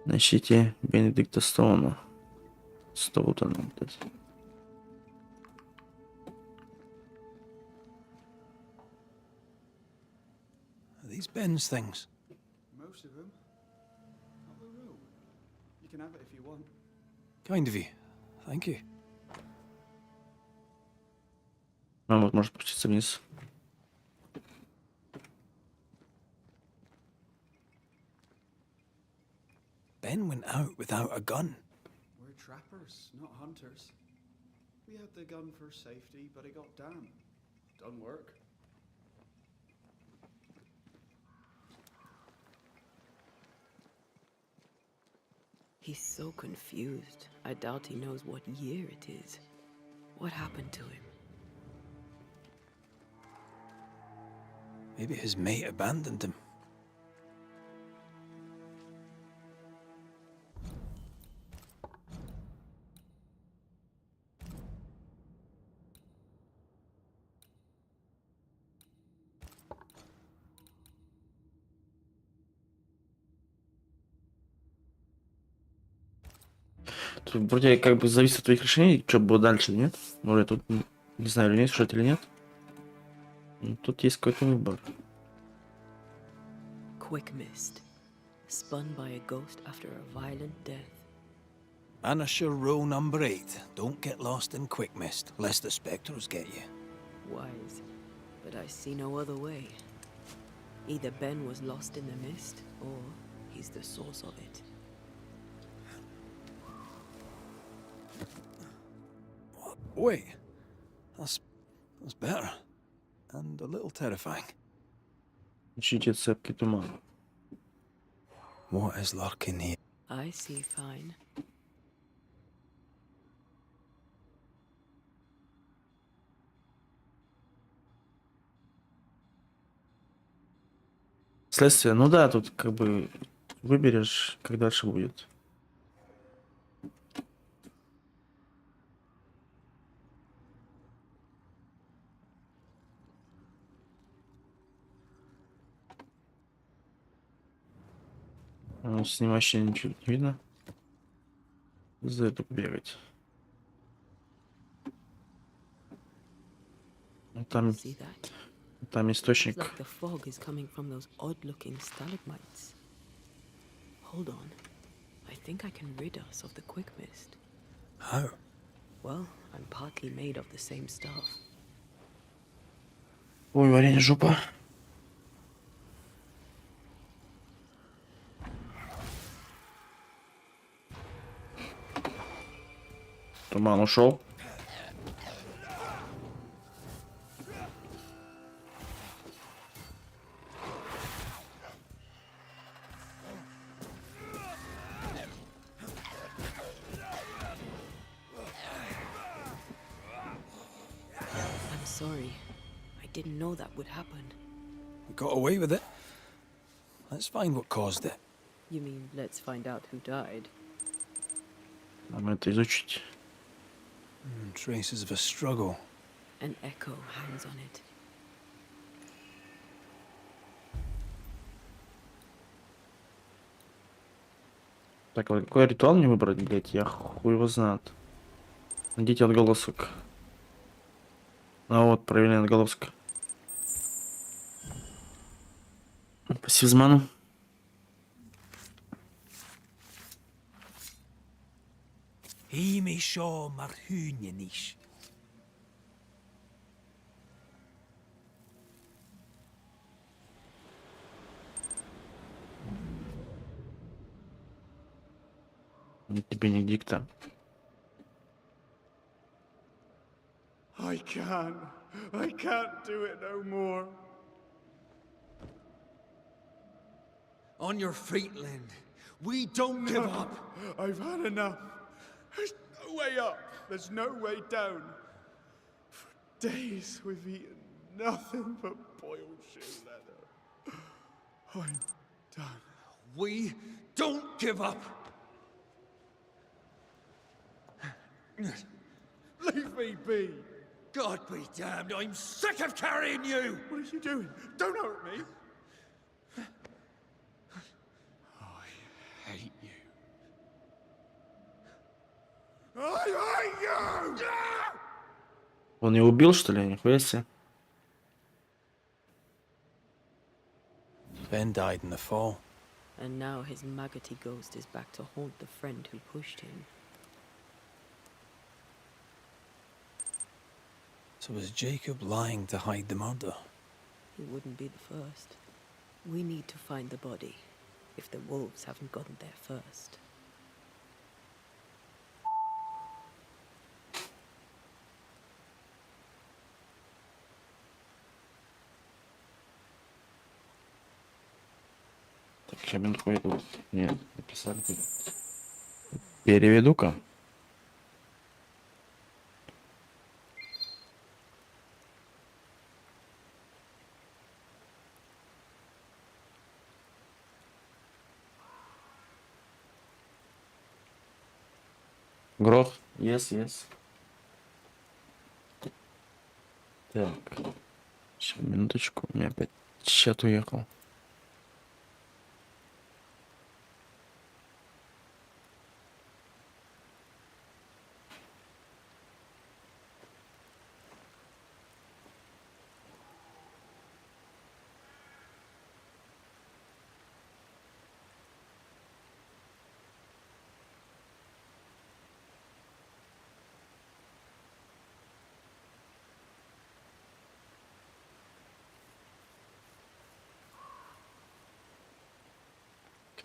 На щите Бенедикта Стоуна. Стоутона. Are these Ben's things? Most of them. Not the room. You can have it if you want. Kind of you. Thank you. А вот может спуститься вниз. Ben went out without a gun. We're trappers, not hunters. We had the gun for safety, but it got damp. Done work. He's so confused. I doubt he knows what year it is. What happened to him? Maybe his mate abandoned him. Тут вроде как бы зависит от твоих решений, что будет дальше, нет? Может, тут не знаю, или нет, сюжет или нет. Но тут есть какой-то выбор. Quick mist. Spun by a ghost after a violent death. Banisher rule number 8. Don't get lost in quick mist, lest the spectres get you. Wise. But I see no other way. Either Ben was lost in the mist, or he's the source of it. Wait. That's better. And a little terrifying. Ищите цепкий туман. What is lurking here? I see fine. Следствие, ну да, тут как бы выберешь, как дальше будет. С ним вообще ничего не видно. За это побегать. Там источник. It's like the fog is coming from those odd-looking stalagmites. Hold on. I think I can rid us of the quick mist. How? Well, I'm partly made of the same stuff. Ой, варенье жопа. Туман ушел. I'm sorry. I didn't know that would happen. We got away with it. Let's find what caused it. You mean, let's find out who died? Нам это изучить. Traces of a struggle. An echo hangs on it. Так, а какой ритуал мне выбрать, блять? Я хуй его знает. Найдите отголосок. А вот, проверяем отголосок. Пассив с маном. Himi sho marhunianish. Бенедикта. I can't do it no more. On your feet, Lind. We don't give up. I've had enough. There's no way up. There's no way down. For days we've eaten nothing but boiled shoe leather. I'm done. We don't give up. Leave me be. God be damned, I'm sick of carrying you! What are you doing? Don't hurt me. I hate you. I hate you! Он ее убил, что ли? Нихуя себе. Ben died in the fall. And now his maggoty ghost is back to haunt the friend who pushed him. So was Jacob lying to hide the murder? He wouldn't be the first. We need to find the body, if the wolves haven't gotten there first. Так, сейчас минутку иду. Нет, написали. Переведу-ка. Грох. Yes. Так. Сейчас, минуточку. У меня опять чат уехал.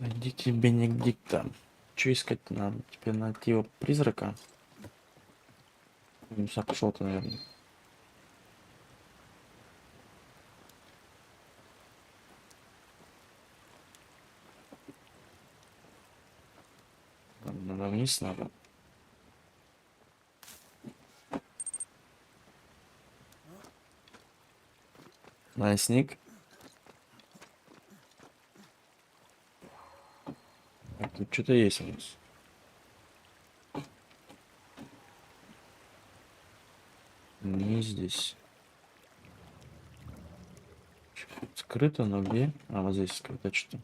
Найдите Бенедикта. Что искать надо? Теперь найти его призрака. Ну, пошел-то, наверное. Надо вниз надо. Найсник. Так, тут что-то есть у нас. Не здесь. Скрыто, но где? А, вот здесь скрыто что-то.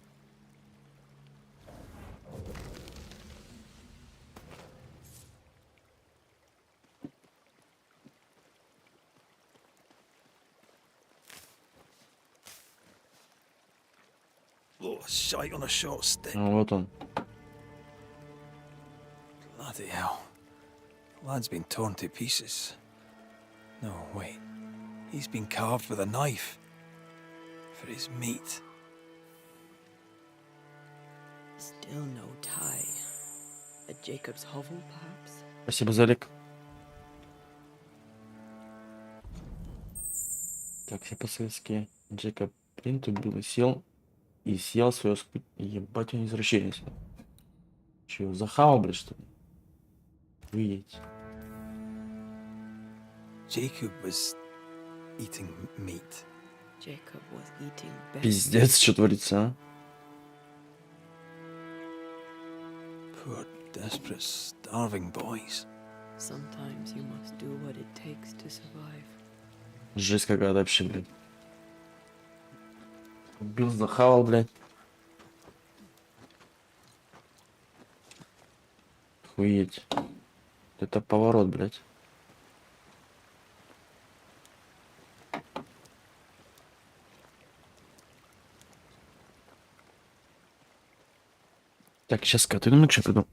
Oh, shite on a short stick. А, вот он. Bloody hell. Lad's been torn to pieces. No, wait. He's been carved with a knife. For his meat. Still no tie. At Jacob's hovel, perhaps? Спасибо, Залик. Так, все по-советски. Джекоб Принт убил и съел свое Ебать, он извращенец. Че, его захавал, блядь, что ли? Выедь. Jacob was eating meat. Jacob was eating best. Пиздец, что творится, а? Poor, desperate, starving boys. Sometimes you must do what it takes to survive. Жесть какая-то вообще, блядь. Убил, захавал, блядь. Охуеть. Это поворот, блядь. Так, сейчас ты на что приду.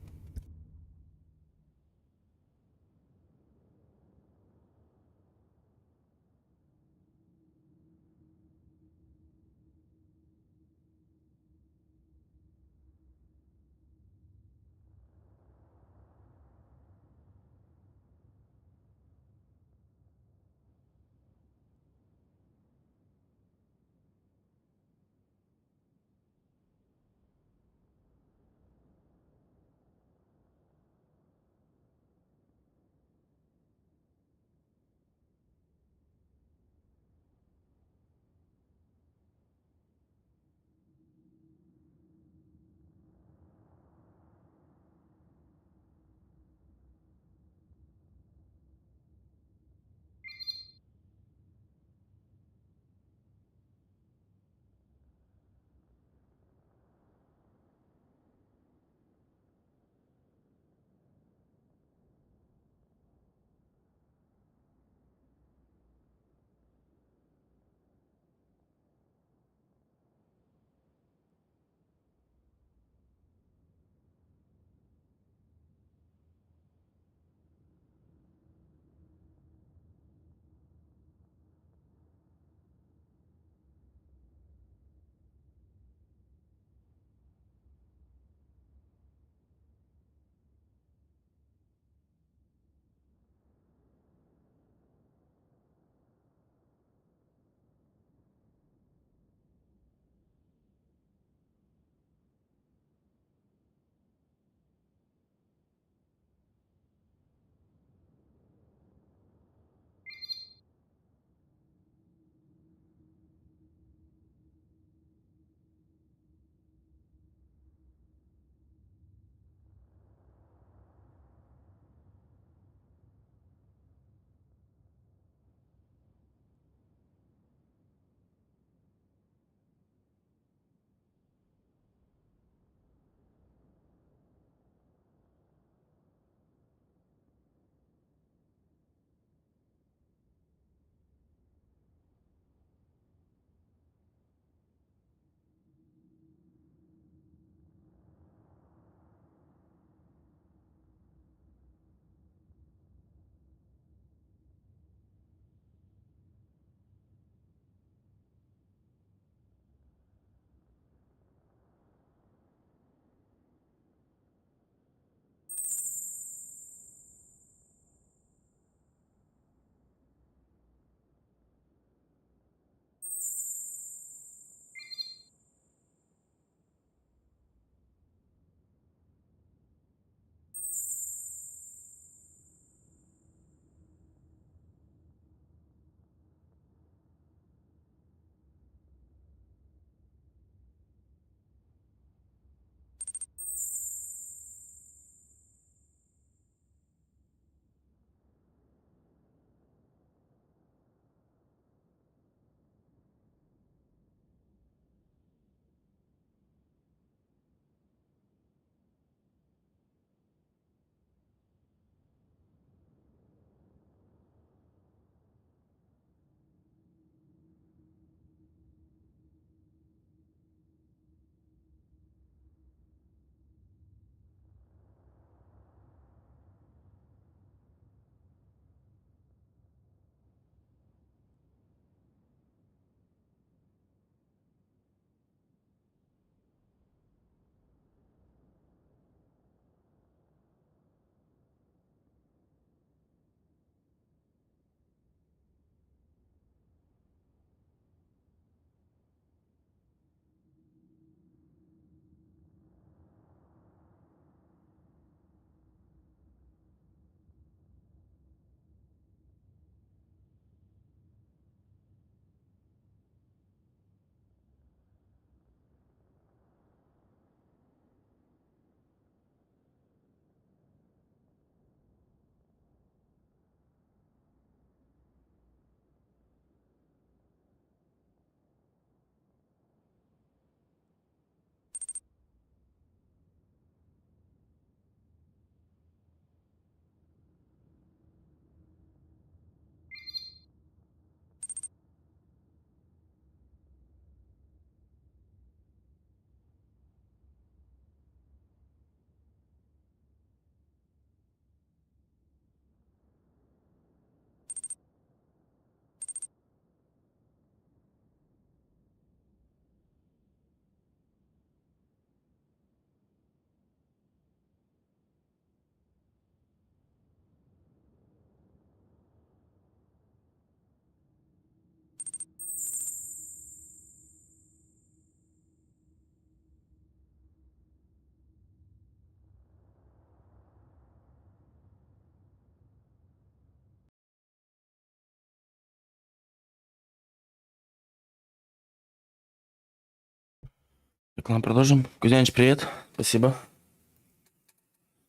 Так, ладно, продолжим. Кузяныч, привет. Спасибо.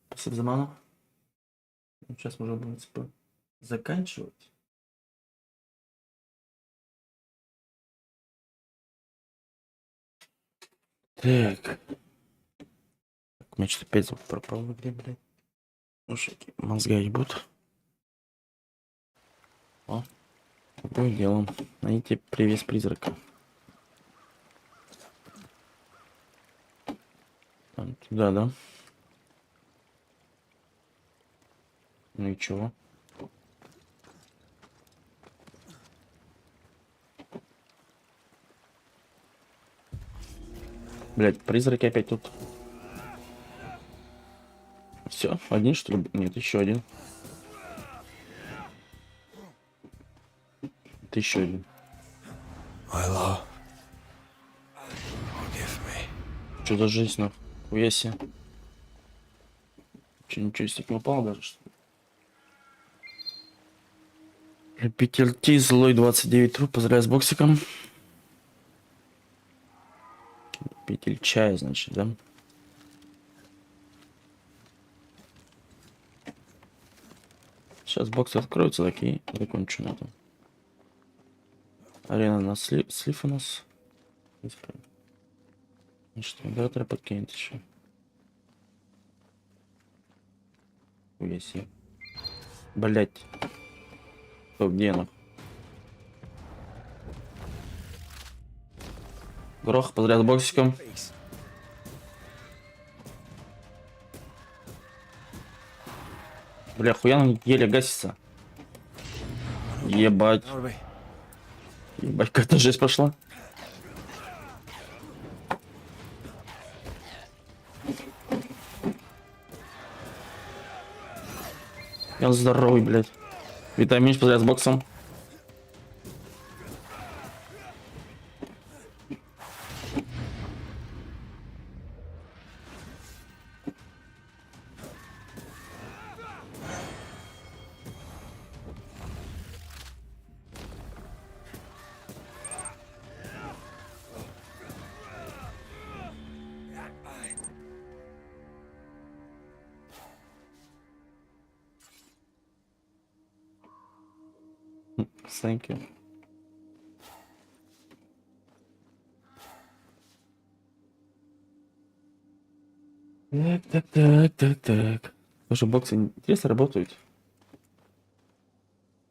Спасибо за ману. Ну, сейчас мы уже будем типа заканчивать. Так. У меня что-то опять звук пропал в игре, блядь. Ну, всякие мозга ебут. О, какое дело. Найти привес призрака. Туда, да? Ну и чего? Блять, призраки опять тут. Все, один что ли? Нет, еще один. Это еще один. Что за жизнь, нахуй? Если. Че, ничего себе не упал даже, что ли? Любитель Ти, злой 29 труп, поздравляю с боксиком. Любитель чая, значит, да? Сейчас боксы откроются, такие закончу на этом. Арена на слив у нас. Значит, модератора подкинет еще. Если. Блять. Кто где она? Грох, подряд боксиком. Бля, хуян еле гасится. Ебать. Ебать, какая-то жесть пошла. Я здоровый, блядь. Витаминч, подряд с боксом. Thank you. Так. Тоже боксы интересно работают.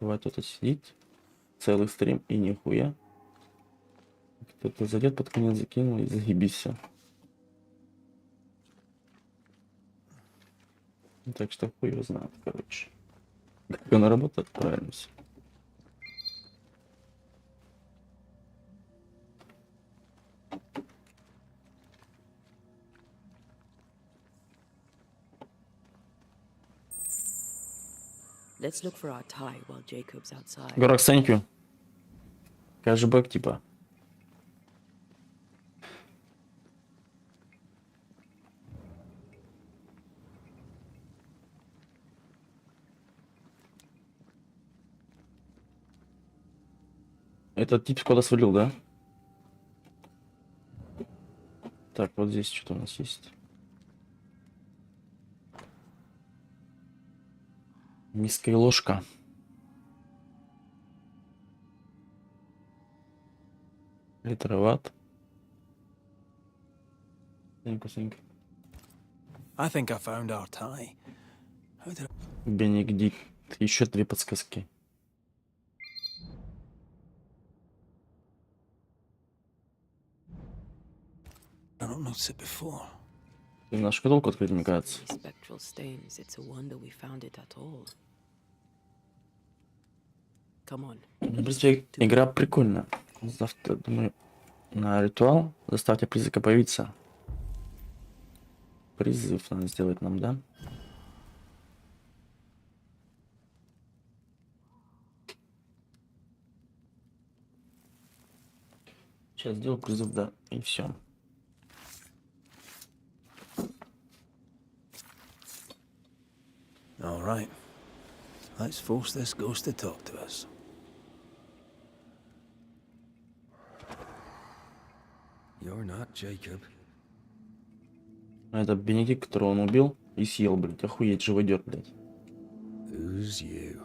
Бывает, кто-то сидит, целый стрим и нихуя. Кто-то зайдет под конец, закинул и заебись все. Так что хуй его знает, короче. Как она работает, правильно все. Let's look for our tie while Jacob's outside. Горок, thank you. Кэшбэк типа. Этот тип куда свалил, да? Так, вот здесь что-то у нас есть. Миска и ложка. Литроват. Тhank I think I found our tie. Бенедикт. Еще 3 подсказки. I don't notice it before. На шкатулку открыть, мне кажется. Spectral stains. It's a wonder we found it at all. Come on. В принципе, игра прикольная. Завтра, думаю, на ритуал заставьте призрака появиться. Призыв надо сделать нам, да? Сейчас сделаю призыв, да, и все. All right. Let's force this ghost to talk to us. You're not Jacob. Это Бенедикт, которого он убил и съел, блядь. Охуеть, живодер, блядь. Who's you?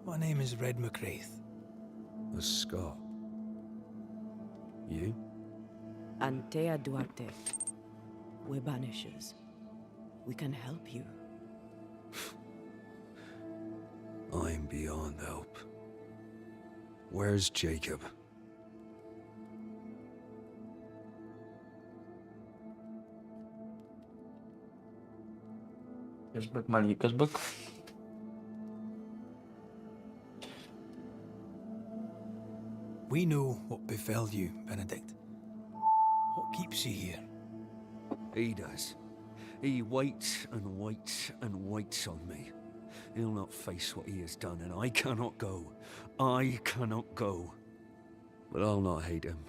My name is Рэд Мак Райт. A Scot. You? Антеа Дуарте. We're Banishers. We can help you. I'm beyond help. Where's Jacob? Кэшбэк, маленький кэшбэк. We know what befell you, Benedict. What keeps you here? He does. He waits and waits and waits on me. He'll not face what he has done, and I cannot go. I cannot go. But I'll not hate him.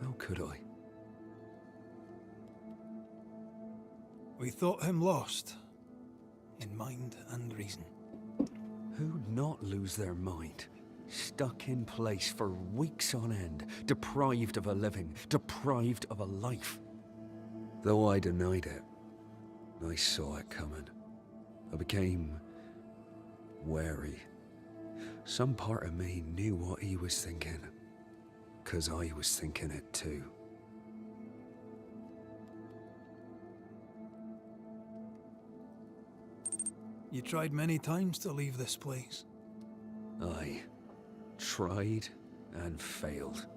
How could I? We thought him lost, in mind and reason. Who'd not lose their mind? Stuck in place for weeks on end, deprived of a living, deprived of a life. Though I denied it, I saw it coming. I became wary. Some part of me knew what he was thinking, 'cause I was thinking it too. You tried many times to leave this place. I tried and failed.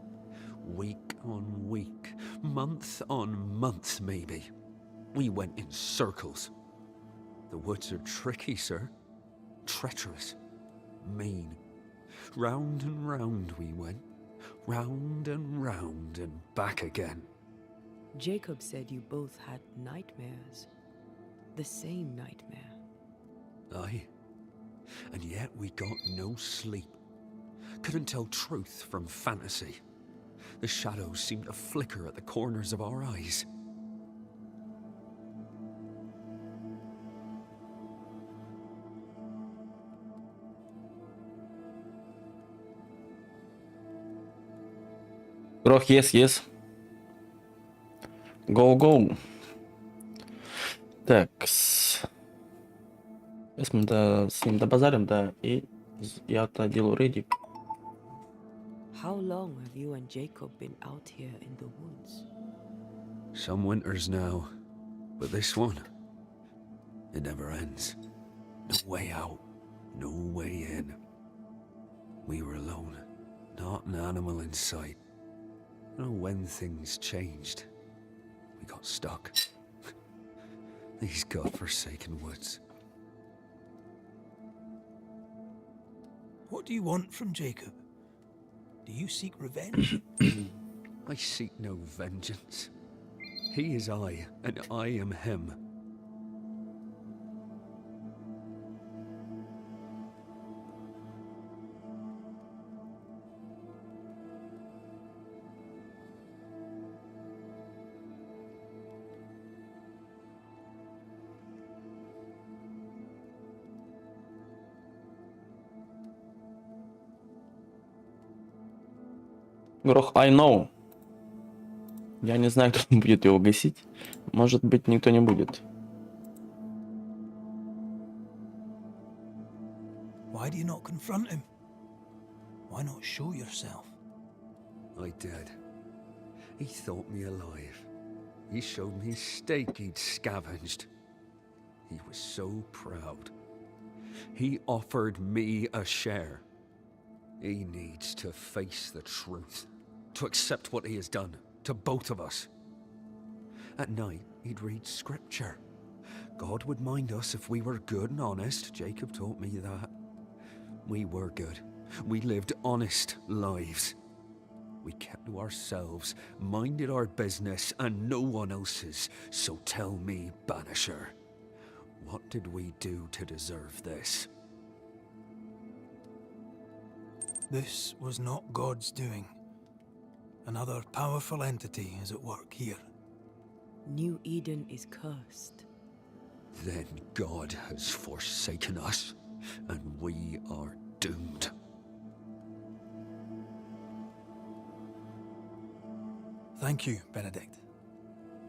Week on week, month on month maybe. We went in circles. The woods are tricky, sir. Treacherous. Mean. Round and round we went. Round and back again. Jacob said you both had nightmares. The same nightmare. Aye. And yet we got no sleep. Couldn't tell truth from fantasy. The shadows seemed to flicker at the corners of our eyes. Грох, yes. Go. Так. Сейчас мы с ним добазарим, да, и я-то делаю рейдик. How long have you and Jacob been out here in the woods? Some winters now, but this one, it never ends. No way out, no way in. We were alone, not an animal in sight. I don't know when things changed. We got stuck. These godforsaken woods. What do you want from Jacob? Do you seek revenge? I seek no vengeance. He is I, and I am him. Грох, I know. Я не знаю, кто будет его гасить. Может быть, никто не будет. Why do you not confront him? Why not show yourself? I did. He thought me alive. He showed me a steak he'd scavenged. He was so proud. He offered me a share. He needs to face the truth, to accept what he has done to both of us. At night, he'd read scripture. God would mind us if we were good and honest. Jacob taught me that. We were good. We lived honest lives. We kept to ourselves, minded our business and no one else's. So tell me, Banisher, what did we do to deserve this? This was not God's doing. Another powerful entity is at work here. New Eden is cursed. Then God has forsaken us, and we are doomed. Thank you, Benedict.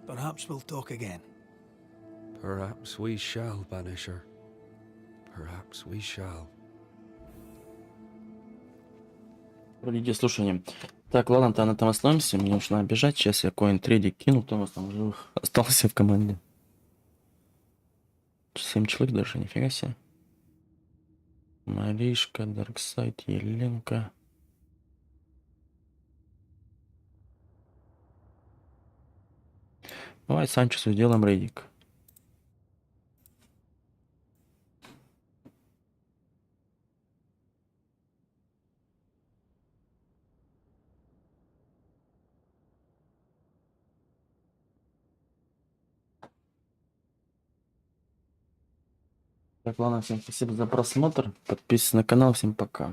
Perhaps we'll talk again. Perhaps we shall, Banisher. Perhaps we shall. Пройдите слушание. Так, ладно, на этом остановимся. Мне нужно бежать. Сейчас я коин-трейдик кину. Кто у вас там живых остался в команде? 7 человек даже, нифига себе. Маришка, Дарксайд, Еленка. Давай Санчесу сделаем рейдик. Так, ладно, всем спасибо за просмотр. Подписывайтесь на канал. Всем пока.